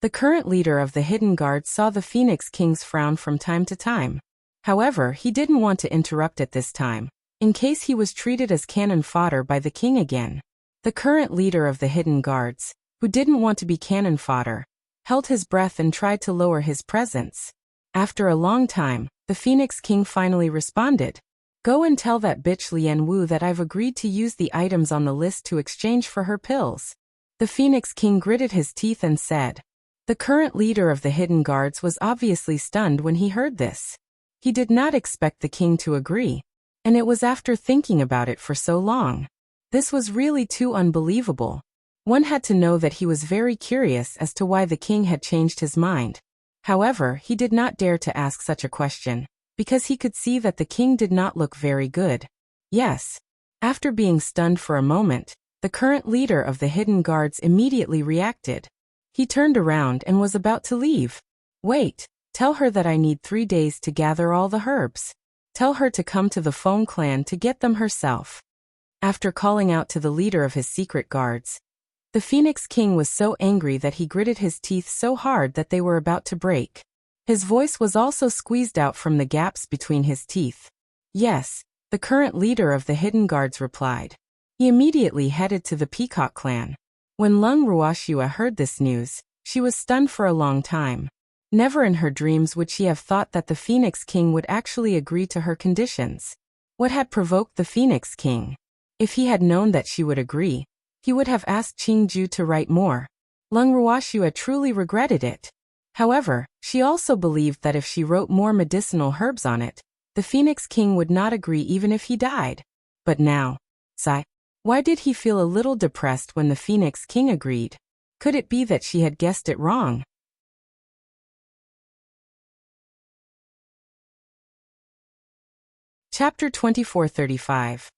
The current leader of the Hidden Guard saw the Phoenix King's frown from time to time. However, he didn't want to interrupt at this time, in case he was treated as cannon fodder by the king again. The current leader of the hidden guards, who didn't want to be cannon fodder, held his breath and tried to lower his presence. After a long time, the Phoenix King finally responded. Go and tell that bitch Lian Wu that I've agreed to use the items on the list to exchange for her pills. The Phoenix King gritted his teeth and said. The current leader of the hidden guards was obviously stunned when he heard this. He did not expect the king to agree. And it was after thinking about it for so long. This was really too unbelievable. One had to know that he was very curious as to why the king had changed his mind. However, he did not dare to ask such a question, because he could see that the king did not look very good. Yes. After being stunned for a moment, the current leader of the hidden guards immediately reacted. He turned around and was about to leave. Wait, tell her that I need 3 days to gather all the herbs. Tell her to come to the Feng clan to get them herself. After calling out to the leader of his secret guards, the Phoenix King was so angry that he gritted his teeth so hard that they were about to break. His voice was also squeezed out from the gaps between his teeth. Yes, the current leader of the hidden guards replied. He immediately headed to the Peacock clan. When Lung Ruoxue heard this news, she was stunned for a long time. Never in her dreams would she have thought that the Phoenix King would actually agree to her conditions. What had provoked the Phoenix King? If he had known that she would agree, he would have asked Qingju to write more. Lung Ruoxue truly regretted it. However, she also believed that if she wrote more medicinal herbs on it, the Phoenix King would not agree even if he died. But now, why did he feel a little depressed when the Phoenix King agreed? Could it be that she had guessed it wrong? Chapter 2435.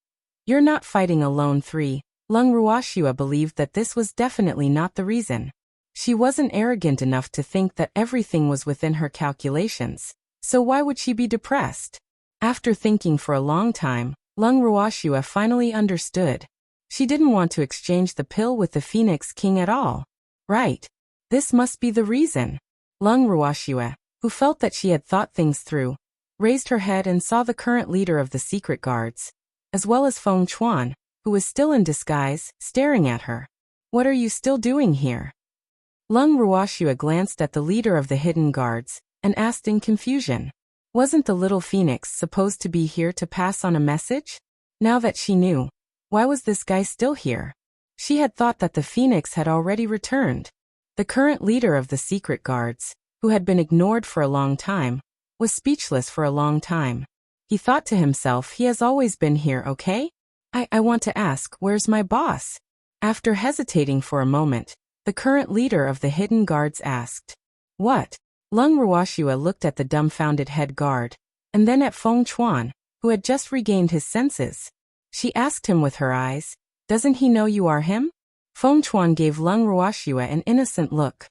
You're not fighting alone 3. Lung Ruoxue believed that this was definitely not the reason. She wasn't arrogant enough to think that everything was within her calculations, so why would she be depressed? After thinking for a long time, Lung Ruoxue finally understood. She didn't want to exchange the pill with the Phoenix King at all. Right. This must be the reason. Lung Ruoxue, who felt that she had thought things through, raised her head and saw the current leader of the secret guards, as well as Feng Chuan, who was still in disguise, staring at her. What are you still doing here? Lung Ruoxue glanced at the leader of the hidden guards, and asked in confusion. Wasn't the little phoenix supposed to be here to pass on a message? Now that she knew, why was this guy still here? She had thought that the phoenix had already returned. The current leader of the secret guards, who had been ignored for a long time, was speechless for a long time. He thought to himself, he has always been here, okay? I want to ask, where's my boss? After hesitating for a moment, the current leader of the hidden guards asked. What? Lung Ruoxue looked at the dumbfounded head guard, and then at Feng Chuan, who had just regained his senses. She asked him with her eyes, doesn't he know you are him? Feng Chuan gave Lung Ruoxue an innocent look.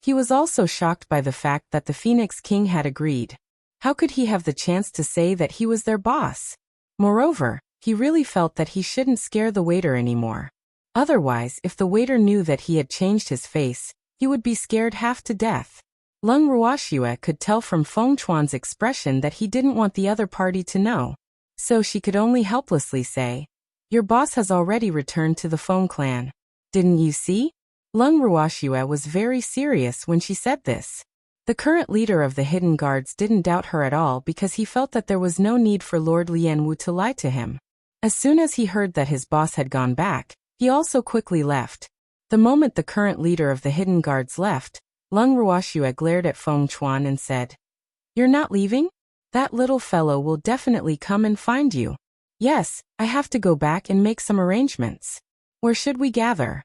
He was also shocked by the fact that the Phoenix King had agreed. How could he have the chance to say that he was their boss? Moreover, he really felt that he shouldn't scare the waiter anymore. Otherwise, if the waiter knew that he had changed his face, he would be scared half to death. Lung Ruoxue could tell from Feng Chuan's expression that he didn't want the other party to know. So she could only helplessly say, your boss has already returned to the Feng clan. Didn't you see? Lung Ruoxue was very serious when she said this. The current leader of the hidden guards didn't doubt her at all because he felt that there was no need for Lord Lian Wu to lie to him. As soon as he heard that his boss had gone back, he also quickly left. The moment the current leader of the hidden guards left, Lung Ruoxue glared at Feng Chuan and said, you're not leaving? That little fellow will definitely come and find you. Yes, I have to go back and make some arrangements. Where should we gather?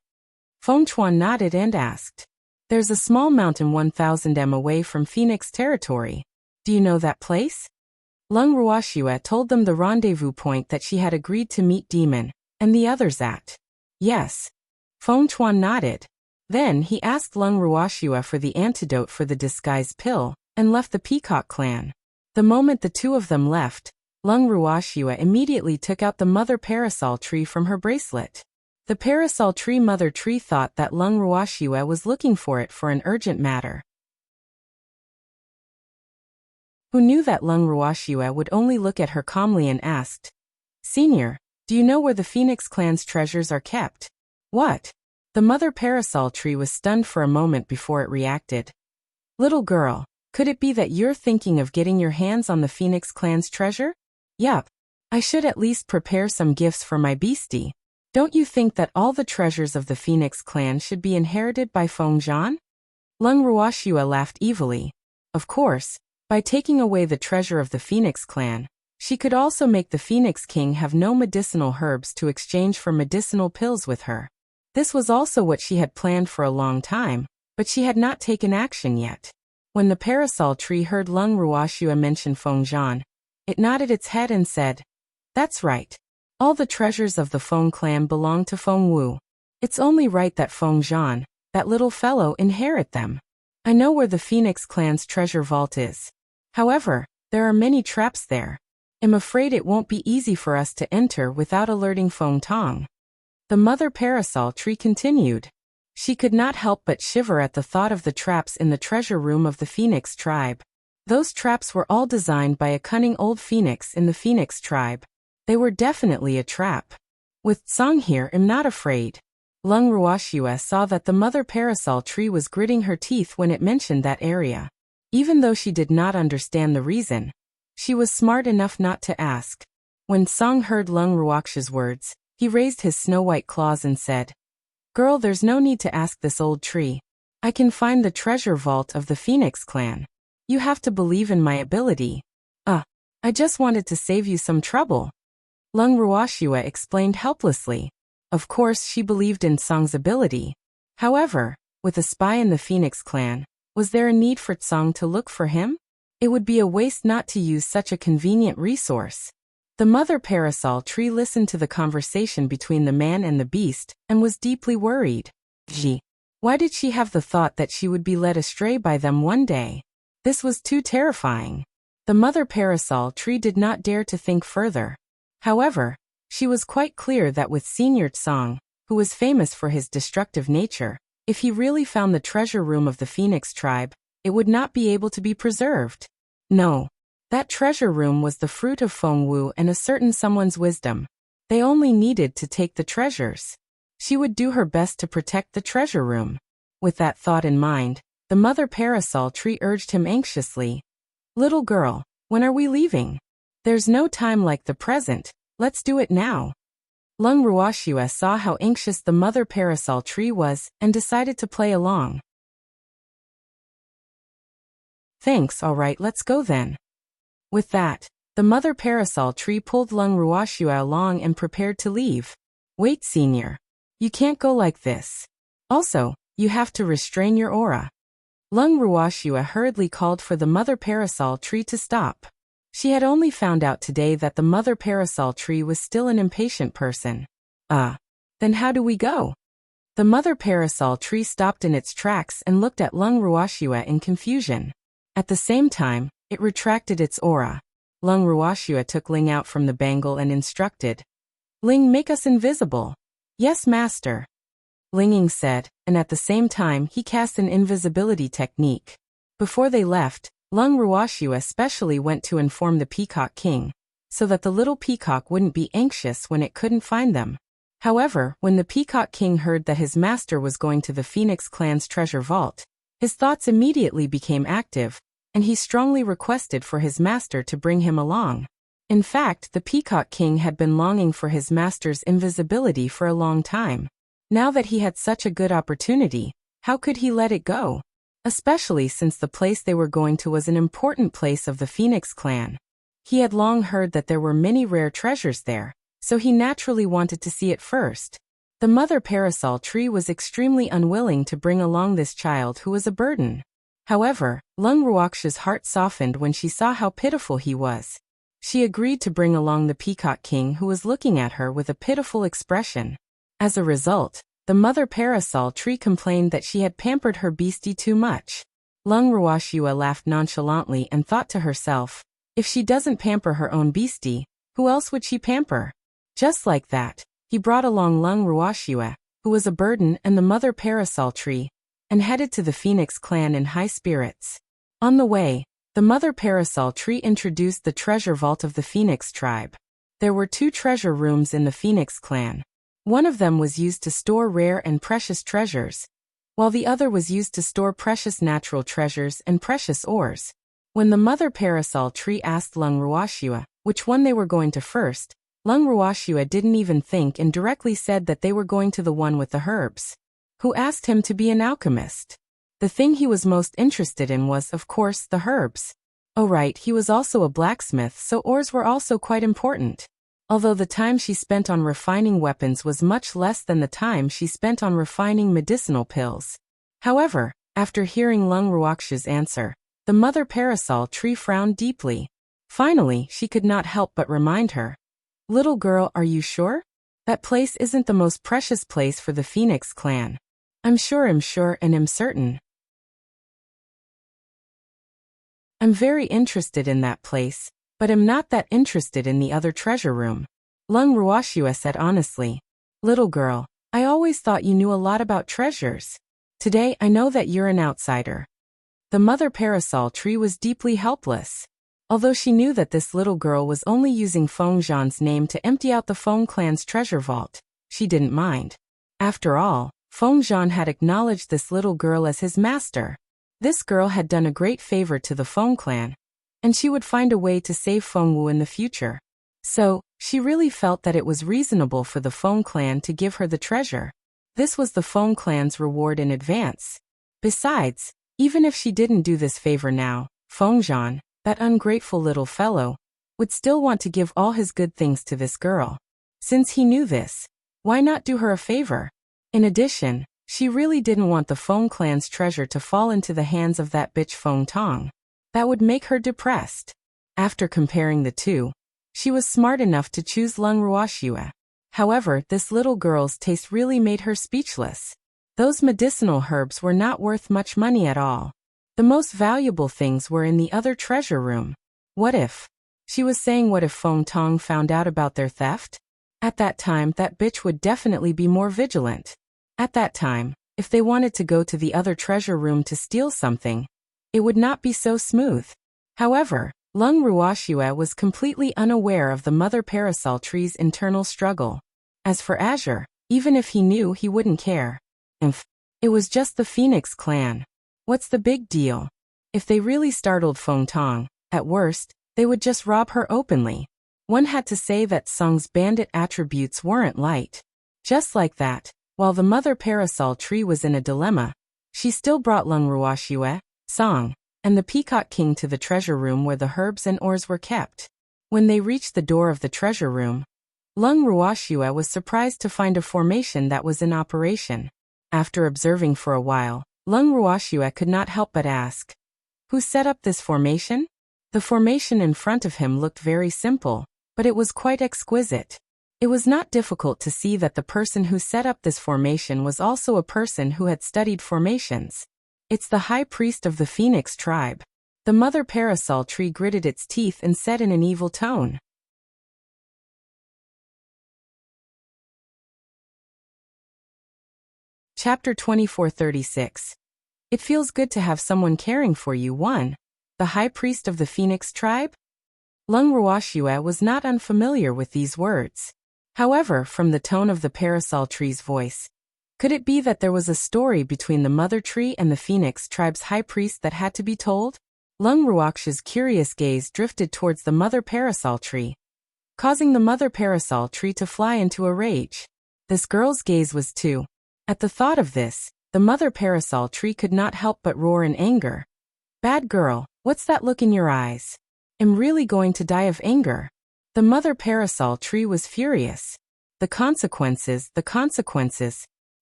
Feng Chuan nodded and asked. There's a small mountain 1,000 m away from Phoenix territory. Do you know that place? Lung Ruoxue told them the rendezvous point that she had agreed to meet Demon, and the others at. Yes. Feng Chuan nodded. Then he asked Lung Ruoxue for the antidote for the disguise pill, and left the Peacock clan. The moment the two of them left, Lung Ruoxue immediately took out the mother parasol tree from her bracelet. The parasol tree mother tree thought that Lung Ruoxue was looking for it for an urgent matter. Who knew that Lung Ruoxue would only look at her calmly and asked, Senior, do you know where the Phoenix clan's treasures are kept? What? The mother parasol tree was stunned for a moment before it reacted. Little girl, could it be that you're thinking of getting your hands on the Phoenix clan's treasure? Yup. I should at least prepare some gifts for my beastie. Don't you think that all the treasures of the Phoenix clan should be inherited by Feng Zhan? Lung Ruoxua laughed evilly. Of course, by taking away the treasure of the Phoenix clan, she could also make the Phoenix King have no medicinal herbs to exchange for medicinal pills with her. This was also what she had planned for a long time, but she had not taken action yet. When the parasol tree heard Lung Ruoxua mention Feng Zhan, it nodded its head and said, "That's right. All the treasures of the Feng clan belong to Feng Wu. It's only right that Feng Zhan, that little fellow, inherit them. I know where the Phoenix clan's treasure vault is. However, there are many traps there. I'm afraid it won't be easy for us to enter without alerting Feng Tong." The mother parasol tree continued. She could not help but shiver at the thought of the traps in the treasure room of the Phoenix tribe. Those traps were all designed by a cunning old phoenix in the Phoenix tribe. They were definitely a trap. With Tsang here, I'm not afraid. Lung Ruoxua saw that the mother parasol tree was gritting her teeth when it mentioned that area. Even though she did not understand the reason, she was smart enough not to ask. When Tsang heard Lung Ruoxua's words, he raised his snow-white claws and said, "Girl, there's no need to ask this old tree. I can find the treasure vault of the Phoenix clan. You have to believe in my ability." I just wanted to save you some trouble." Lung Ruoxua explained helplessly. Of course she believed in Tsang's ability. However, with a spy in the Phoenix clan, was there a need for Tsang to look for him? It would be a waste not to use such a convenient resource. The mother parasol tree listened to the conversation between the man and the beast and was deeply worried. Why did she have the thought that she would be led astray by them one day? This was too terrifying. The mother parasol tree did not dare to think further. However, she was quite clear that with Senior Tsang, who was famous for his destructive nature, if he really found the treasure room of the Phoenix tribe, it would not be able to be preserved. No. That treasure room was the fruit of Feng Wu and a certain someone's wisdom. They only needed to take the treasures. She would do her best to protect the treasure room. With that thought in mind, the mother parasol tree urged him anxiously. "Little girl, when are we leaving? There's no time like the present, let's do it now." Lung Ruoxua saw how anxious the mother parasol tree was and decided to play along. "Thanks, all right, let's go then." With that, the mother parasol tree pulled Lung Ruoxua along and prepared to leave. "Wait, Senior. You can't go like this. Also, you have to restrain your aura." Lung Ruoxua hurriedly called for the mother parasol tree to stop. She had only found out today that the mother parasol tree was still an impatient person. Then how do we go?" The mother parasol tree stopped in its tracks and looked at Lung Ruoxua in confusion. At the same time, it retracted its aura. Lung Ruoxua took Ling out from the bangle and instructed. "Ling, make us invisible." "Yes, master," Linging said, and at the same time he cast an invisibility technique. Before they left, Lung Ruoxua especially went to inform the Peacock King, so that the little peacock wouldn't be anxious when it couldn't find them. However, when the Peacock King heard that his master was going to the Phoenix clan's treasure vault, his thoughts immediately became active, and he strongly requested for his master to bring him along. In fact, the Peacock King had been longing for his master's invisibility for a long time. Now that he had such a good opportunity, how could he let it go? Especially since the place they were going to was an important place of the Phoenix clan. He had long heard that there were many rare treasures there, so he naturally wanted to see it first. The mother parasol tree was extremely unwilling to bring along this child who was a burden. However, Lung Ruoxua's heart softened when she saw how pitiful he was. She agreed to bring along the Peacock King, who was looking at her with a pitiful expression. As a result, the mother parasol tree complained that she had pampered her beastie too much. Lung Ruoxua laughed nonchalantly and thought to herself, if she doesn't pamper her own beastie, who else would she pamper? Just like that, he brought along Lung Ruoxua, who was a burden, and the mother parasol tree, and headed to the Phoenix clan in high spirits. On the way, the mother parasol tree introduced the treasure vault of the Phoenix tribe. There were 2 treasure rooms in the Phoenix clan. One of them was used to store rare and precious treasures, while the other was used to store precious natural treasures and precious ores. When the mother parasol tree asked Lung Ruoxua which one they were going to first, Lung Ruoxua didn't even think and directly said that they were going to the one with the herbs. Who asked him to be an alchemist? The thing he was most interested in was, of course, the herbs. Oh right, he was also a blacksmith, so ores were also quite important. Although the time she spent on refining weapons was much less than the time she spent on refining medicinal pills. However, after hearing Lung Ruoxua's answer, the mother parasol tree frowned deeply. Finally, she could not help but remind her. Little girl, are you sure? That place isn't the most precious place for the Phoenix clan. I'm sure and am certain. I'm very interested in that place, but am not that interested in the other treasure room. Lung Ruoxua said honestly. Little girl, I always thought you knew a lot about treasures. Today I know that you're an outsider. The mother parasol tree was deeply helpless. Although she knew that this little girl was only using Feng Zhan's name to empty out the Feng clan's treasure vault, she didn't mind. After all, Feng Zhan had acknowledged this little girl as his master. This girl had done a great favor to the Feng clan, and she would find a way to save Feng Wu in the future. So, she really felt that it was reasonable for the Feng clan to give her the treasure. This was the Feng clan's reward in advance. Besides, even if she didn't do this favor now, Feng Zhan, that ungrateful little fellow, would still want to give all his good things to this girl. Since he knew this, why not do her a favor? In addition, she really didn't want the Feng clan's treasure to fall into the hands of that bitch Feng Tong. That would make her depressed. After comparing the two, she was smart enough to choose Lung Ruoxua. However, this little girl's taste really made her speechless. Those medicinal herbs were not worth much money at all. The most valuable things were in the other treasure room. What if? She was saying what if Feng Tong found out about their theft? At that time, that bitch would definitely be more vigilant. At that time, if they wanted to go to the other treasure room to steal something, it would not be so smooth. However, Lung Ruoxua was completely unaware of the mother parasol tree's internal struggle. As for Azure, even if he knew, he wouldn't care. It was just the Phoenix clan. What's the big deal? If they really startled Feng Tong, at worst, they would just rob her openly. One had to say that Song's bandit attributes weren't light. Just like that, while the mother parasol tree was in a dilemma, she still brought Lung Ruoxua, Song, and the Peacock King to the treasure room where the herbs and ores were kept. When they reached the door of the treasure room, Lung Ruoxua was surprised to find a formation that was in operation. After observing for a while, Lung Ruoxua could not help but ask, who set up this formation? The formation in front of him looked very simple, but it was quite exquisite. It was not difficult to see that the person who set up this formation was also a person who had studied formations. It's the high priest of the Phoenix tribe. The mother parasol tree gritted its teeth and said in an evil tone. Chapter 2436. It feels good to have someone caring for you. 1. The high priest of the Phoenix tribe? Lung Ruoxua was not unfamiliar with these words. However, from the tone of the parasol tree's voice, could it be that there was a story between the mother tree and the Phoenix tribe's high priest that had to be told? Lung Ruoxua's curious gaze drifted towards the mother parasol tree, causing the mother parasol tree to fly into a rage. This girl's gaze was too. At the thought of this, the mother parasol tree could not help but roar in anger. Bad girl, what's that look in your eyes? I'm really going to die of anger. The mother parasol tree was furious. The consequences.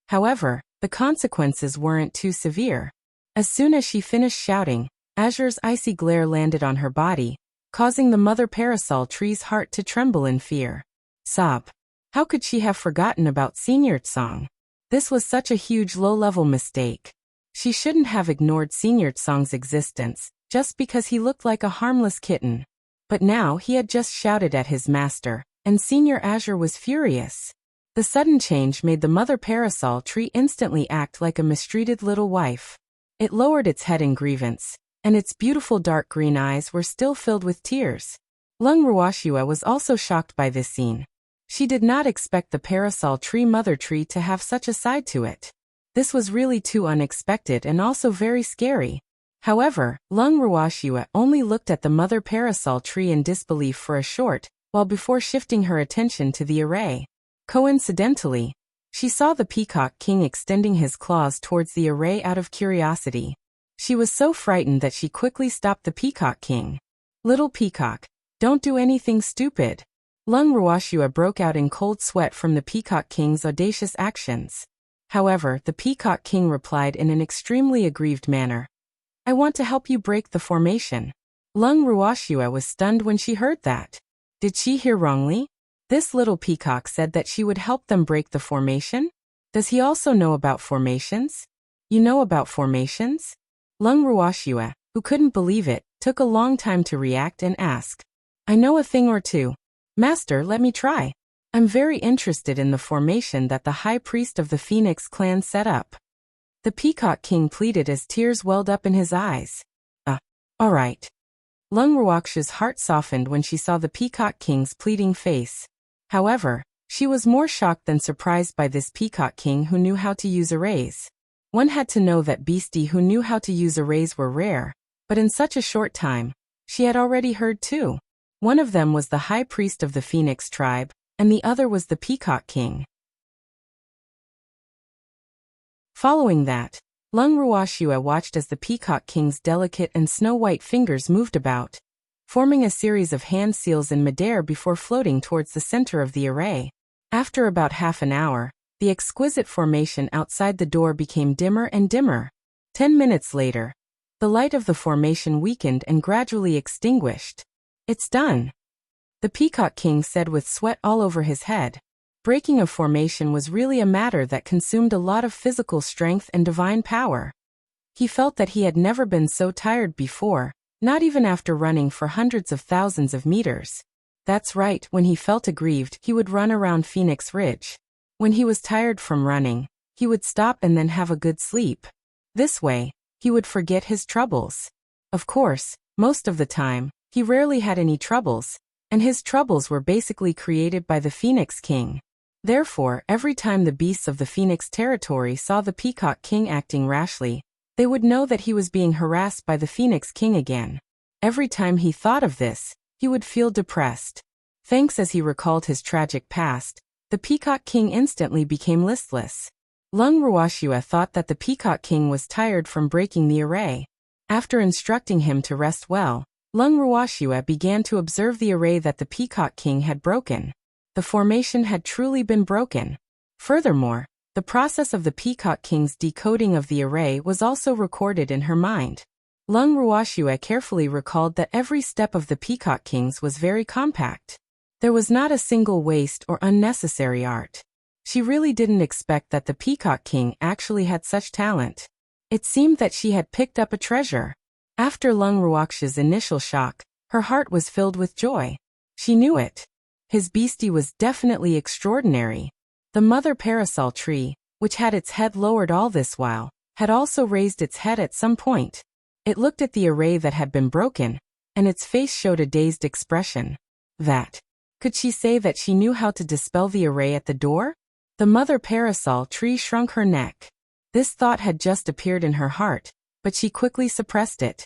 However, the consequences weren't too severe. As soon as she finished shouting, Azure's icy glare landed on her body, causing the mother parasol tree's heart to tremble in fear. Sob. How could she have forgotten about Senior Tsong? This was such a huge low-level mistake. She shouldn't have ignored Senior Tsong's existence, just because he looked like a harmless kitten. But now he had just shouted at his master, and Senior Azure was furious. The sudden change made the mother parasol tree instantly act like a mistreated little wife. It lowered its head in grievance, and its beautiful dark green eyes were still filled with tears. Lung Ruoxue was also shocked by this scene. She did not expect the parasol tree mother tree to have such a side to it. This was really too unexpected and also very scary. However, Lung Ruoxue only looked at the mother parasol tree in disbelief for a short while before shifting her attention to the array. Coincidentally, she saw the Peacock King extending his claws towards the array out of curiosity. She was so frightened that she quickly stopped the Peacock King. "Little Peacock, don't do anything stupid." Lung Ruoxue broke out in cold sweat from the Peacock King's audacious actions. However, the Peacock King replied in an extremely aggrieved manner. "I want to help you break the formation." Lung Ruoxue was stunned when she heard that. Did she hear wrongly? This little peacock said that she would help them break the formation? Does he also know about formations? You know about formations? Lung Ruoxue, who couldn't believe it, took a long time to react and ask. "I know a thing or two. Master, let me try. I'm very interested in the formation that the High Priest of the Phoenix clan set up." The Peacock King pleaded as tears welled up in his eyes. All right." Lung Ruoxue's heart softened when she saw the Peacock King's pleading face. However, she was more shocked than surprised by this Peacock King who knew how to use arrays. One had to know that beastie who knew how to use arrays were rare, but in such a short time, she had already heard two. One of them was the High Priest of the Phoenix tribe, and the other was the Peacock King. Following that, Lung Ruoxue watched as the Peacock King's delicate and snow-white fingers moved about, forming a series of hand seals in midair before floating towards the center of the array. After about half an hour, the exquisite formation outside the door became dimmer and dimmer. 10 minutes later, the light of the formation weakened and gradually extinguished. "It's done," the Peacock King said with sweat all over his head. Breaking a formation was really a matter that consumed a lot of physical strength and divine power. He felt that he had never been so tired before, not even after running for hundreds of thousands of meters. That's right, when he felt aggrieved, he would run around Phoenix Ridge. When he was tired from running, he would stop and then have a good sleep. This way, he would forget his troubles. Of course, most of the time, he rarely had any troubles, and his troubles were basically created by the Phoenix King. Therefore, every time the beasts of the Phoenix territory saw the Peacock King acting rashly, they would know that he was being harassed by the Phoenix King again. Every time he thought of this, he would feel depressed. Thanks as he recalled his tragic past, the Peacock King instantly became listless. Lung Ruoxue thought that the Peacock King was tired from breaking the array. After instructing him to rest well, Lung Ruoxue began to observe the array that the Peacock King had broken. The formation had truly been broken. Furthermore, the process of the Peacock King's decoding of the array was also recorded in her mind. Lung Ruoxue carefully recalled that every step of the Peacock King's was very compact. There was not a single waste or unnecessary art. She really didn't expect that the Peacock King actually had such talent. It seemed that she had picked up a treasure. After Lung Ruoxue's initial shock, her heart was filled with joy. She knew it. His beastie was definitely extraordinary. The mother parasol tree, which had its head lowered all this while, had also raised its head at some point. It looked at the array that had been broken, and its face showed a dazed expression. Could she say that she knew how to dispel the array at the door? The mother parasol tree shrunk her neck. This thought had just appeared in her heart, but she quickly suppressed it.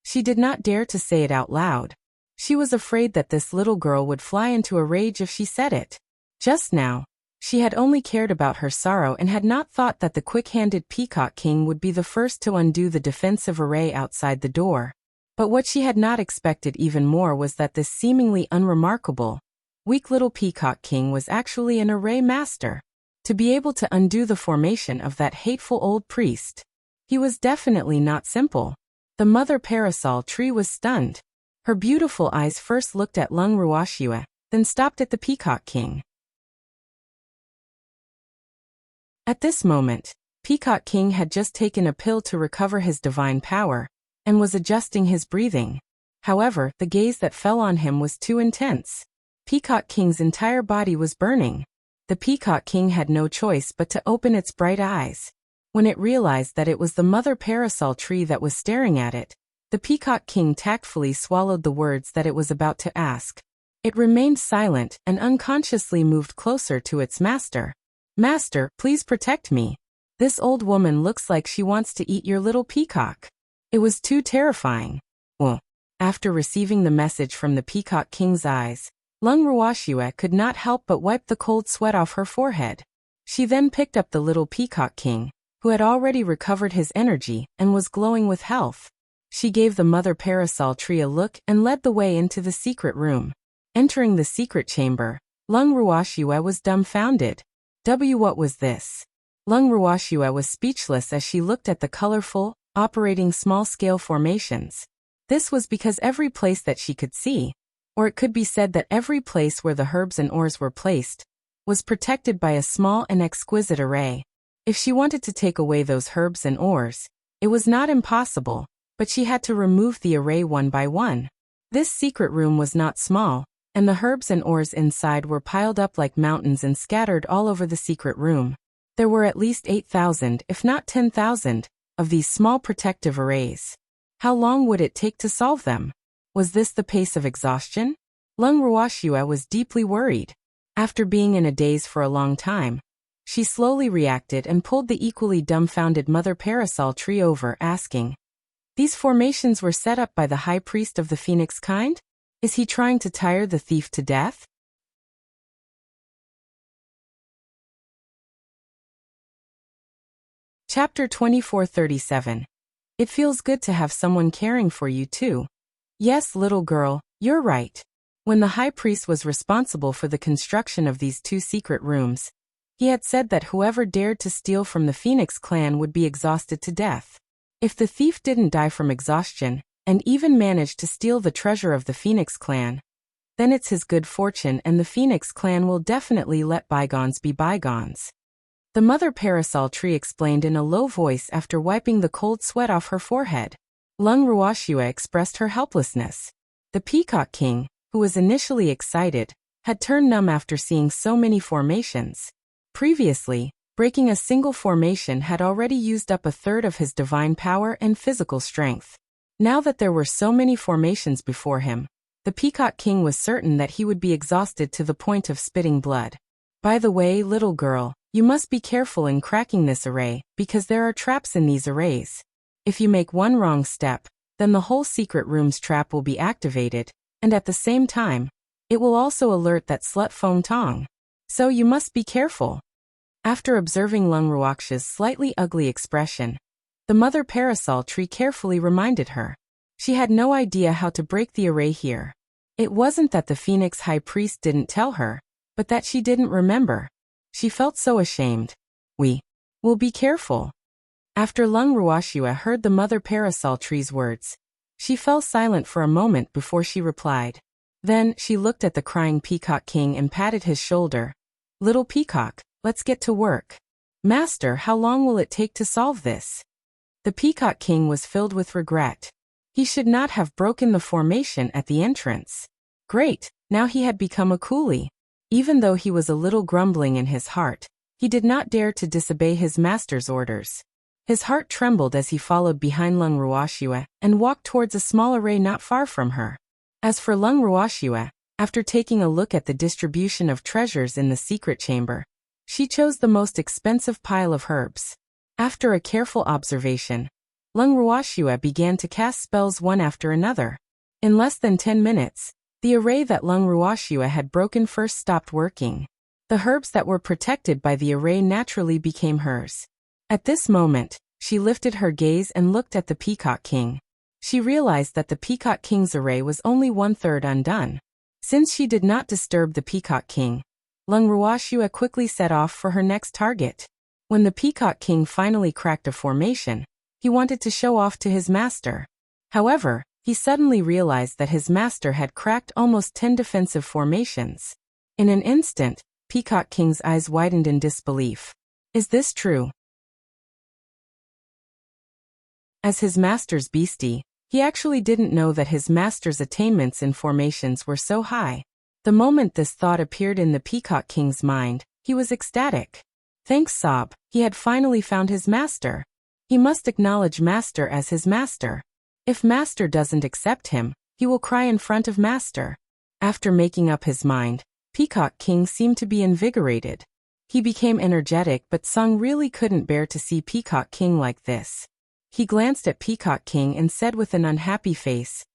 She did not dare to say it out loud. She was afraid that this little girl would fly into a rage if she said it. Just now, she had only cared about her sorrow and had not thought that the quick-handed Peacock King would be the first to undo the defensive array outside the door. But what she had not expected even more was that this seemingly unremarkable, weak little Peacock King was actually an array master. To be able to undo the formation of that hateful old priest. He was definitely not simple. The mother parasol tree was stunned. Her beautiful eyes first looked at Lung Ruoxue, then stopped at the Peacock King. At this moment, Peacock King had just taken a pill to recover his divine power, and was adjusting his breathing. However, the gaze that fell on him was too intense. Peacock King's entire body was burning. The Peacock King had no choice but to open its bright eyes. When it realized that it was the mother parasol tree that was staring at it, The Peacock King tactfully swallowed the words that it was about to ask. It remained silent and unconsciously moved closer to its master. Master, please protect me. This old woman looks like she wants to eat your little peacock. It was too terrifying. Well, after receiving the message from the Peacock King's eyes, Lung Ruoxue could not help but wipe the cold sweat off her forehead. She then picked up the little Peacock King, who had already recovered his energy and was glowing with health. She gave the mother parasol tree a look and led the way into the secret room. Entering the secret chamber, Lung Ruoxue was dumbfounded. What was this? Lung Ruoxue was speechless as she looked at the colorful, operating small-scale formations. This was because every place that she could see, or it could be said that every place where the herbs and ores were placed, was protected by a small and exquisite array. If she wanted to take away those herbs and ores, it was not impossible, but she had to remove the array one by one. This secret room was not small, and the herbs and ores inside were piled up like mountains and scattered all over the secret room. There were at least 8,000, if not 10,000, of these small protective arrays. How long would it take to solve them? Was this the pace of exhaustion? Lung Ruoxue was deeply worried. After being in a daze for a long time, she slowly reacted and pulled the equally dumbfounded Mother Parasol tree over, asking, "These formations were set up by the High Priest of the Phoenix kind? Is he trying to tire the thief to death?" Chapter 2437. It feels good to have someone caring for you too. Yes, little girl, you're right. When the High Priest was responsible for the construction of these two secret rooms, he had said that whoever dared to steal from the Phoenix clan would be exhausted to death. If the thief didn't die from exhaustion, and even managed to steal the treasure of the Phoenix clan, then it's his good fortune and the Phoenix clan will definitely let bygones be bygones. The Mother Parasol tree explained in a low voice after wiping the cold sweat off her forehead. Lung Ruoxue expressed her helplessness. The Peacock King, who was initially excited, had turned numb after seeing so many formations. Previously, breaking a single formation had already used up a third of his divine power and physical strength. Now that there were so many formations before him, the Peacock King was certain that he would be exhausted to the point of spitting blood. By the way, little girl, you must be careful in cracking this array, because there are traps in these arrays. If you make one wrong step, then the whole secret room's trap will be activated, and at the same time, it will also alert that slut Feng Tong. So you must be careful. After observing Lung Ruoxue's slightly ugly expression, the Mother Parasol tree carefully reminded her. She had no idea how to break the array here. It wasn't that the Phoenix High Priest didn't tell her, but that she didn't remember. She felt so ashamed. We will be careful. After Lung Ruoxue heard the Mother Parasol tree's words, she fell silent for a moment before she replied. Then she looked at the crying Peacock King and patted his shoulder. "Little Peacock, let's get to work." "Master, how long will it take to solve this?" The Peacock King was filled with regret. He should not have broken the formation at the entrance. Great, now he had become a coolie. Even though he was a little grumbling in his heart, he did not dare to disobey his master's orders. His heart trembled as he followed behind Lung Ruoxue and walked towards a small array not far from her. As for Lung Ruoxue, after taking a look at the distribution of treasures in the secret chamber, she chose the most expensive pile of herbs. After a careful observation, Lung Ruoxue began to cast spells one after another. In less than 10 minutes, the array that Lung Ruoxue had broken first stopped working. The herbs that were protected by the array naturally became hers. At this moment, she lifted her gaze and looked at the Peacock King. She realized that the Peacock King's array was only 1/3 undone. Since she did not disturb the Peacock King, Lung Ruoxue quickly set off for her next target. When the Peacock King finally cracked a formation, he wanted to show off to his master. However, he suddenly realized that his master had cracked almost 10 defensive formations. In an instant, Peacock King's eyes widened in disbelief. Is this true? As his master's beastie, he actually didn't know that his master's attainments in formations were so high. The moment this thought appeared in the Peacock King's mind, he was ecstatic. Thanks Sob, he had finally found his master. He must acknowledge master as his master. If master doesn't accept him, he will cry in front of master. After making up his mind, Peacock King seemed to be invigorated. He became energetic, but Song really couldn't bear to see Peacock King like this. He glanced at Peacock King and said with an unhappy face,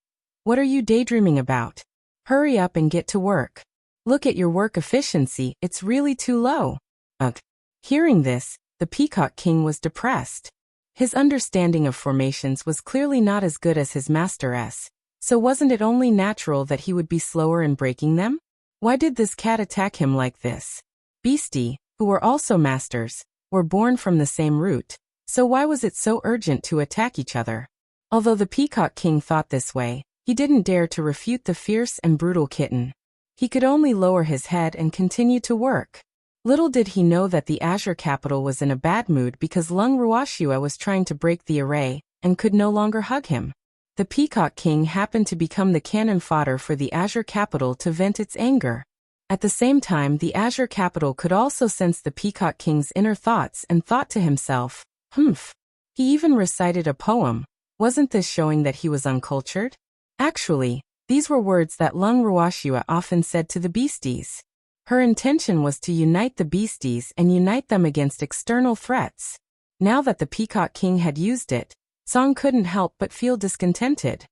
"What are you daydreaming about? Hurry up and get to work. Look at your work efficiency, it's really too low." Ugh. Hearing this, the Peacock King was depressed. His understanding of formations was clearly not as good as his master's, so wasn't it only natural that he would be slower in breaking them? Why did this cat attack him like this? Beastie, who were also masters, were born from the same root, so why was it so urgent to attack each other? Although the Peacock King thought this way, he didn't dare to refute the fierce and brutal kitten. He could only lower his head and continue to work. Little did he know that the Azure capital was in a bad mood because Lung Ruoxua was trying to break the array and could no longer hug him. The Peacock King happened to become the cannon fodder for the Azure capital to vent its anger. At the same time, the Azure capital could also sense the Peacock King's inner thoughts and thought to himself, "Humph." He even recited a poem. Wasn't this showing that he was uncultured? Actually, these were words that Lung Ruoxua often said to the beasties. Her intention was to unite the beasties and unite them against external threats. Now that the Peacock King had used it, Song couldn't help but feel discontented.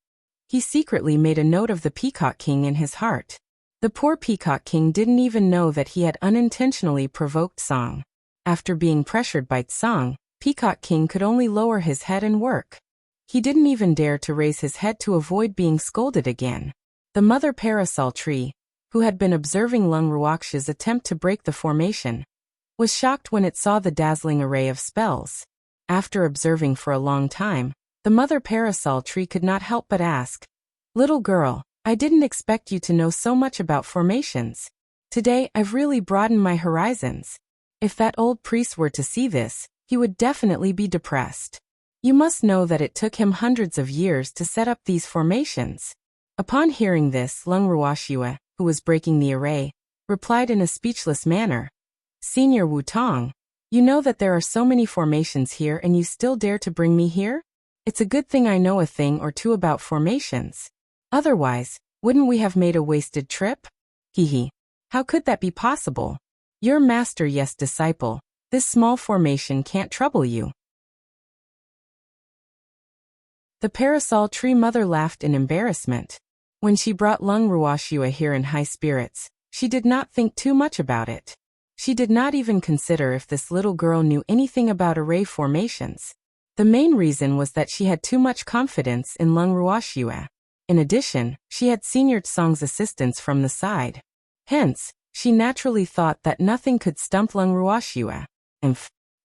He secretly made a note of the Peacock King in his heart. The poor Peacock King didn't even know that he had unintentionally provoked Song. After being pressured by Song, Peacock King could only lower his head and work. He didn't even dare to raise his head to avoid being scolded again. The mother parasol tree, who had been observing Lung Ruoxia's attempt to break the formation, was shocked when it saw the dazzling array of spells. After observing for a long time, the mother parasol tree could not help but ask, "Little girl, I didn't expect you to know so much about formations. Today I've really broadened my horizons. If that old priest were to see this, he would definitely be depressed. You must know that it took him hundreds of years to set up these formations." Upon hearing this, Lung Ruoxua, who was breaking the array, replied in a speechless manner, "Senior Wu Tong, you know that there are so many formations here and you still dare to bring me here? It's a good thing I know a thing or two about formations. Otherwise, wouldn't we have made a wasted trip? Hee. How could that be possible? Your master, yes, disciple, this small formation can't trouble you." The parasol tree mother laughed in embarrassment. When she brought Lung Ruoxua here in high spirits, she did not think too much about it. She did not even consider if this little girl knew anything about array formations. The main reason was that she had too much confidence in Lung Ruoxua. In addition, she had Senior Song's assistance from the side. Hence, she naturally thought that nothing could stump Lung Ruoxua.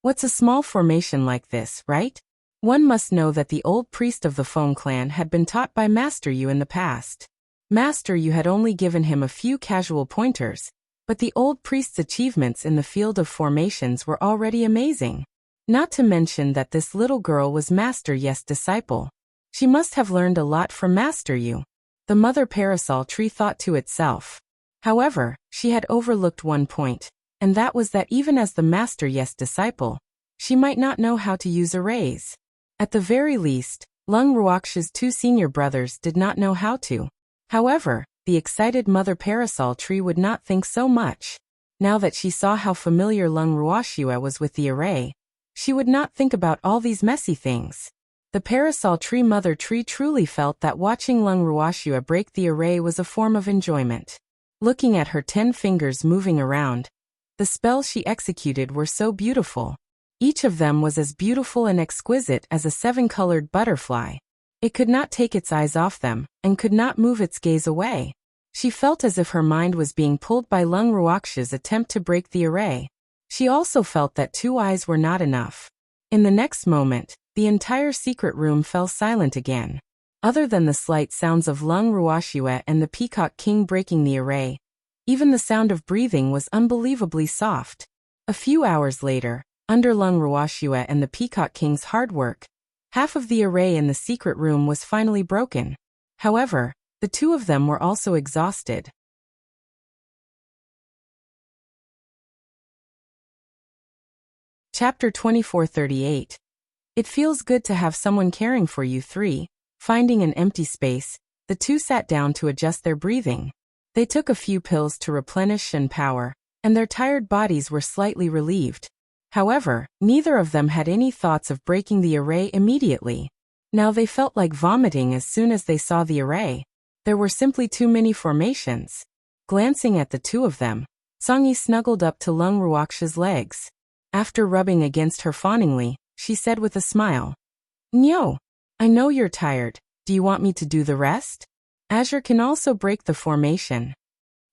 What's a small formation like this, right? One must know that the old priest of the Feng clan had been taught by Master Yu in the past. Master Yu had only given him a few casual pointers, but the old priest's achievements in the field of formations were already amazing. Not to mention that this little girl was Master Yu's disciple. She must have learned a lot from Master Yu. The mother parasol tree thought to itself. However, she had overlooked one point, and that was that even as the Master Yu's disciple, she might not know how to use arrays. At the very least, Lung Ruoxia's two senior brothers did not know how to. However, the excited mother parasol tree would not think so much. Now that she saw how familiar Lung Ruoxua was with the array, she would not think about all these messy things. The parasol tree mother tree truly felt that watching Lung Ruoxua break the array was a form of enjoyment. Looking at her 10 fingers moving around, the spells she executed were so beautiful. Each of them was as beautiful and exquisite as a 7-colored butterfly. It could not take its eyes off them, and could not move its gaze away. She felt as if her mind was being pulled by Lung Ruoxia's attempt to break the array. She also felt that 2 eyes were not enough. In the next moment, the entire secret room fell silent again. Other than the slight sounds of Lung Ruoxua and the Peacock King breaking the array, even the sound of breathing was unbelievably soft. A few hours later, under Lung Ruoxua and the Peacock King's hard work, half of the array in the secret room was finally broken. However, the two of them were also exhausted. Chapter 2438. It feels good to have someone caring for you. 3. Finding an empty space, the two sat down to adjust their breathing. They took a few pills to replenish and power, and their tired bodies were slightly relieved. However, neither of them had any thoughts of breaking the array immediately. Now they felt like vomiting as soon as they saw the array. There were simply too many formations. Glancing at the two of them, Song-yi snuggled up to Lung Ruoxia's legs. After rubbing against her fawningly, she said with a smile, "Nyo, I know you're tired. Do you want me to do the rest? Azure can also break the formation."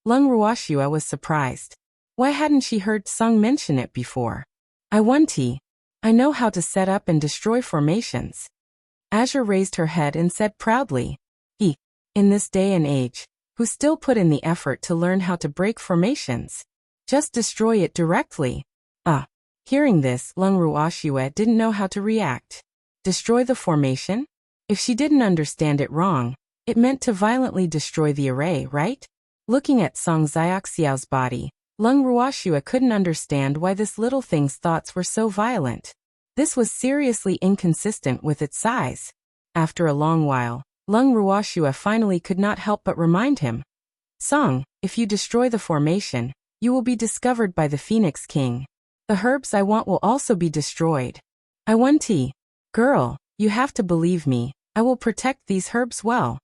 Lung Ruoxia was surprised. Why hadn't she heard Song mention it before? I know how to set up and destroy formations." Azure raised her head and said proudly, in this day and age, who still put in the effort to learn how to break formations? Just destroy it directly. Hearing this, Lung Ruoxia didn't know how to react. Destroy the formation? If she didn't understand it wrong, it meant to violently destroy the array, right? Looking at Song Xiaoxiao's body, Lung Ruoxia couldn't understand why this little thing's thoughts were so violent. This was seriously inconsistent with its size. After a long while, Lung Ruoxia finally could not help but remind him, "Song, if you destroy the formation, you will be discovered by the Phoenix King. The herbs I want will also be destroyed. Girl, you have to believe me, I will protect these herbs well."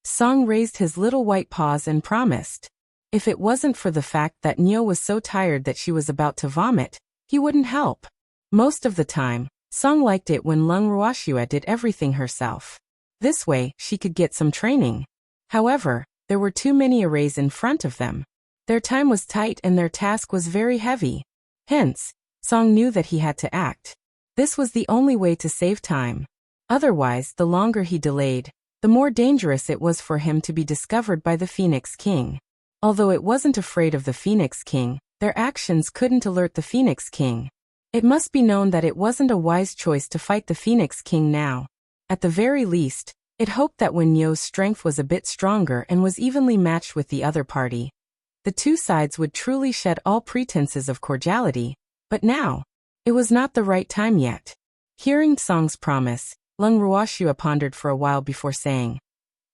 Song raised his little white paws and promised. If it wasn't for the fact that Nyo was so tired that she was about to vomit, he wouldn't help. Most of the time, Song liked it when Lung Ruoxia did everything herself. This way, she could get some training. However, there were too many arrays in front of them. Their time was tight and their task was very heavy. Hence, Song knew that he had to act. This was the only way to save time. Otherwise, the longer he delayed, the more dangerous it was for him to be discovered by the Phoenix King. Although it wasn't afraid of the Phoenix King, their actions couldn't alert the Phoenix King. It must be known that it wasn't a wise choice to fight the Phoenix King now. At the very least, it hoped that when Nyo's strength was a bit stronger and was evenly matched with the other party, the two sides would truly shed all pretenses of cordiality. But now, it was not the right time yet. Hearing Song's promise, Lung Ruoxia pondered for a while before saying,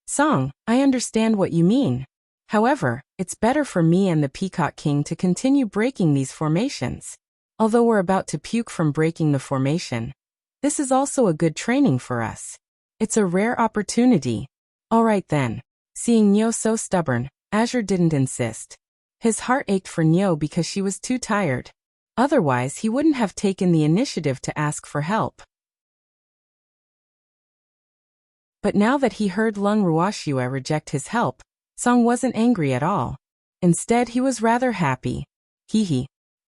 "Song, I understand what you mean. However, it's better for me and the Peacock King to continue breaking these formations. Although we're about to puke from breaking the formation, this is also a good training for us. It's a rare opportunity." All right then. Seeing Nyo so stubborn, Azure didn't insist. His heart ached for Nyo because she was too tired. Otherwise, he wouldn't have taken the initiative to ask for help. But now that he heard Lung Ruoxia reject his help, Song wasn't angry at all. Instead, he was rather happy.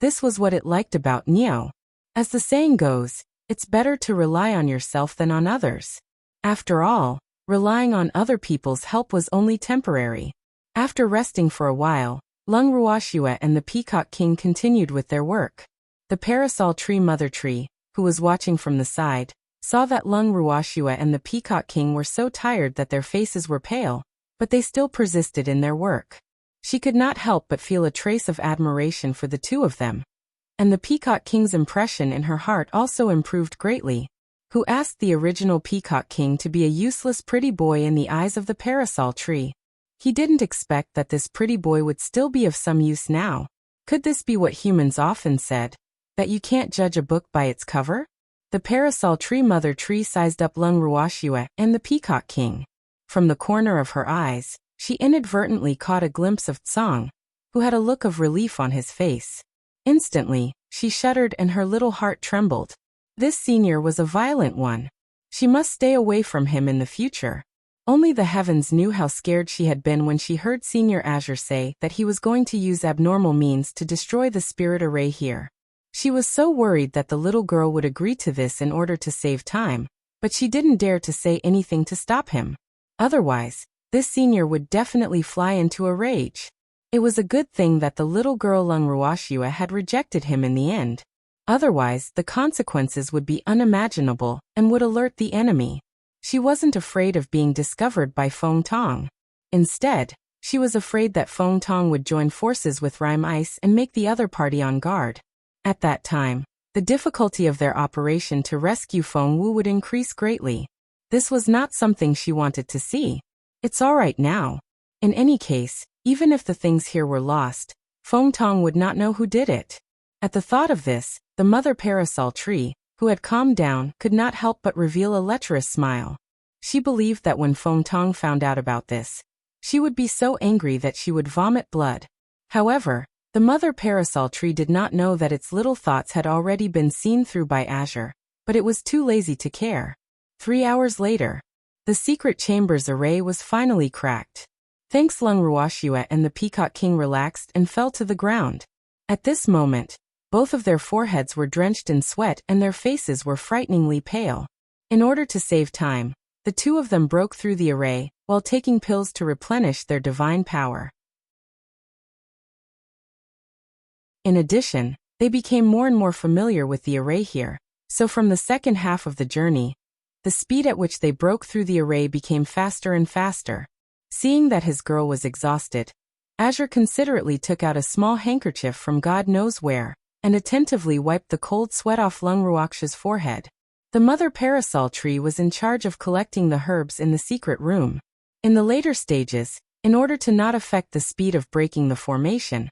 This was what it liked about Nyo. As the saying goes, it's better to rely on yourself than on others. After all, relying on other people's help was only temporary. After resting for a while, Lung Ruoxia and the Peacock King continued with their work. The parasol tree mother tree, who was watching from the side, saw that Lung Ruoxia and the Peacock King were so tired that their faces were pale, but they still persisted in their work. She could not help but feel a trace of admiration for the two of them. And the Peacock King's impression in her heart also improved greatly. Who asked the original Peacock King to be a useless pretty boy in the eyes of the parasol tree? He didn't expect that this pretty boy would still be of some use now. Could this be what humans often said? That you can't judge a book by its cover? The parasol tree mother tree sized up Lung Ruoxia and the Peacock King. From the corner of her eyes, she inadvertently caught a glimpse of Tsong, who had a look of relief on his face. Instantly, she shuddered and her little heart trembled. This senior was a violent one. She must stay away from him in the future. Only the heavens knew how scared she had been when she heard Senior Azure say that he was going to use abnormal means to destroy the spirit array here. She was so worried that the little girl would agree to this in order to save time, but she didn't dare to say anything to stop him. Otherwise, this senior would definitely fly into a rage. It was a good thing that the little girl Lung Ruoxia had rejected him in the end. Otherwise, the consequences would be unimaginable and would alert the enemy. She wasn't afraid of being discovered by Feng Tong. Instead, she was afraid that Feng Tong would join forces with Rime Ice and make the other party on guard. At that time, the difficulty of their operation to rescue Feng Wu would increase greatly. This was not something she wanted to see. It's all right now. In any case, even if the things here were lost, Feng Tong would not know who did it. At the thought of this, the mother parasol tree, who had calmed down, could not help but reveal a lecherous smile. She believed that when Feng Tong found out about this, she would be so angry that she would vomit blood. However, the mother parasol tree did not know that its little thoughts had already been seen through by Azure, but it was too lazy to care. 3 hours later, the secret chamber's array was finally cracked. Thanks, Lung Ruoxue and the Peacock King relaxed and fell to the ground. At this moment, both of their foreheads were drenched in sweat and their faces were frighteningly pale. In order to save time, the two of them broke through the array, while taking pills to replenish their divine power. In addition, they became more and more familiar with the array here, so from the second half of the journey, the speed at which they broke through the array became faster and faster. Seeing that his girl was exhausted, Azure considerately took out a small handkerchief from God knows where, and attentively wiped the cold sweat off Lung Ruoxue's forehead. The mother parasol tree was in charge of collecting the herbs in the secret room. In the later stages, in order to not affect the speed of breaking the formation,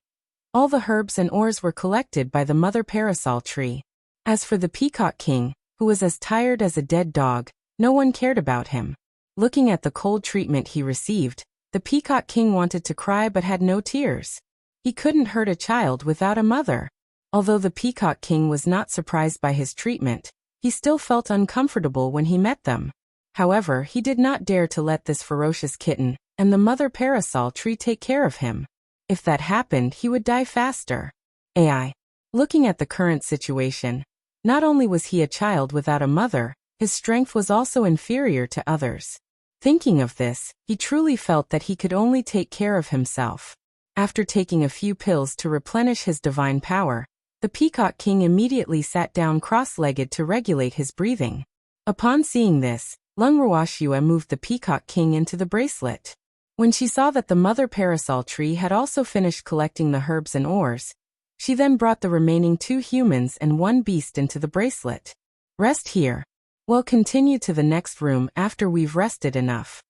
all the herbs and ores were collected by the mother parasol tree. As for the Peacock King, who was as tired as a dead dog, no one cared about him. Looking at the cold treatment he received, the Peacock King wanted to cry but had no tears. He couldn't hurt a child without a mother. Although the Peacock King was not surprised by his treatment, he still felt uncomfortable when he met them. However, he did not dare to let this ferocious kitten and the mother parasol tree take care of him. If that happened, he would die faster. AI. Looking at the current situation, not only was he a child without a mother, his strength was also inferior to others. Thinking of this, he truly felt that he could only take care of himself. After taking a few pills to replenish his divine power, the Peacock King immediately sat down cross-legged to regulate his breathing. Upon seeing this, Lung Ruoxue moved the Peacock King into the bracelet. When she saw that the mother parasol tree had also finished collecting the herbs and ores, she then brought the remaining 2 humans and 1 beast into the bracelet. Rest here. We'll continue to the next room after we've rested enough.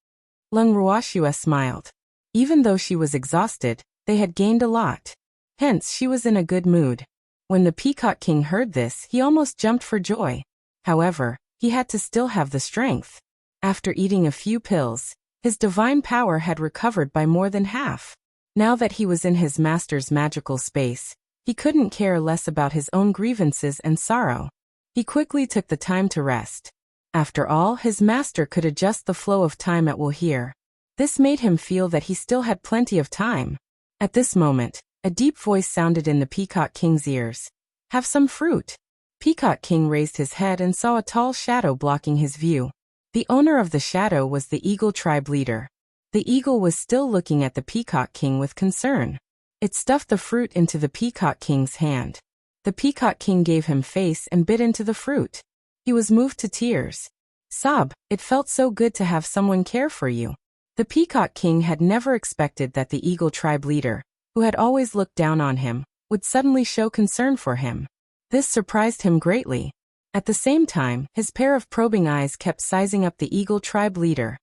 Lung Ruoxue smiled. Even though she was exhausted, they had gained a lot. Hence, she was in a good mood. When the Peacock King heard this, he almost jumped for joy. However, he had to still have the strength. After eating a few pills, his divine power had recovered by more than half. Now that he was in his master's magical space, he couldn't care less about his own grievances and sorrow. He quickly took the time to rest. After all, his master could adjust the flow of time at will here. This made him feel that he still had plenty of time. At this moment, a deep voice sounded in the Peacock King's ears. Have some fruit. Peacock King raised his head and saw a tall shadow blocking his view. The owner of the shadow was the Eagle tribe leader. The eagle was still looking at the Peacock King with concern. It stuffed the fruit into the Peacock King's hand. The Peacock King gave him face and bit into the fruit. He was moved to tears. Sob, it felt so good to have someone care for you. The Peacock King had never expected that the Eagle tribe leader, who had always looked down on him, would suddenly show concern for him. This surprised him greatly. At the same time, his pair of probing eyes kept sizing up the Eagle tribe leader.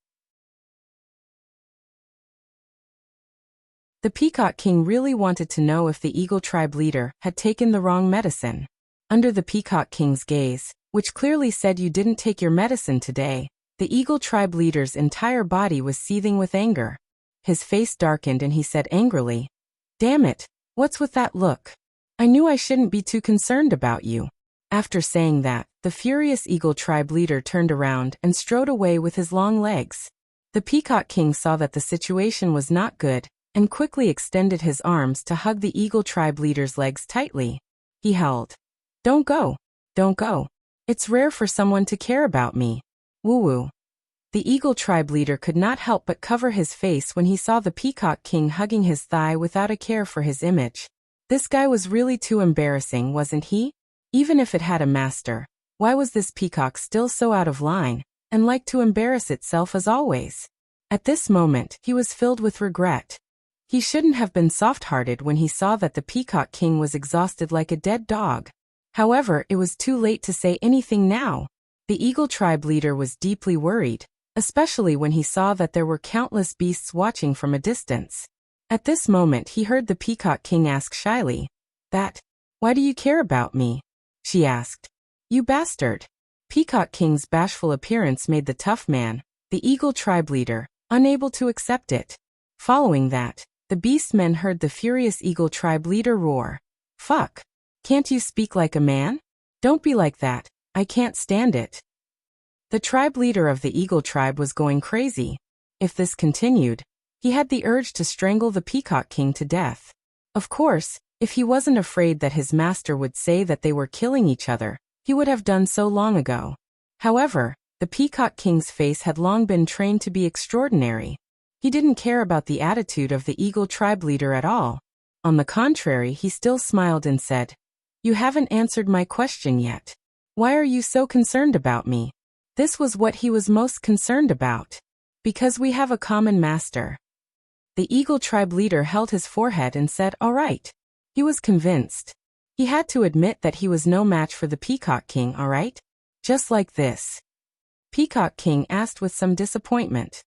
The Peacock King really wanted to know if the Eagle tribe leader had taken the wrong medicine. Under the Peacock King's gaze, which clearly said you didn't take your medicine today, the Eagle tribe leader's entire body was seething with anger. His face darkened and he said angrily, "Damn it, what's with that look? I knew I shouldn't be too concerned about you." After saying that, the furious Eagle tribe leader turned around and strode away with his long legs. The Peacock King saw that the situation was not good, and quickly extended his arms to hug the Eagle tribe leader's legs tightly. He howled, "Don't go! Don't go! It's rare for someone to care about me. Woo-woo." The Eagle tribe leader could not help but cover his face when he saw the Peacock King hugging his thigh without a care for his image. This guy was really too embarrassing, wasn't he? Even if it had a master, why was this peacock still so out of line, and liked to embarrass itself as always? At this moment, he was filled with regret. He shouldn't have been soft-hearted when he saw that the Peacock King was exhausted like a dead dog. However, it was too late to say anything now. The eagle tribe leader was deeply worried, especially when he saw that there were countless beasts watching from a distance. At this moment he heard the Peacock King ask shyly, "Why do you care about me?" She asked. "You bastard." Peacock King's bashful appearance made the tough man, the eagle tribe leader, unable to accept it. Following that, the beast men heard the furious eagle tribe leader roar, "Fuck! Can't you speak like a man? Don't be like that, I can't stand it." The tribe leader of the eagle tribe was going crazy. If this continued, he had the urge to strangle the Peacock King to death. Of course, if he wasn't afraid that his master would say that they were killing each other, he would have done so long ago. However, the Peacock King's face had long been trained to be extraordinary. He didn't care about the attitude of the eagle tribe leader at all. On the contrary, he still smiled and said, "You haven't answered my question yet. Why are you so concerned about me?" This was what he was most concerned about. "Because we have a common master." The eagle tribe leader held his forehead and said, "All right." He was convinced. He had to admit that he was no match for the Peacock King, all right? Just like this. Peacock King asked with some disappointment.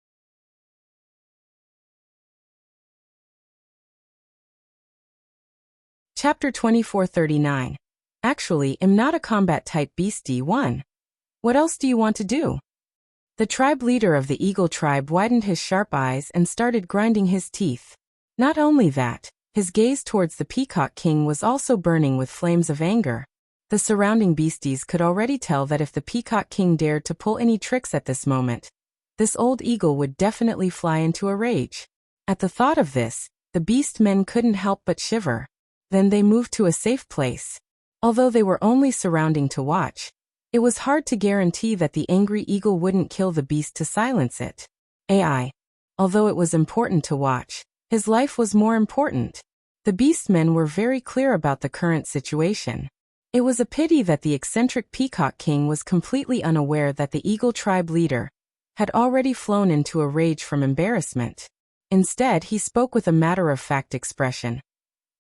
Chapter 2439. Actually, I'm not a combat-type beastie one. What else do you want to do? The tribe leader of the eagle tribe widened his sharp eyes and started grinding his teeth. Not only that, his gaze towards the Peacock King was also burning with flames of anger. The surrounding beasties could already tell that if the Peacock King dared to pull any tricks at this moment, this old eagle would definitely fly into a rage. At the thought of this, the beast men couldn't help but shiver. Then they moved to a safe place. Although they were only surrounding to watch, it was hard to guarantee that the angry eagle wouldn't kill the beast to silence it. Although it was important to watch, his life was more important. The beastmen were very clear about the current situation. It was a pity that the eccentric Peacock King was completely unaware that the eagle tribe leader had already flown into a rage from embarrassment. Instead, he spoke with a matter-of-fact expression.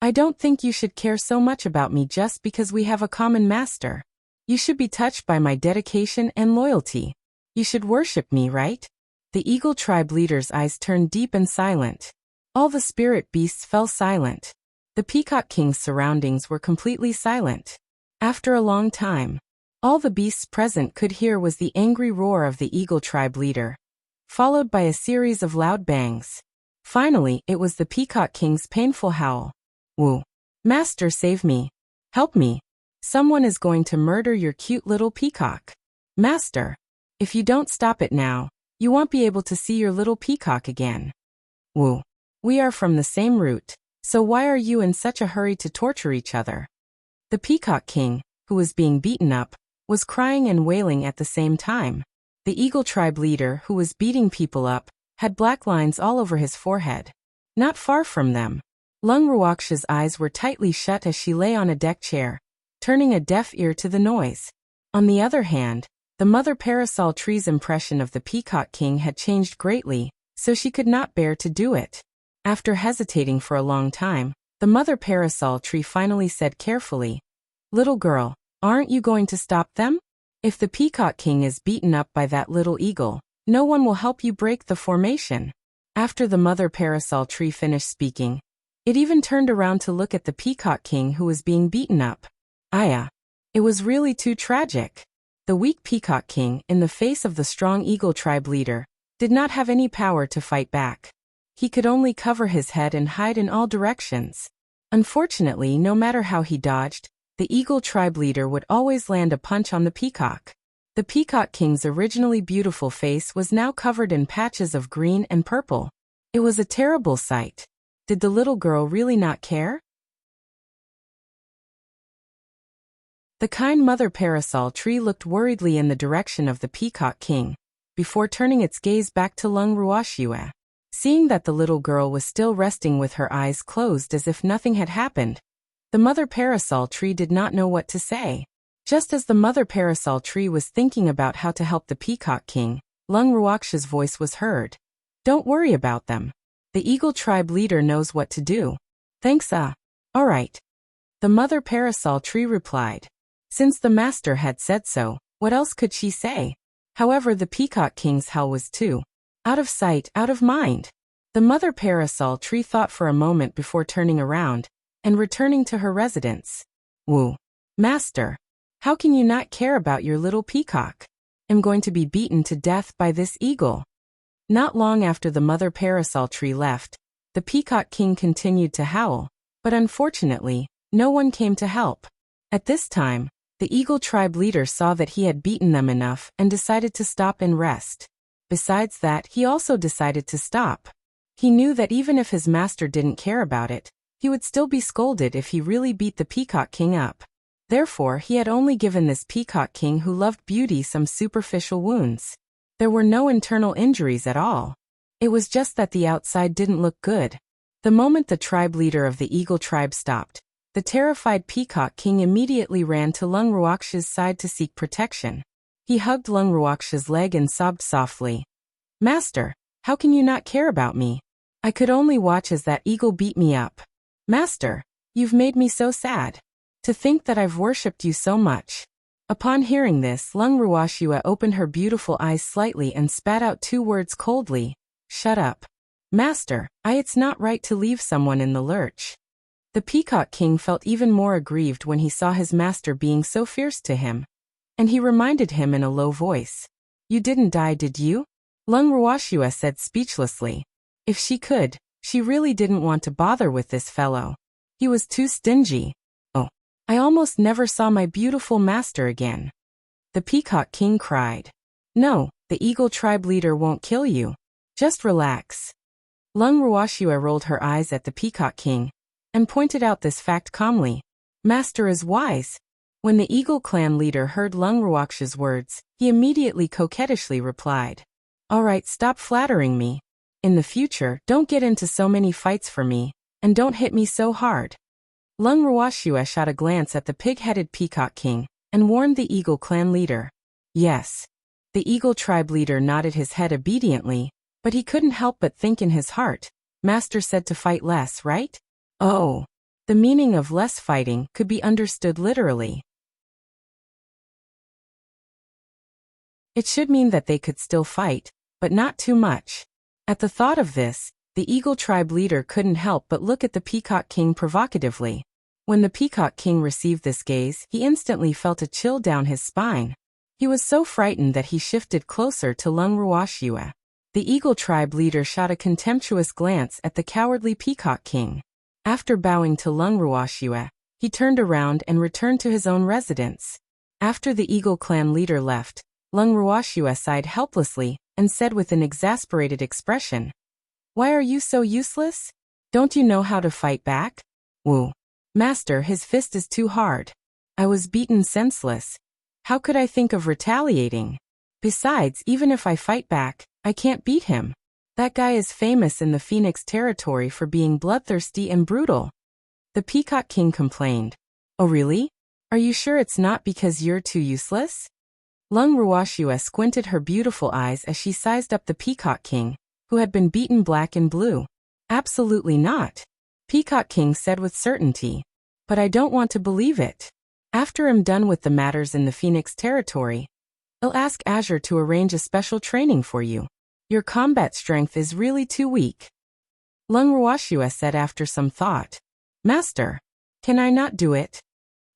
"I don't think you should care so much about me just because we have a common master. You should be touched by my dedication and loyalty. You should worship me, right?" The eagle tribe leader's eyes turned deep and silent. All the spirit beasts fell silent. The Peacock King's surroundings were completely silent. After a long time, all the beasts present could hear was the angry roar of the eagle tribe leader, followed by a series of loud bangs. Finally, it was the Peacock King's painful howl. "Woo! Master, save me! Help me! Someone is going to murder your cute little peacock. Master! If you don't stop it now, you won't be able to see your little peacock again. Woo! We are from the same root, so why are you in such a hurry to torture each other?" The Peacock King, who was being beaten up, was crying and wailing at the same time. The eagle tribe leader, who was beating people up, had black lines all over his forehead. Not far from them, Lung Ruoxia's eyes were tightly shut as she lay on a deck chair, turning a deaf ear to the noise. On the other hand, the mother parasol tree's impression of the Peacock King had changed greatly, so she could not bear to do it. After hesitating for a long time, the mother parasol tree finally said carefully, "Little girl, aren't you going to stop them? If the Peacock King is beaten up by that little eagle, no one will help you break the formation." After the mother parasol tree finished speaking, it even turned around to look at the Peacock King who was being beaten up. It was really too tragic. The weak Peacock King, in the face of the strong eagle tribe leader, did not have any power to fight back. He could only cover his head and hide in all directions. Unfortunately, no matter how he dodged, the eagle tribe leader would always land a punch on the peacock. The Peacock King's originally beautiful face was now covered in patches of green and purple. It was a terrible sight. Did the little girl really not care? The kind mother parasol tree looked worriedly in the direction of the Peacock King, before turning its gaze back to Lung Ruoxia. Seeing that the little girl was still resting with her eyes closed as if nothing had happened, the mother parasol tree did not know what to say. Just as the mother parasol tree was thinking about how to help the Peacock King, Lung Ruoxia's voice was heard. "Don't worry about them. The eagle tribe leader knows what to do." "Thanks, all right." The mother parasol tree replied. Since the master had said so, What else could she say? However, the Peacock King's hell was too. Out of sight, out of mind. The mother parasol tree thought for a moment before turning around and returning to her residence. Woo. Master. How can you not care about your little peacock? I'm going to be beaten to death by this eagle. Not long after the mother parasol tree left, the Peacock King continued to howl, but unfortunately, no one came to help. At this time, the Eagle tribe leader saw that he had beaten them enough and decided to stop and rest. Besides that, he also decided to stop. He knew that even if his master didn't care about it, he would still be scolded if he really beat the Peacock King up. Therefore, he had only given this Peacock King who loved beauty some superficial wounds. There were no internal injuries at all. It was just that the outside didn't look good. The moment the tribe leader of the Eagle tribe stopped, the terrified Peacock King immediately ran to Lung Ruoxia's side to seek protection. He hugged Lung Ruoxia's leg and sobbed softly. Master, how can you not care about me? I could only watch as that eagle beat me up. Master, you've made me so sad. To think that I've worshipped you so much. Upon hearing this, Lung Ruoxia opened her beautiful eyes slightly and spat out 2 words coldly. Shut up. Master, it's not right to leave someone in the lurch. The Peacock King felt even more aggrieved when he saw his master being so fierce to him. And he reminded him in a low voice. You didn't die, did you? Lung Ruoxia said speechlessly. If she could, she really didn't want to bother with this fellow. He was too stingy. Oh, I almost never saw my beautiful master again. The Peacock King cried. No, the Eagle tribe leader won't kill you. Just relax. Lung Ruoxia rolled her eyes at the Peacock King and pointed out this fact calmly. Master is wise. When the Eagle clan leader heard Lung Ruoxia's words, he immediately coquettishly replied. All right, stop flattering me. In the future, don't get into so many fights for me, and don't hit me so hard. Lung Ruoxia shot a glance at the pig-headed Peacock King and warned the Eagle clan leader. Yes. The Eagle tribe leader nodded his head obediently, but he couldn't help but think in his heart. Master said to fight less, right? Oh. The meaning of less fighting could be understood literally. It should mean that they could still fight, but not too much. At the thought of this, the Eagle tribe leader couldn't help but look at the Peacock King provocatively. When the Peacock King received this gaze, he instantly felt a chill down his spine. He was so frightened that he shifted closer to Lung Ruoxia. The Eagle tribe leader shot a contemptuous glance at the cowardly Peacock King. After bowing to Lung Ruoxia, he turned around and returned to his own residence. After the Eagle clan leader left, Lung Ruoxia sighed helplessly and said with an exasperated expression, Why are you so useless? Don't you know how to fight back? Woo. Master, his fist is too hard. I was beaten senseless. How could I think of retaliating? Besides, even if I fight back, I can't beat him. That guy is famous in the Phoenix territory for being bloodthirsty and brutal. The Peacock King complained. Oh really? Are you sure it's not because you're too useless? Lung Ruoxia squinted her beautiful eyes as she sized up the Peacock King, who had been beaten black and blue. Absolutely not. Peacock King said with certainty. But I don't want to believe it. After I'm done with the matters in the Phoenix territory, I'll ask Azure to arrange a special training for you. Your combat strength is really too weak. Lung Ruoxia said after some thought. Master, can I not do it?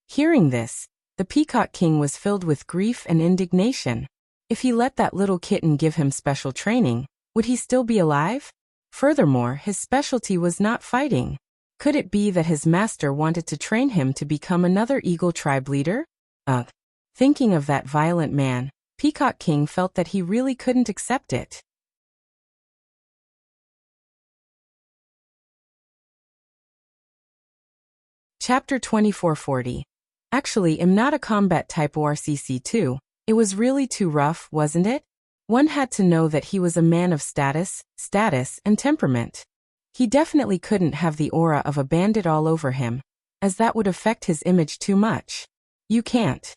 Hearing this, the Peacock King was filled with grief and indignation. If he let that little kitten give him special training, would he still be alive? Furthermore, his specialty was not fighting. Could it be that his master wanted to train him to become another Eagle tribe leader? Ugh. Thinking of that violent man, Peacock King felt that he really couldn't accept it. Chapter 2440. Actually, I'm not a combat type ORCC2. It was really too rough, wasn't it? One had to know that he was a man of status, and temperament. He definitely couldn't have the aura of a bandit all over him, as that would affect his image too much. You can't.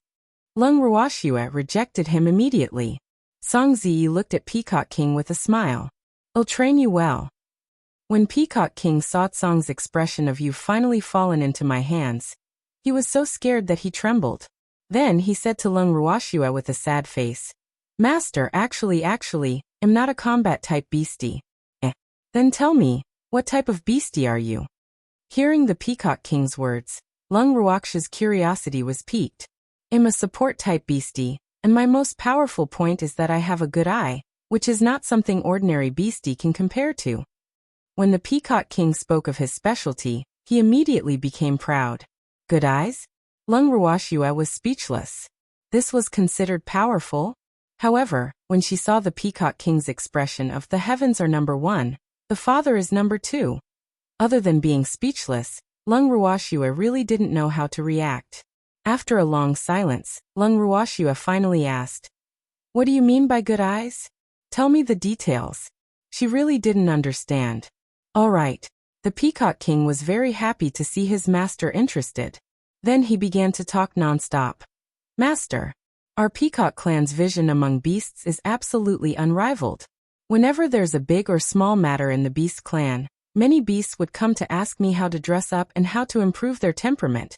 Lung Ruoxia rejected him immediately. Song Ziyi looked at Peacock King with a smile. I'll train you well. When Peacock King saw Tsong's expression of "You've finally fallen into my hands," he was so scared that he trembled. Then he said to Lung Ruoxue with a sad face, Master, actually, am not a combat-type beastie. Then tell me, what type of beastie are you? Hearing the Peacock King's words, Lung Ruoxue's curiosity was piqued. I'm a support-type beastie, and my most powerful point is that I have a good eye, which is not something ordinary beastie can compare to. When the Peacock King spoke of his specialty, he immediately became proud. Good eyes? Lung Ruoxue was speechless. This was considered powerful? However, when she saw the Peacock King's expression of the heavens are number 1, the father is number 2. Other than being speechless, Lung Ruoxue really didn't know how to react. After a long silence, Lung Ruoxue finally asked, What do you mean by good eyes? Tell me the details. She really didn't understand. All right. The Peacock King was very happy to see his master interested. Then he began to talk non-stop. Master, our Peacock clan's vision among beasts is absolutely unrivaled. Whenever there's a big or small matter in the beast clan, many beasts would come to ask me how to dress up and how to improve their temperament.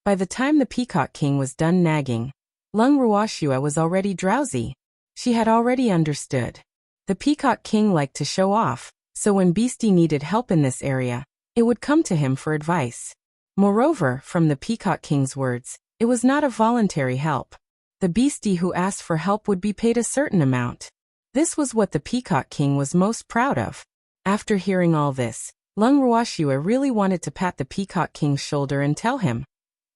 By the time the Peacock King was done nagging, Lung Ruoxue was already drowsy. She had already understood. The Peacock King liked to show off, so when Beastie needed help in this area, it would come to him for advice. Moreover, from the Peacock King's words, it was not a voluntary help. The Beastie who asked for help would be paid a certain amount. This was what the Peacock King was most proud of. After hearing all this, Lung Ruoxue really wanted to pat the Peacock King's shoulder and tell him,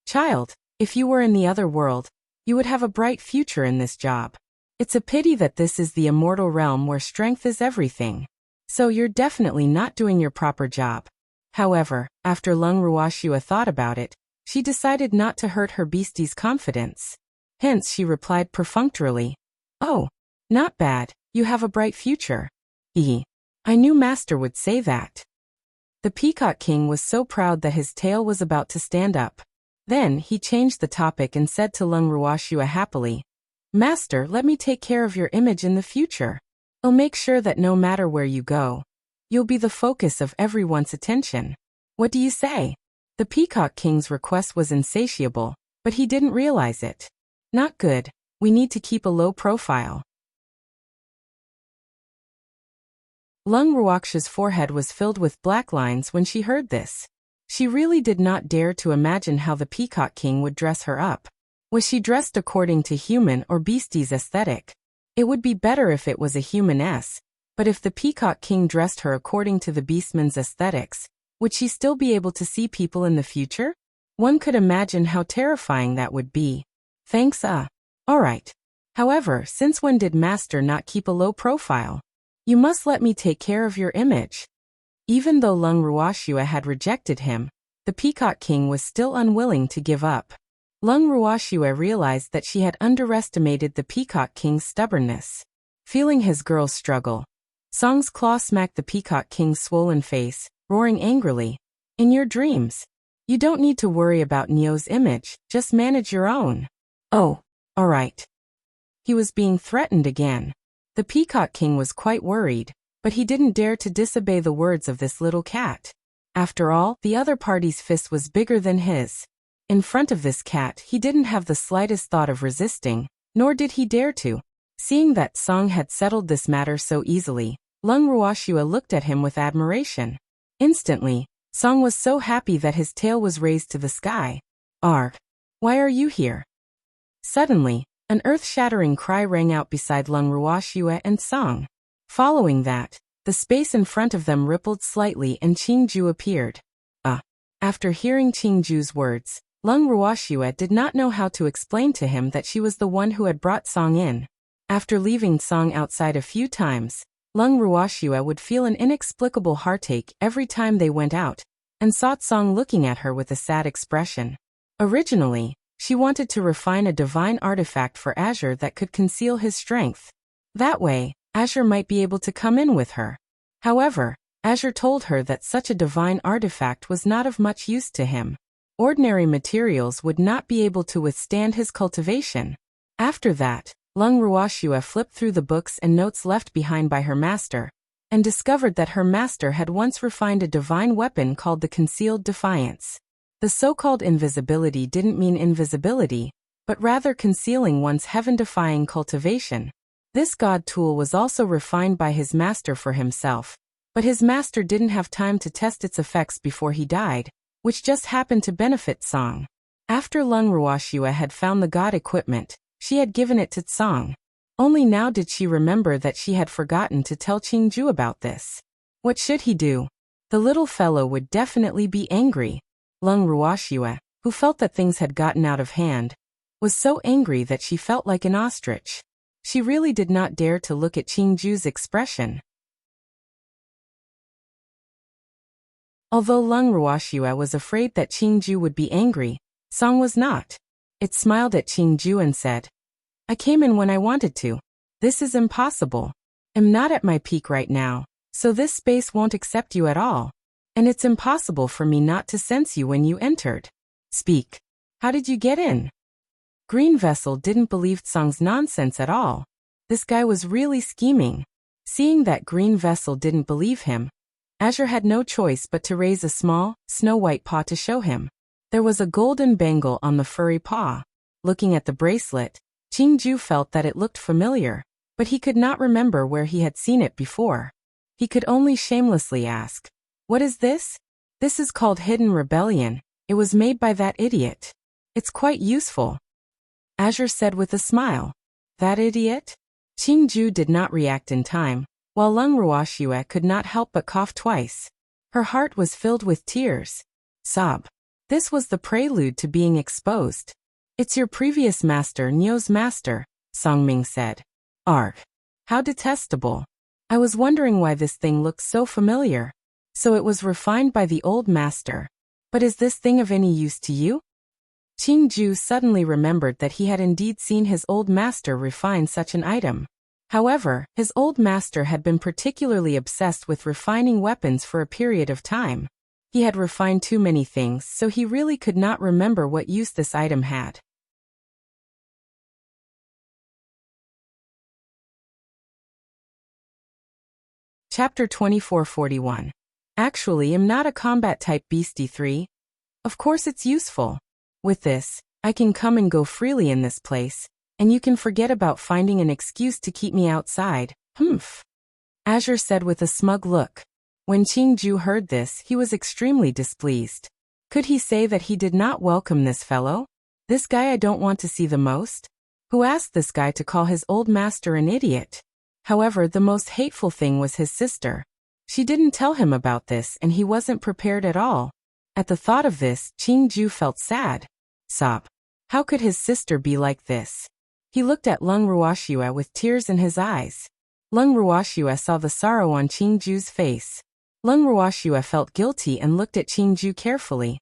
Child, if you were in the other world, you would have a bright future in this job. It's a pity that this is the immortal realm where strength is everything. So you're definitely not doing your proper job. However, after Lung Ruoxue thought about it, she decided not to hurt her beastie's confidence. Hence she replied perfunctorily, Oh, not bad, you have a bright future. I knew Master would say that. The Peacock King was so proud that his tail was about to stand up. Then he changed the topic and said to Lung Ruoxue happily, Master, let me take care of your image in the future. I'll make sure that no matter where you go, you'll be the focus of everyone's attention. What do you say? The Peacock King's request was insatiable, but he didn't realize it. Not good. We need to keep a low profile. Lung Ruoxue's forehead was filled with black lines when she heard this. She really did not dare to imagine how the Peacock King would dress her up. Was she dressed according to human or beastie's aesthetic? It would be better if it was a humaness, but if the Peacock King dressed her according to the beastman's aesthetics, would she still be able to see people in the future? One could imagine how terrifying that would be. Thanks, alright. However, since when did Master not keep a low profile? You must let me take care of your image. Even though Lung Ruoxue had rejected him, the Peacock King was still unwilling to give up. Lung Ruoxue realized that she had underestimated the Peacock King's stubbornness. Feeling his girl's struggle, Song's claw smacked the Peacock King's swollen face, roaring angrily, In your dreams. You don't need to worry about Neo's image, just manage your own. Oh, alright. He was being threatened again. The Peacock King was quite worried, but he didn't dare to disobey the words of this little cat. After all, the other party's fist was bigger than his. In front of this cat, he didn't have the slightest thought of resisting, nor did he dare to. Seeing that Song had settled this matter so easily, Lung Ruoxue looked at him with admiration. Instantly, Song was so happy that his tail was raised to the sky. Arg! Why are you here? Suddenly, an earth-shattering cry rang out beside Lung Ruoxue and Song. Following that, the space in front of them rippled slightly and Qingju appeared. After hearing Qingju's words, Lung Ruoxue did not know how to explain to him that she was the one who had brought Song in. After leaving Song outside a few times, Lung Ruoxue would feel an inexplicable heartache every time they went out, and saw Song looking at her with a sad expression. Originally, she wanted to refine a divine artifact for Azure that could conceal his strength. That way, Azure might be able to come in with her. However, Azure told her that such a divine artifact was not of much use to him. Ordinary materials would not be able to withstand his cultivation. After that, Lung Ruoxue flipped through the books and notes left behind by her master, and discovered that her master had once refined a divine weapon called the Concealed Defiance. The so-called invisibility didn't mean invisibility, but rather concealing one's heaven-defying cultivation. This god tool was also refined by his master for himself, but his master didn't have time to test its effects before he died, which just happened to benefit Song. After Lung Ruoxue had found the god equipment, she had given it to Song. Only now did she remember that she had forgotten to tell Qingju about this. What should he do? The little fellow would definitely be angry. Lung Ruoxue, who felt that things had gotten out of hand, was so angry that she felt like an ostrich. She really did not dare to look at Qingju's expression. Although Lung Ruoxue was afraid that Qingju would be angry, Song was not. It smiled at Qingju and said, "I came in when I wanted to. This is impossible. I'm not at my peak right now, so this space won't accept you at all. And it's impossible for me not to sense you when you entered. Speak. How did you get in?" Green Vessel didn't believe Song's nonsense at all. This guy was really scheming. Seeing that Green Vessel didn't believe him, Azure had no choice but to raise a small, snow-white paw to show him. There was a golden bangle on the furry paw. Looking at the bracelet, Qingju felt that it looked familiar, but he could not remember where he had seen it before. He could only shamelessly ask, "What is this?" "This is called Hidden Rebellion. It was made by that idiot. It's quite useful," Azure said with a smile. That idiot? Qingju did not react in time, while Lung Ruoxue could not help but cough twice. Her heart was filled with tears. Sob. This was the prelude to being exposed. "It's your previous master, Nio's master," Songming said. "Arg. How detestable. I was wondering why this thing looked so familiar. So it was refined by the old master. But is this thing of any use to you?" Qingju suddenly remembered that he had indeed seen his old master refine such an item. However, his old master had been particularly obsessed with refining weapons for a period of time. He had refined too many things, so he really could not remember what use this item had. Chapter 2441. Actually, I'm not a combat-type beastie 3. Of course it's useful. With this, I can come and go freely in this place, and you can forget about finding an excuse to keep me outside. Humph. Azure said with a smug look. When Qingju heard this, he was extremely displeased. Could he say that he did not welcome this fellow? This guy I don't want to see the most? Who asked this guy to call his old master an idiot? However, the most hateful thing was his sister. She didn't tell him about this and he wasn't prepared at all. At the thought of this, Qingju felt sad. Sob. How could his sister be like this? He looked at Lung Ruoxue with tears in his eyes. Lung Ruoxue saw the sorrow on Qingju's face. Lung Ruoxue felt guilty and looked at Qingju carefully.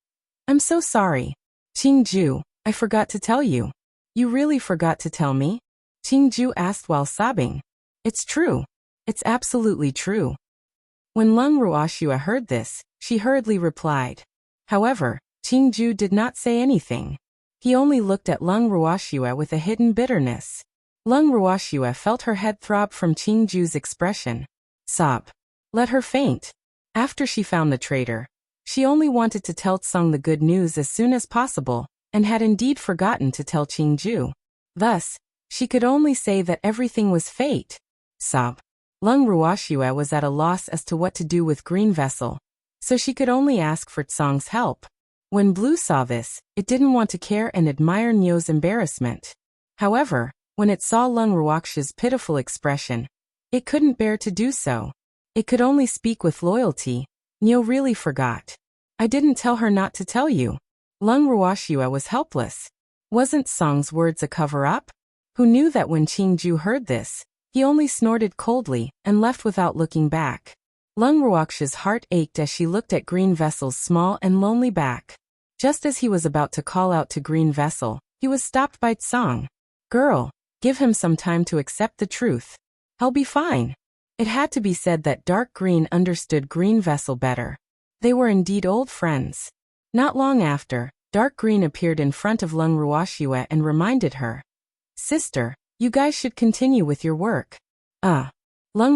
I'm so sorry. Qingju, I forgot to tell you. You really forgot to tell me? Qingju asked while sobbing. It's true. It's absolutely true. When Lung Ruoxue heard this, she hurriedly replied. However, Qingju did not say anything. He only looked at Lung Ruoxue with a hidden bitterness. Lung Ruoxue felt her head throb from Qingju's expression. Sob. Let her faint. After she found the traitor, she only wanted to tell Tsung the good news as soon as possible, and had indeed forgotten to tell Qingju. Thus, she could only say that everything was fate. Sob. Lung Ruoxue was at a loss as to what to do with Green Vessel, so she could only ask for Tsung's help. When Blue saw this, it didn't want to care and admire Nio's embarrassment. However, when it saw Lung Ruoxue's pitiful expression, it couldn't bear to do so. It could only speak with loyalty. Nio really forgot. I didn't tell her not to tell you. Lung Ruoxue was helpless. Wasn't Song's words a cover-up? Who knew that when Qingju heard this, he only snorted coldly and left without looking back. Lung Ruoxue's heart ached as she looked at Green Vessel's small and lonely back. Just as he was about to call out to Green Vessel, he was stopped by Tsong. Girl, give him some time to accept the truth. He'll be fine. It had to be said that Dark Green understood Green Vessel better. They were indeed old friends. Not long after, Dark Green appeared in front of Lung Ruoxue and reminded her. Sister, you guys should continue with your work. Lung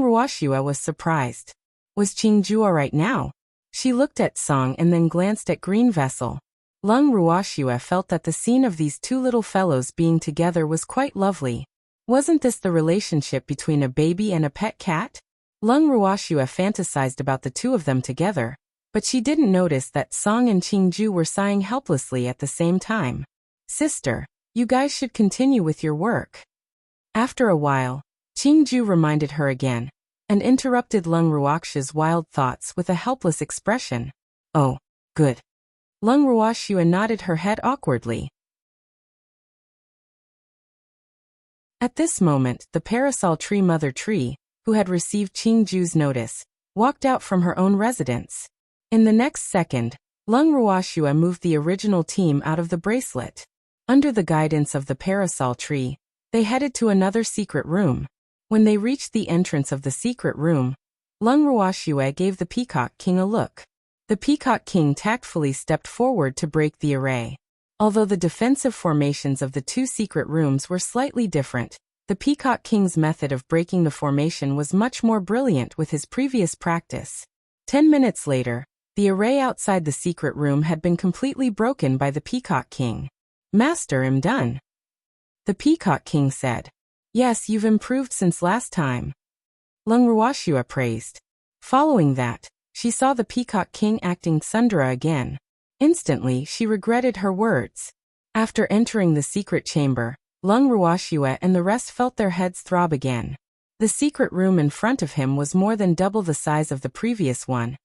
Ruoxue was surprised. Was Qingju alright now? She looked at Song and then glanced at Green Vessel. Lung Ruoxue felt that the scene of these two little fellows being together was quite lovely. Wasn't this the relationship between a baby and a pet cat? Lung Ruoxue fantasized about the two of them together, but she didn't notice that Song and Qingju were sighing helplessly at the same time. Sister, you guys should continue with your work. After a while, Qingju reminded her again, and interrupted Lung Ruoxue's wild thoughts with a helpless expression. Oh, good. Lung Ruoxue nodded her head awkwardly. At this moment, the parasol tree mother tree, who had received Qingju's notice, walked out from her own residence. In the next second, Lung Ruoxue moved the original team out of the bracelet. Under the guidance of the parasol tree, they headed to another secret room. When they reached the entrance of the secret room, Lung Ruoxue gave the Peacock King a look. The Peacock King tactfully stepped forward to break the array. Although the defensive formations of the two secret rooms were slightly different, the Peacock King's method of breaking the formation was much more brilliant with his previous practice. 10 minutes later, the array outside the secret room had been completely broken by the Peacock King. Master, I'm done. The Peacock King said. Yes, you've improved since last time. Lung Ruoxue praised. Following that, she saw the Peacock King acting tsundere again. Instantly, she regretted her words. After entering the secret chamber, Lung Ruoxue and the rest felt their heads throb again. The secret room in front of him was more than double the size of the previous one,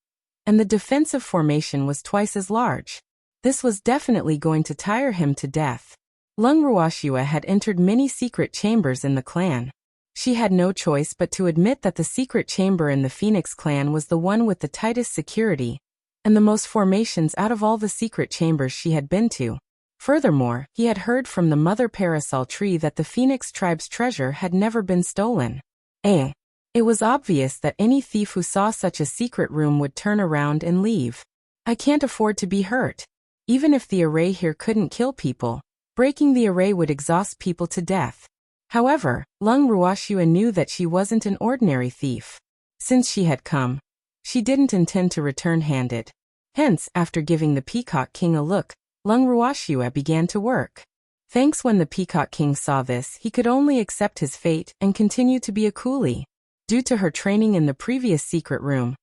and the defensive formation was twice as large. This was definitely going to tire him to death. Lung Ruoxue had entered many secret chambers in the clan. She had no choice but to admit that the secret chamber in the Phoenix clan was the one with the tightest security, and the most formations out of all the secret chambers she had been to. Furthermore, he had heard from the mother parasol tree that the Phoenix tribe's treasure had never been stolen. It was obvious that any thief who saw such a secret room would turn around and leave. I can't afford to be hurt. Even if the array here couldn't kill people, breaking the array would exhaust people to death. However, Lung Ruoxue knew that she wasn't an ordinary thief. Since she had come, she didn't intend to return handed. Hence, after giving the Peacock King a look, Lung Ruoxue began to work. Thanks when the Peacock King saw this, he could only accept his fate and continue to be a coolie. Due to her training in the previous secret room,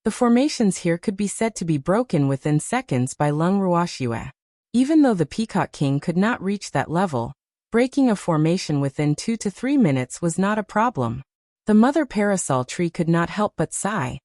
the formations here could be said to be broken within seconds by Lung Ruoxue. Even though the Peacock King could not reach that level, breaking a formation within 2 to 3 minutes was not a problem. The mother parasol tree could not help but sigh.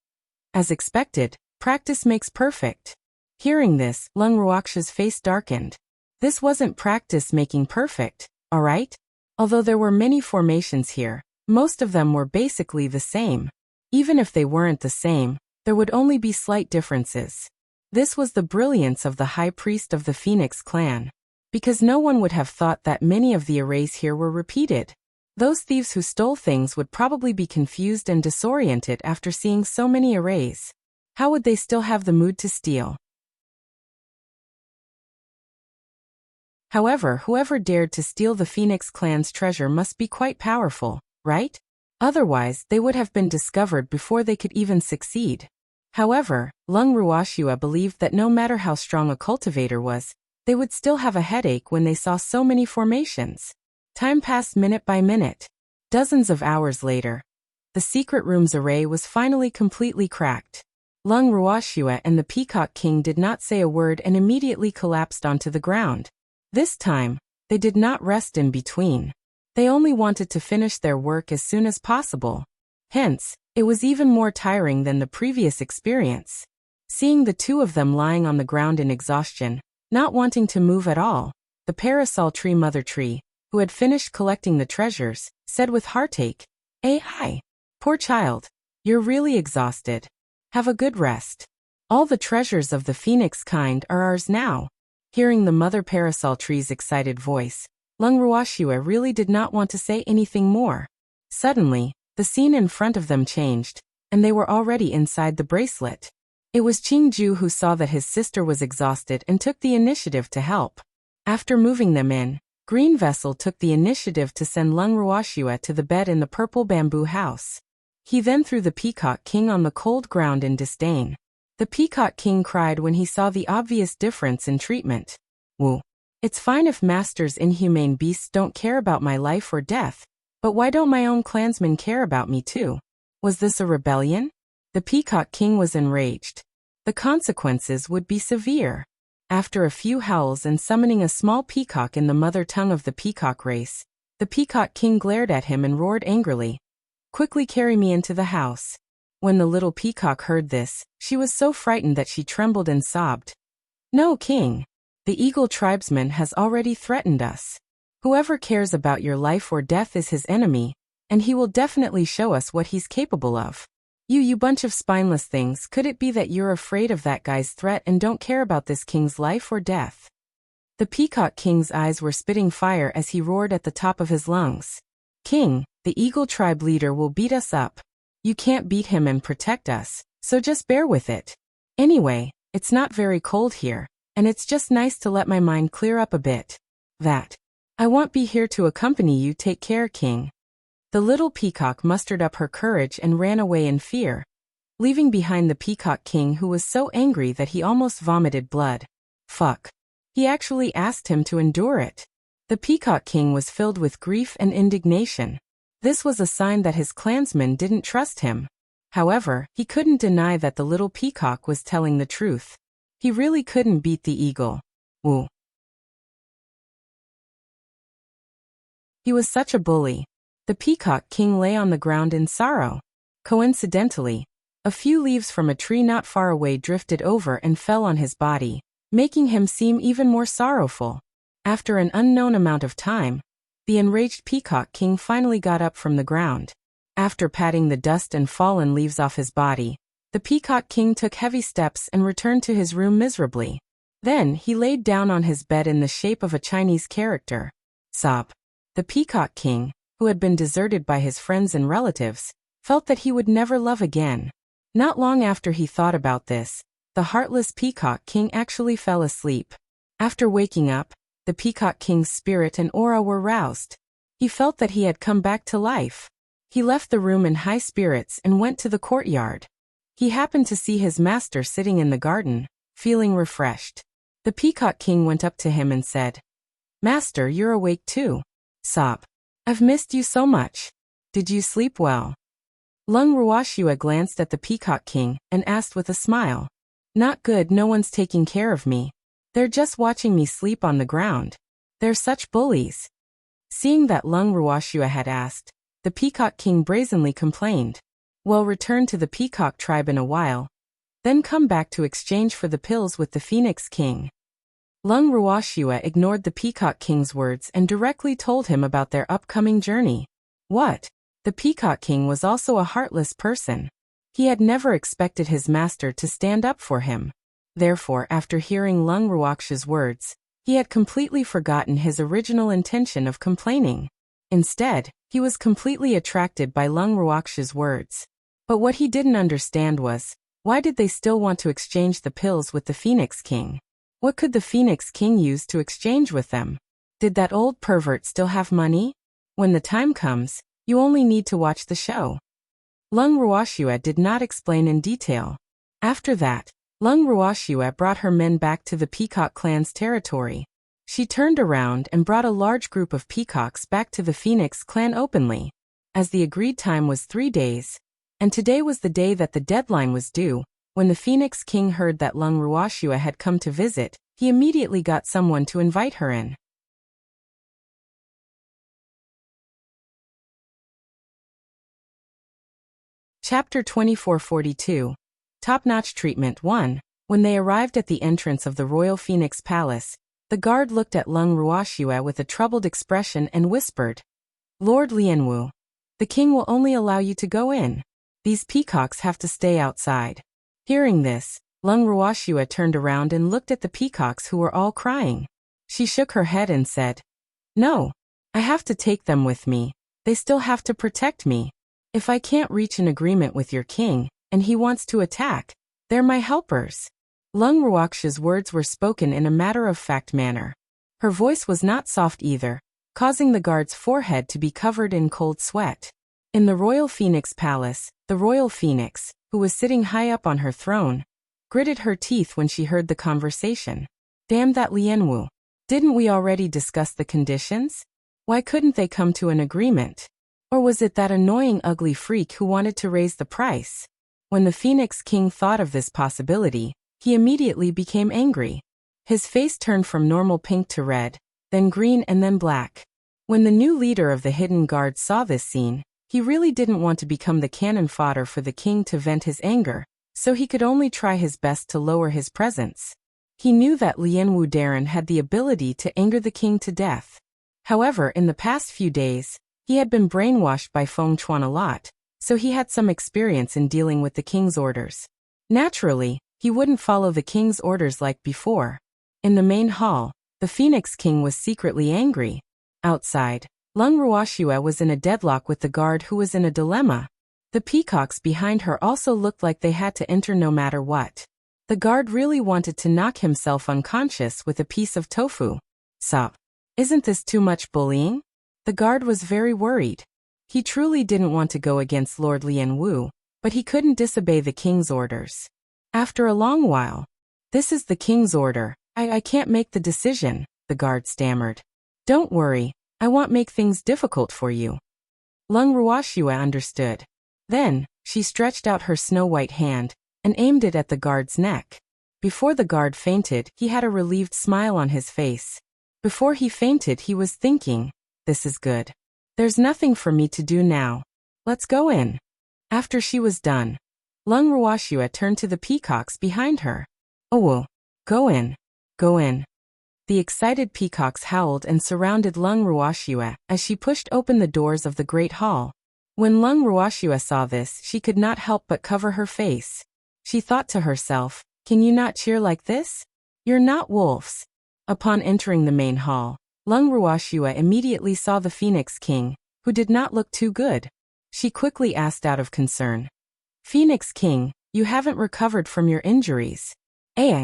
As expected, practice makes perfect. Hearing this, Lung Ruoxue's face darkened. This wasn't practice making perfect, alright? Although there were many formations here, most of them were basically the same. Even if they weren't the same, there would only be slight differences. This was the brilliance of the High Priest of the Phoenix clan. Because no one would have thought that many of the arrays here were repeated. Those thieves who stole things would probably be confused and disoriented after seeing so many arrays. How would they still have the mood to steal? However, whoever dared to steal the Phoenix clan's treasure must be quite powerful, right? Otherwise, they would have been discovered before they could even succeed. However, Lung Ruoxue believed that no matter how strong a cultivator was, they would still have a headache when they saw so many formations. Time passed minute by minute. Dozens of hours later, the secret room's array was finally completely cracked. Lung Ruoxue and the Peacock King did not say a word and immediately collapsed onto the ground. This time, they did not rest in between. They only wanted to finish their work as soon as possible. Hence, it was even more tiring than the previous experience. Seeing the two of them lying on the ground in exhaustion, not wanting to move at all, the parasol tree mother tree, who had finished collecting the treasures, said with heartache, "Hi, poor child, you're really exhausted. Have a good rest. All the treasures of the Phoenix kind are ours now." Hearing the mother parasol tree's excited voice, Lung Ruoxue really did not want to say anything more. Suddenly, the scene in front of them changed, and they were already inside the bracelet. It was Qingju who saw that his sister was exhausted and took the initiative to help. After moving them in, Green Vessel took the initiative to send Lung Ruoxue to the bed in the purple bamboo house. He then threw the Peacock King on the cold ground in disdain. The Peacock King cried when he saw the obvious difference in treatment. Woo. It's fine if Master's inhumane beasts don't care about my life or death, but why don't my own clansmen care about me too? Was this a rebellion? The Peacock King was enraged. The consequences would be severe. After a few howls and summoning a small peacock in the mother tongue of the peacock race, the Peacock King glared at him and roared angrily, "Quickly carry me into the house." When the little peacock heard this, she was so frightened that she trembled and sobbed. "No, King. The eagle tribesman has already threatened us. Whoever cares about your life or death is his enemy, and he will definitely show us what he's capable of. You bunch of spineless things, could it be that you're afraid of that guy's threat and don't care about this king's life or death?" The Peacock King's eyes were spitting fire as he roared at the top of his lungs. "King, the eagle tribe leader will beat us up. You can't beat him and protect us, so just bear with it. Anyway, it's not very cold here, and it's just nice to let my mind clear up a bit. I won't be here to accompany you. Take care, King." The little peacock mustered up her courage and ran away in fear, leaving behind the Peacock King, who was so angry that he almost vomited blood. Fuck. He actually asked him to endure it. The Peacock King was filled with grief and indignation. This was a sign that his clansmen didn't trust him. However, he couldn't deny that the little peacock was telling the truth. He really couldn't beat the eagle. Woo. He was such a bully. The Peacock King lay on the ground in sorrow. Coincidentally, a few leaves from a tree not far away drifted over and fell on his body, making him seem even more sorrowful. After an unknown amount of time, the enraged Peacock King finally got up from the ground. After patting the dust and fallen leaves off his body, the Peacock King took heavy steps and returned to his room miserably. Then he laid down on his bed in the shape of a Chinese character. Sob. The Peacock King, who had been deserted by his friends and relatives, felt that he would never love again. Not long after he thought about this, the heartless Peacock King actually fell asleep. After waking up, the Peacock King's spirit and aura were roused. He felt that he had come back to life. He left the room in high spirits and went to the courtyard. He happened to see his master sitting in the garden, feeling refreshed. The Peacock King went up to him and said, "Master, you're awake too." Sob. "I've missed you so much. Did you sleep well?" Lung Ruoxua glanced at the Peacock King and asked with a smile, "Not good. No one's taking care of me. They're just watching me sleep on the ground. They're such bullies." Seeing that Lung Ruoxua had asked, the Peacock King brazenly complained, "Well, return to the Peacock tribe in a while, then come back to exchange for the pills with the Phoenix King." Lung Ruoxua ignored the Peacock King's words and directly told him about their upcoming journey. What? The Peacock King was also a heartless person. He had never expected his master to stand up for him. Therefore, after hearing Lung Ruoxua's words, he had completely forgotten his original intention of complaining. Instead, he was completely attracted by Lung Ruoxua's words. But what he didn't understand was, why did they still want to exchange the pills with the Phoenix King? What could the Phoenix King use to exchange with them? Did that old pervert still have money? When the time comes, you only need to watch the show. Lung Ruoxua did not explain in detail. After that, Lung Ruoxua brought her men back to the Peacock clan's territory. She turned around and brought a large group of peacocks back to the Phoenix clan openly. As the agreed time was 3 days, and today was the day that the deadline was due, when the Phoenix King heard that Lung Ruoxua had come to visit, he immediately got someone to invite her in. Chapter 2442. Top-notch treatment 1. When they arrived at the entrance of the Royal Phoenix Palace, the guard looked at Lung Ruoxua with a troubled expression and whispered, "Lord Lianwu, the king will only allow you to go in. These peacocks have to stay outside." Hearing this, Lung Ruoxua turned around and looked at the peacocks who were all crying. She shook her head and said, "No, I have to take them with me. They still have to protect me. If I can't reach an agreement with your king, and he wants to attack, they're my helpers." Lung Ruoxua's words were spoken in a matter-of-fact manner. Her voice was not soft either, causing the guard's forehead to be covered in cold sweat. In the Royal Phoenix Palace, the Royal Phoenix, who was sitting high up on her throne, gritted her teeth when she heard the conversation. Damn that Lianwu. Didn't we already discuss the conditions? Why couldn't they come to an agreement? Or was it that annoying ugly freak who wanted to raise the price? When the Phoenix King thought of this possibility, he immediately became angry. His face turned from normal pink to red, then green and then black. When the new leader of the Hidden Guard saw this scene, he really didn't want to become the cannon fodder for the king to vent his anger, so he could only try his best to lower his presence. He knew that Lianwu Darren had the ability to anger the king to death. However, in the past few days, he had been brainwashed by Feng Chuan a lot, so he had some experience in dealing with the king's orders. Naturally, he wouldn't follow the king's orders like before. In the main hall, the Phoenix King was secretly angry. Outside, Lung Ruoxue was in a deadlock with the guard who was in a dilemma. The peacocks behind her also looked like they had to enter no matter what. The guard really wanted to knock himself unconscious with a piece of tofu. Sup? Isn't this too much bullying? The guard was very worried. He truly didn't want to go against Lord Lianwu, but he couldn't disobey the king's orders. After a long while, "This is the king's order. I can't make the decision," the guard stammered. "Don't worry, I won't make things difficult for you." Lung Ruoxue understood. Then, she stretched out her snow-white hand and aimed it at the guard's neck. Before the guard fainted, he had a relieved smile on his face. Before he fainted, he was thinking, "This is good. There's nothing for me to do now. Let's go in." After she was done, Lung Ruoxue turned to the peacocks behind her. "Oh, go in. Go in." The excited peacocks howled and surrounded Lung Ruoxue as she pushed open the doors of the great hall. When Lung Ruoxue saw this, she could not help but cover her face. She thought to herself, "Can you not cheer like this? You're not wolves." Upon entering the main hall, Lung Ruoxue immediately saw the Phoenix King, who did not look too good. She quickly asked out of concern, "Phoenix King, you haven't recovered from your injuries, eh?"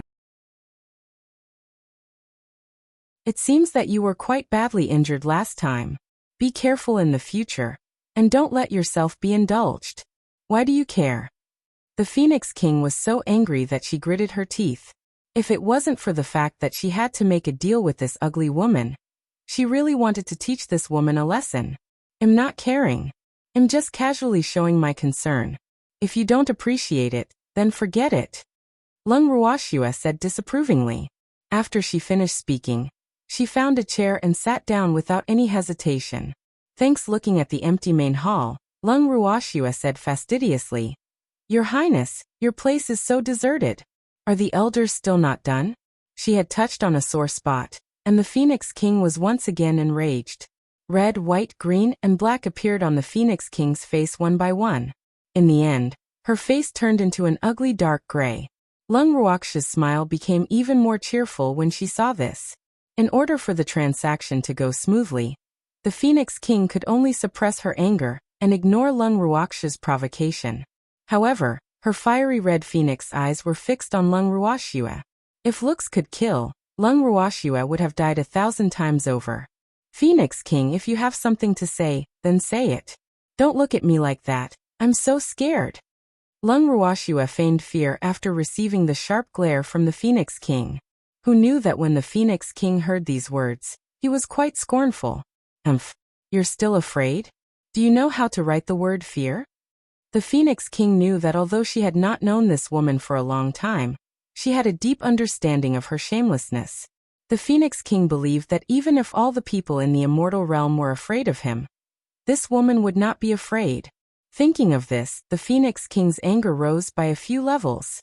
"It seems that you were quite badly injured last time. Be careful in the future, and don't let yourself be indulged. Why do you care?" The Phoenix King was so angry that she gritted her teeth. If it wasn't for the fact that she had to make a deal with this ugly woman, she really wanted to teach this woman a lesson. "I'm not caring. I'm just casually showing my concern. If you don't appreciate it, then forget it," Lung Ruoxue said disapprovingly. After she finished speaking, she found a chair and sat down without any hesitation. Thanks. Looking at the empty main hall, Lung Ruoxue said fastidiously, "Your Highness, your place is so deserted. Are the elders still not done?" She had touched on a sore spot, and the Phoenix King was once again enraged. Red, white, green, and black appeared on the Phoenix King's face one by one. In the end, her face turned into an ugly dark gray. Lung Ruoxue's smile became even more cheerful when she saw this. In order for the transaction to go smoothly, the Phoenix King could only suppress her anger and ignore Lung Ruoxue's provocation. However, her fiery red phoenix eyes were fixed on Lung Ruoxue. If looks could kill, Lung Ruoxue would have died 1,000 times over. "Phoenix King, if you have something to say, then say it. Don't look at me like that. I'm so scared." Lung Ruoxue feigned fear after receiving the sharp glare from the Phoenix King, who knew that when the Phoenix King heard these words, he was quite scornful. You're still afraid? Do you know how to write the word fear?" The Phoenix King knew that although she had not known this woman for a long time, she had a deep understanding of her shamelessness. The Phoenix King believed that even if all the people in the immortal realm were afraid of him, this woman would not be afraid. Thinking of this, the Phoenix King's anger rose by a few levels.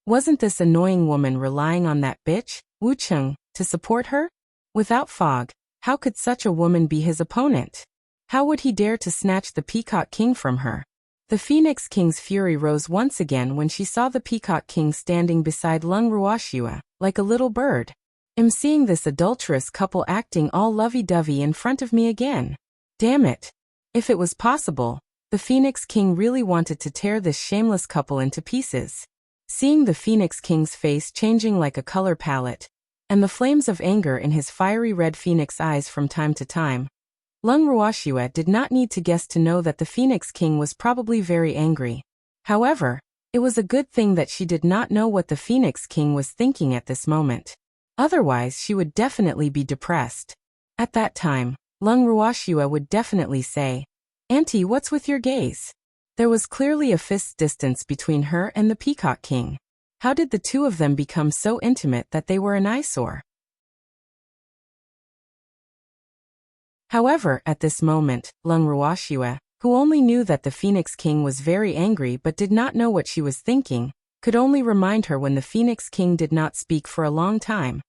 Wasn't this annoying woman relying on that bitch, Wucheng, to support her? Without Fog, how could such a woman be his opponent? How would he dare to snatch the Peacock King from her? The Phoenix King's fury rose once again when she saw the Peacock King standing beside Lung Ruoxue, like a little bird. "I'm seeing this adulterous couple acting all lovey-dovey in front of me again. Damn it." If it was possible, the Phoenix King really wanted to tear this shameless couple into pieces. Seeing the Phoenix King's face changing like a color palette, and the flames of anger in his fiery red phoenix eyes from time to time, Lung Ruoxue did not need to guess to know that the Phoenix King was probably very angry. However, It was a good thing that she did not know what the Phoenix King was thinking at this moment. Otherwise, she would definitely be depressed. At that time, Lung Ruoxue would definitely say, "Auntie, what's with your gaze?" There was clearly a fist's distance between her and the Peacock King. How did the two of them become so intimate that they were an eyesore? However, at this moment, Lung Ruoxue, who only knew that the Phoenix King was very angry but did not know what she was thinking, could only remind her when the Phoenix King did not speak for a long time.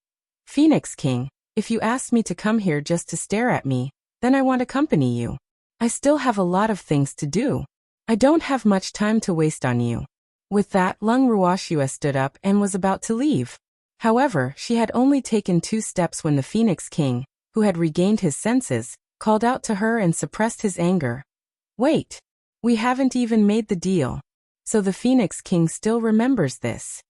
"Phoenix King, if you asked me to come here just to stare at me, then I want to accompany you. I still have a lot of things to do. I don't have much time to waste on you." With that, Lung Ruoxue stood up and was about to leave. However, she had only taken 2 steps when the Phoenix King, who had regained his senses, called out to her and suppressed his anger. "Wait. We haven't even made the deal." So the Phoenix King still remembers this.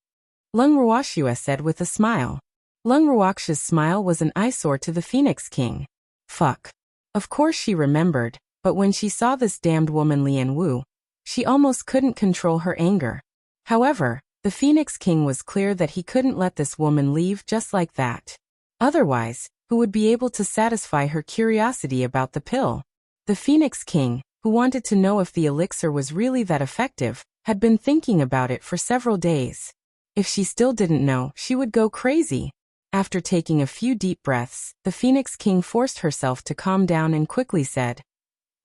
Lung Ruoxue said with a smile. Lung Ruoxue's smile was an eyesore to the Phoenix King. Fuck. Of course she remembered, but when she saw this damned woman Lian Wu, she almost couldn't control her anger. However, the Phoenix King was clear that he couldn't let this woman leave just like that. Otherwise, who would be able to satisfy her curiosity about the pill? The Phoenix King, who wanted to know if the elixir was really that effective, had been thinking about it for several days. If she still didn't know, she would go crazy. After taking a few deep breaths, the Phoenix King forced herself to calm down and quickly said,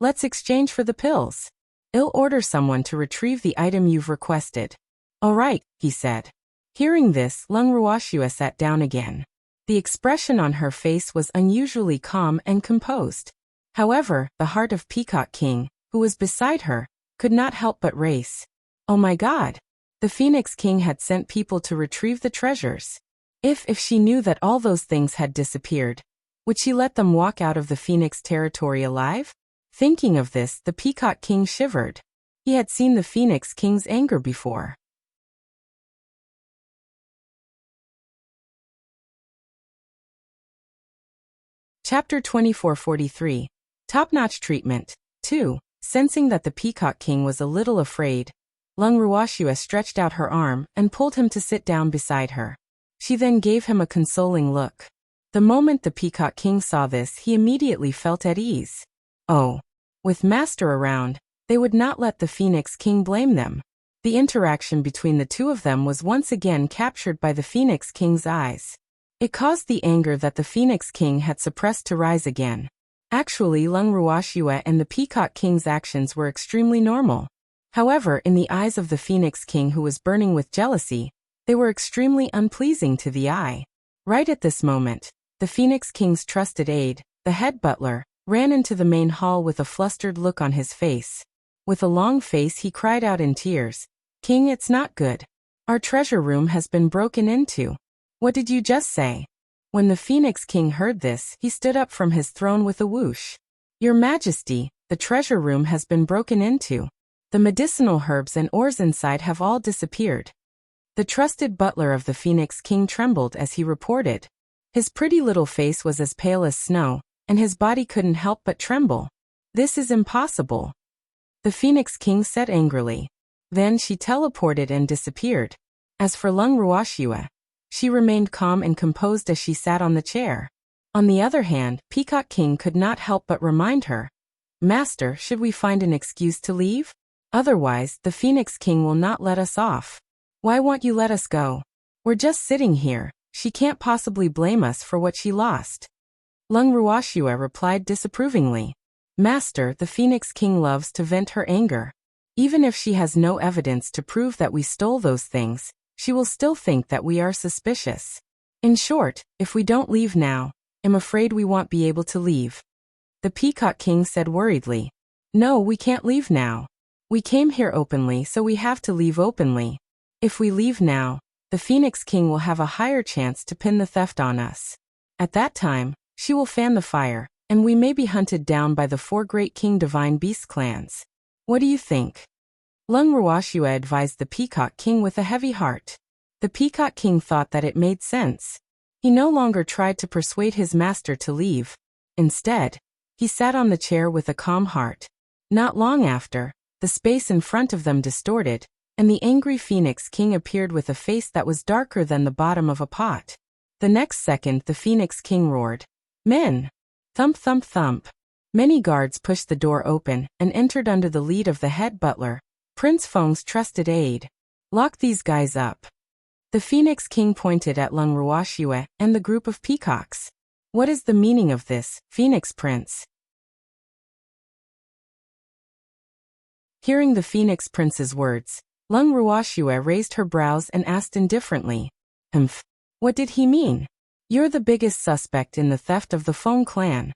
"Let's exchange for the pills. I'll order someone to retrieve the item you've requested." "All right," he said. Hearing this, Lung Ruoxue sat down again. The expression on her face was unusually calm and composed. However, the heart of Peacock King, who was beside her, could not help but race. Oh my God! The Phoenix King had sent people to retrieve the treasures. If she knew that all those things had disappeared, would she let them walk out of the Phoenix territory alive? Thinking of this, the Peacock King shivered. He had seen the Phoenix King's anger before. Chapter 2443. Top-notch treatment. 2. Sensing that the Peacock King was a little afraid, Lung Ruoxue stretched out her arm and pulled him to sit down beside her. She then gave him a consoling look. The moment the Peacock King saw this, he immediately felt at ease. Oh. With Master around, they would not let the Phoenix King blame them. The interaction between the two of them was once again captured by the Phoenix King's eyes. It caused the anger that the Phoenix King had suppressed to rise again. Actually, Lung Ruoxue and the Peacock King's actions were extremely normal. However, in the eyes of the Phoenix King, who was burning with jealousy, they were extremely unpleasing to the eye. Right at this moment, the Phoenix King's trusted aide, the head butler, ran into the main hall with a flustered look on his face. With a long face, he cried out in tears, "King, it's not good. Our treasure room has been broken into." "What did you just say?" When the Phoenix King heard this, he stood up from his throne with a whoosh. "Your Majesty, the treasure room has been broken into. The medicinal herbs and ores inside have all disappeared." The trusted butler of the Phoenix King trembled as he reported. His pretty little face was as pale as snow, and his body couldn't help but tremble. "This is impossible," the Phoenix King said angrily. Then she teleported and disappeared. As for Lung Ruoxue, she remained calm and composed as she sat on the chair. On the other hand, Peacock King could not help but remind her, "Master, should we find an excuse to leave? Otherwise, the Phoenix King will not let us off. Why won't you let us go? We're just sitting here. She can't possibly blame us for what she lost." Lung Ruoxue replied disapprovingly, "Master, the Phoenix King loves to vent her anger. Even if she has no evidence to prove that we stole those things, she will still think that we are suspicious. In short, if we don't leave now, I'm afraid we won't be able to leave." The Peacock King said worriedly, "No, we can't leave now. We came here openly, so we have to leave openly. If we leave now, the Phoenix King will have a higher chance to pin the theft on us. At that time, she will fan the fire, and we may be hunted down by the 4 great King Divine Beast clans. What do you think?" Lung Ruoxue advised the Peacock King with a heavy heart. The Peacock King thought that it made sense. He no longer tried to persuade his master to leave. Instead, he sat on the chair with a calm heart. Not long after, the space in front of them distorted, and the angry Phoenix King appeared with a face that was darker than the bottom of a pot. The next second the Phoenix King roared, "Men!" Thump thump thump. Many guards pushed the door open and entered under the lead of the head butler, Prince Feng's trusted aide. "Lock these guys up." The Phoenix King pointed at Lung Ruoxue and the group of peacocks. "What is the meaning of this, Phoenix Prince?" Hearing the Phoenix Prince's words, Lung Ruoxue raised her brows and asked indifferently, "Humph. What did he mean?" "You're the biggest suspect in the theft of the Feng clan."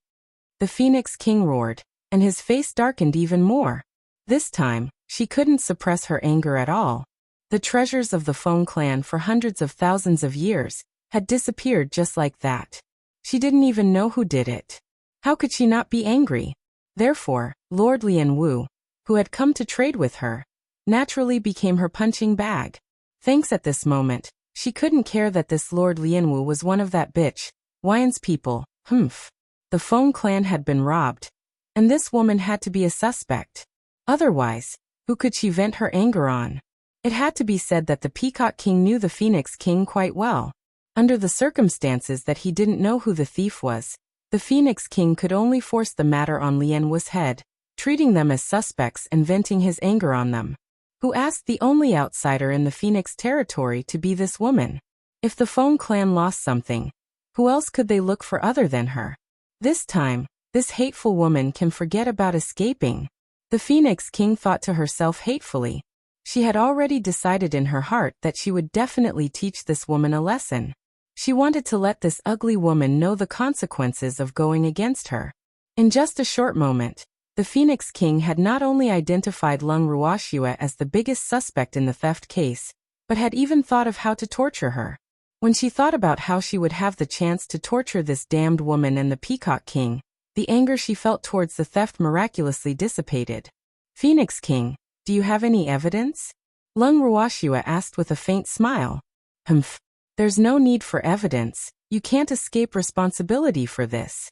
The Phoenix King roared, and his face darkened even more. This time, she couldn't suppress her anger at all. The treasures of the Feng clan for hundreds of thousands of years had disappeared just like that. She didn't even know who did it. How could she not be angry? Therefore, Lord Lian Wu, who had come to trade with her, naturally became her punching bag. Thanks at this moment, she couldn't care that this Lord Lianwu was one of that bitch, Wyan's people, humph. The Feng clan had been robbed, and this woman had to be a suspect. Otherwise, who could she vent her anger on? It had to be said that the Peacock King knew the Phoenix King quite well. Under the circumstances that he didn't know who the thief was, the Phoenix King could only force the matter on Lianwu's head, treating them as suspects and venting his anger on them. Who asked the only outsider in the Phoenix territory to be this woman? If the Feng clan lost something, who else could they look for other than her? This time, this hateful woman can forget about escaping. The Phoenix King thought to herself hatefully. She had already decided in her heart that she would definitely teach this woman a lesson. She wanted to let this ugly woman know the consequences of going against her. In just a short moment, the Phoenix King had not only identified Lung Ruoxue as the biggest suspect in the theft case, but had even thought of how to torture her. When she thought about how she would have the chance to torture this damned woman and the Peacock King, the anger she felt towards the theft miraculously dissipated. "Phoenix King, do you have any evidence?" Lung Ruoxue asked with a faint smile. "Humph. There's no need for evidence. You can't escape responsibility for this."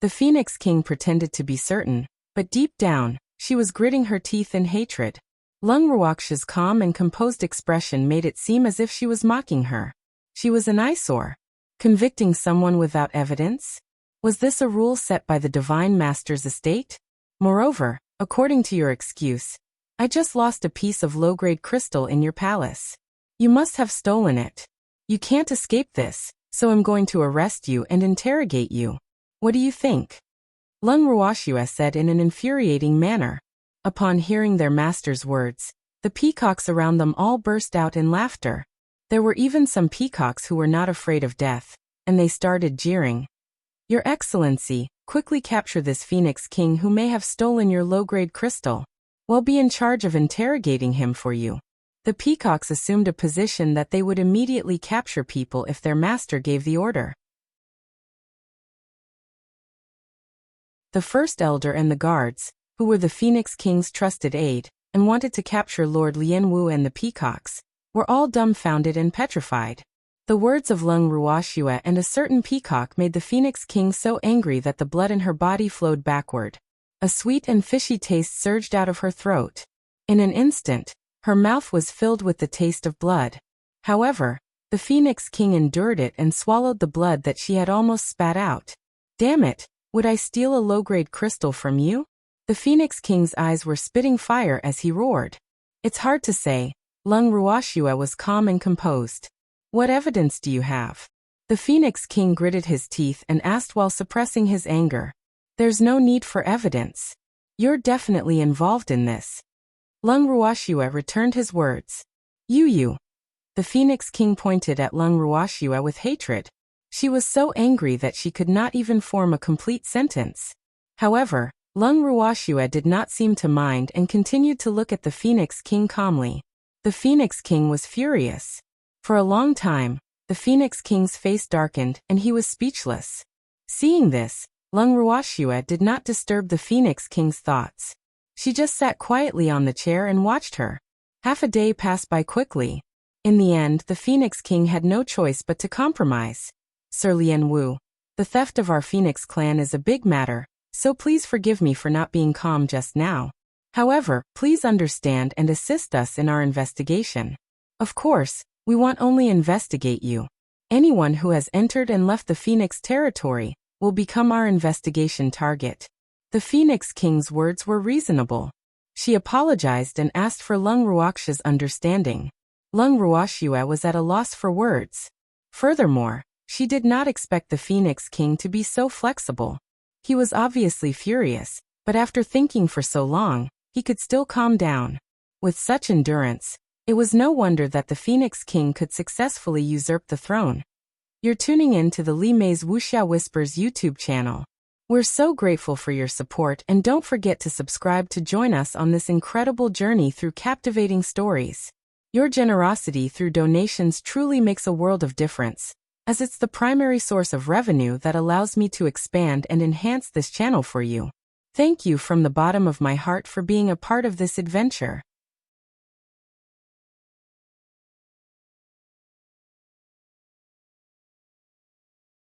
The Phoenix King pretended to be certain, but deep down, she was gritting her teeth in hatred. Lung Ruoxue's calm and composed expression made it seem as if she was mocking her. She was an eyesore. Convicting someone without evidence? Was this a rule set by the Divine Master's estate? Moreover, according to your excuse, I just lost a piece of low-grade crystal in your palace. You must have stolen it. You can't escape this, so I'm going to arrest you and interrogate you. What do you think? Lung Ruoxue said in an infuriating manner. Upon hearing their master's words, the peacocks around them all burst out in laughter. There were even some peacocks who were not afraid of death, and they started jeering. "Your Excellency, quickly capture this Phoenix King who may have stolen your low-grade crystal. We'll be in charge of interrogating him for you." The peacocks assumed a position that they would immediately capture people if their master gave the order. The first elder and the guards, who were the Phoenix King's trusted aide, and wanted to capture Lord Lianwu and the peacocks, were all dumbfounded and petrified. The words of Lung Ruoxue and a certain peacock made the Phoenix King so angry that the blood in her body flowed backward. A sweet and fishy taste surged out of her throat. In an instant, her mouth was filled with the taste of blood. However, the Phoenix King endured it and swallowed the blood that she had almost spat out. "Damn it! Would I steal a low-grade crystal from you?" The Phoenix King's eyes were spitting fire as he roared. "It's hard to say." Lung Ruoxue was calm and composed. "What evidence do you have?" The Phoenix King gritted his teeth and asked while suppressing his anger. "There's no need for evidence. You're definitely involved in this." Lung Ruoxue returned his words. You. The Phoenix King pointed at Lung Ruoxue with hatred. She was so angry that she could not even form a complete sentence. However, Lung Ruoxue did not seem to mind and continued to look at the Phoenix King calmly. The Phoenix King was furious. For a long time, the Phoenix King's face darkened and he was speechless. Seeing this, Lung Ruoxue did not disturb the Phoenix King's thoughts. She just sat quietly on the chair and watched her. Half a day passed by quickly. In the end, the Phoenix King had no choice but to compromise. "Sir Lianwu, the theft of our Phoenix clan is a big matter, so please forgive me for not being calm just now. However, please understand and assist us in our investigation. Of course, we won't only investigate you. Anyone who has entered and left the Phoenix territory will become our investigation target. The Phoenix King's words were reasonable. She apologized and asked for Lung Ruoxia's understanding. Lung Ruoxia was at a loss for words. Furthermore, she did not expect the Phoenix King to be so flexible. He was obviously furious, but after thinking for so long, he could still calm down. With such endurance, it was no wonder that the Phoenix King could successfully usurp the throne. You're tuning in to the Li Mei's Wuxia Whispers YouTube channel. We're so grateful for your support, and don't forget to subscribe to join us on this incredible journey through captivating stories. Your generosity through donations truly makes a world of difference, as it's the primary source of revenue that allows me to expand and enhance this channel for you. Thank you from the bottom of my heart for being a part of this adventure.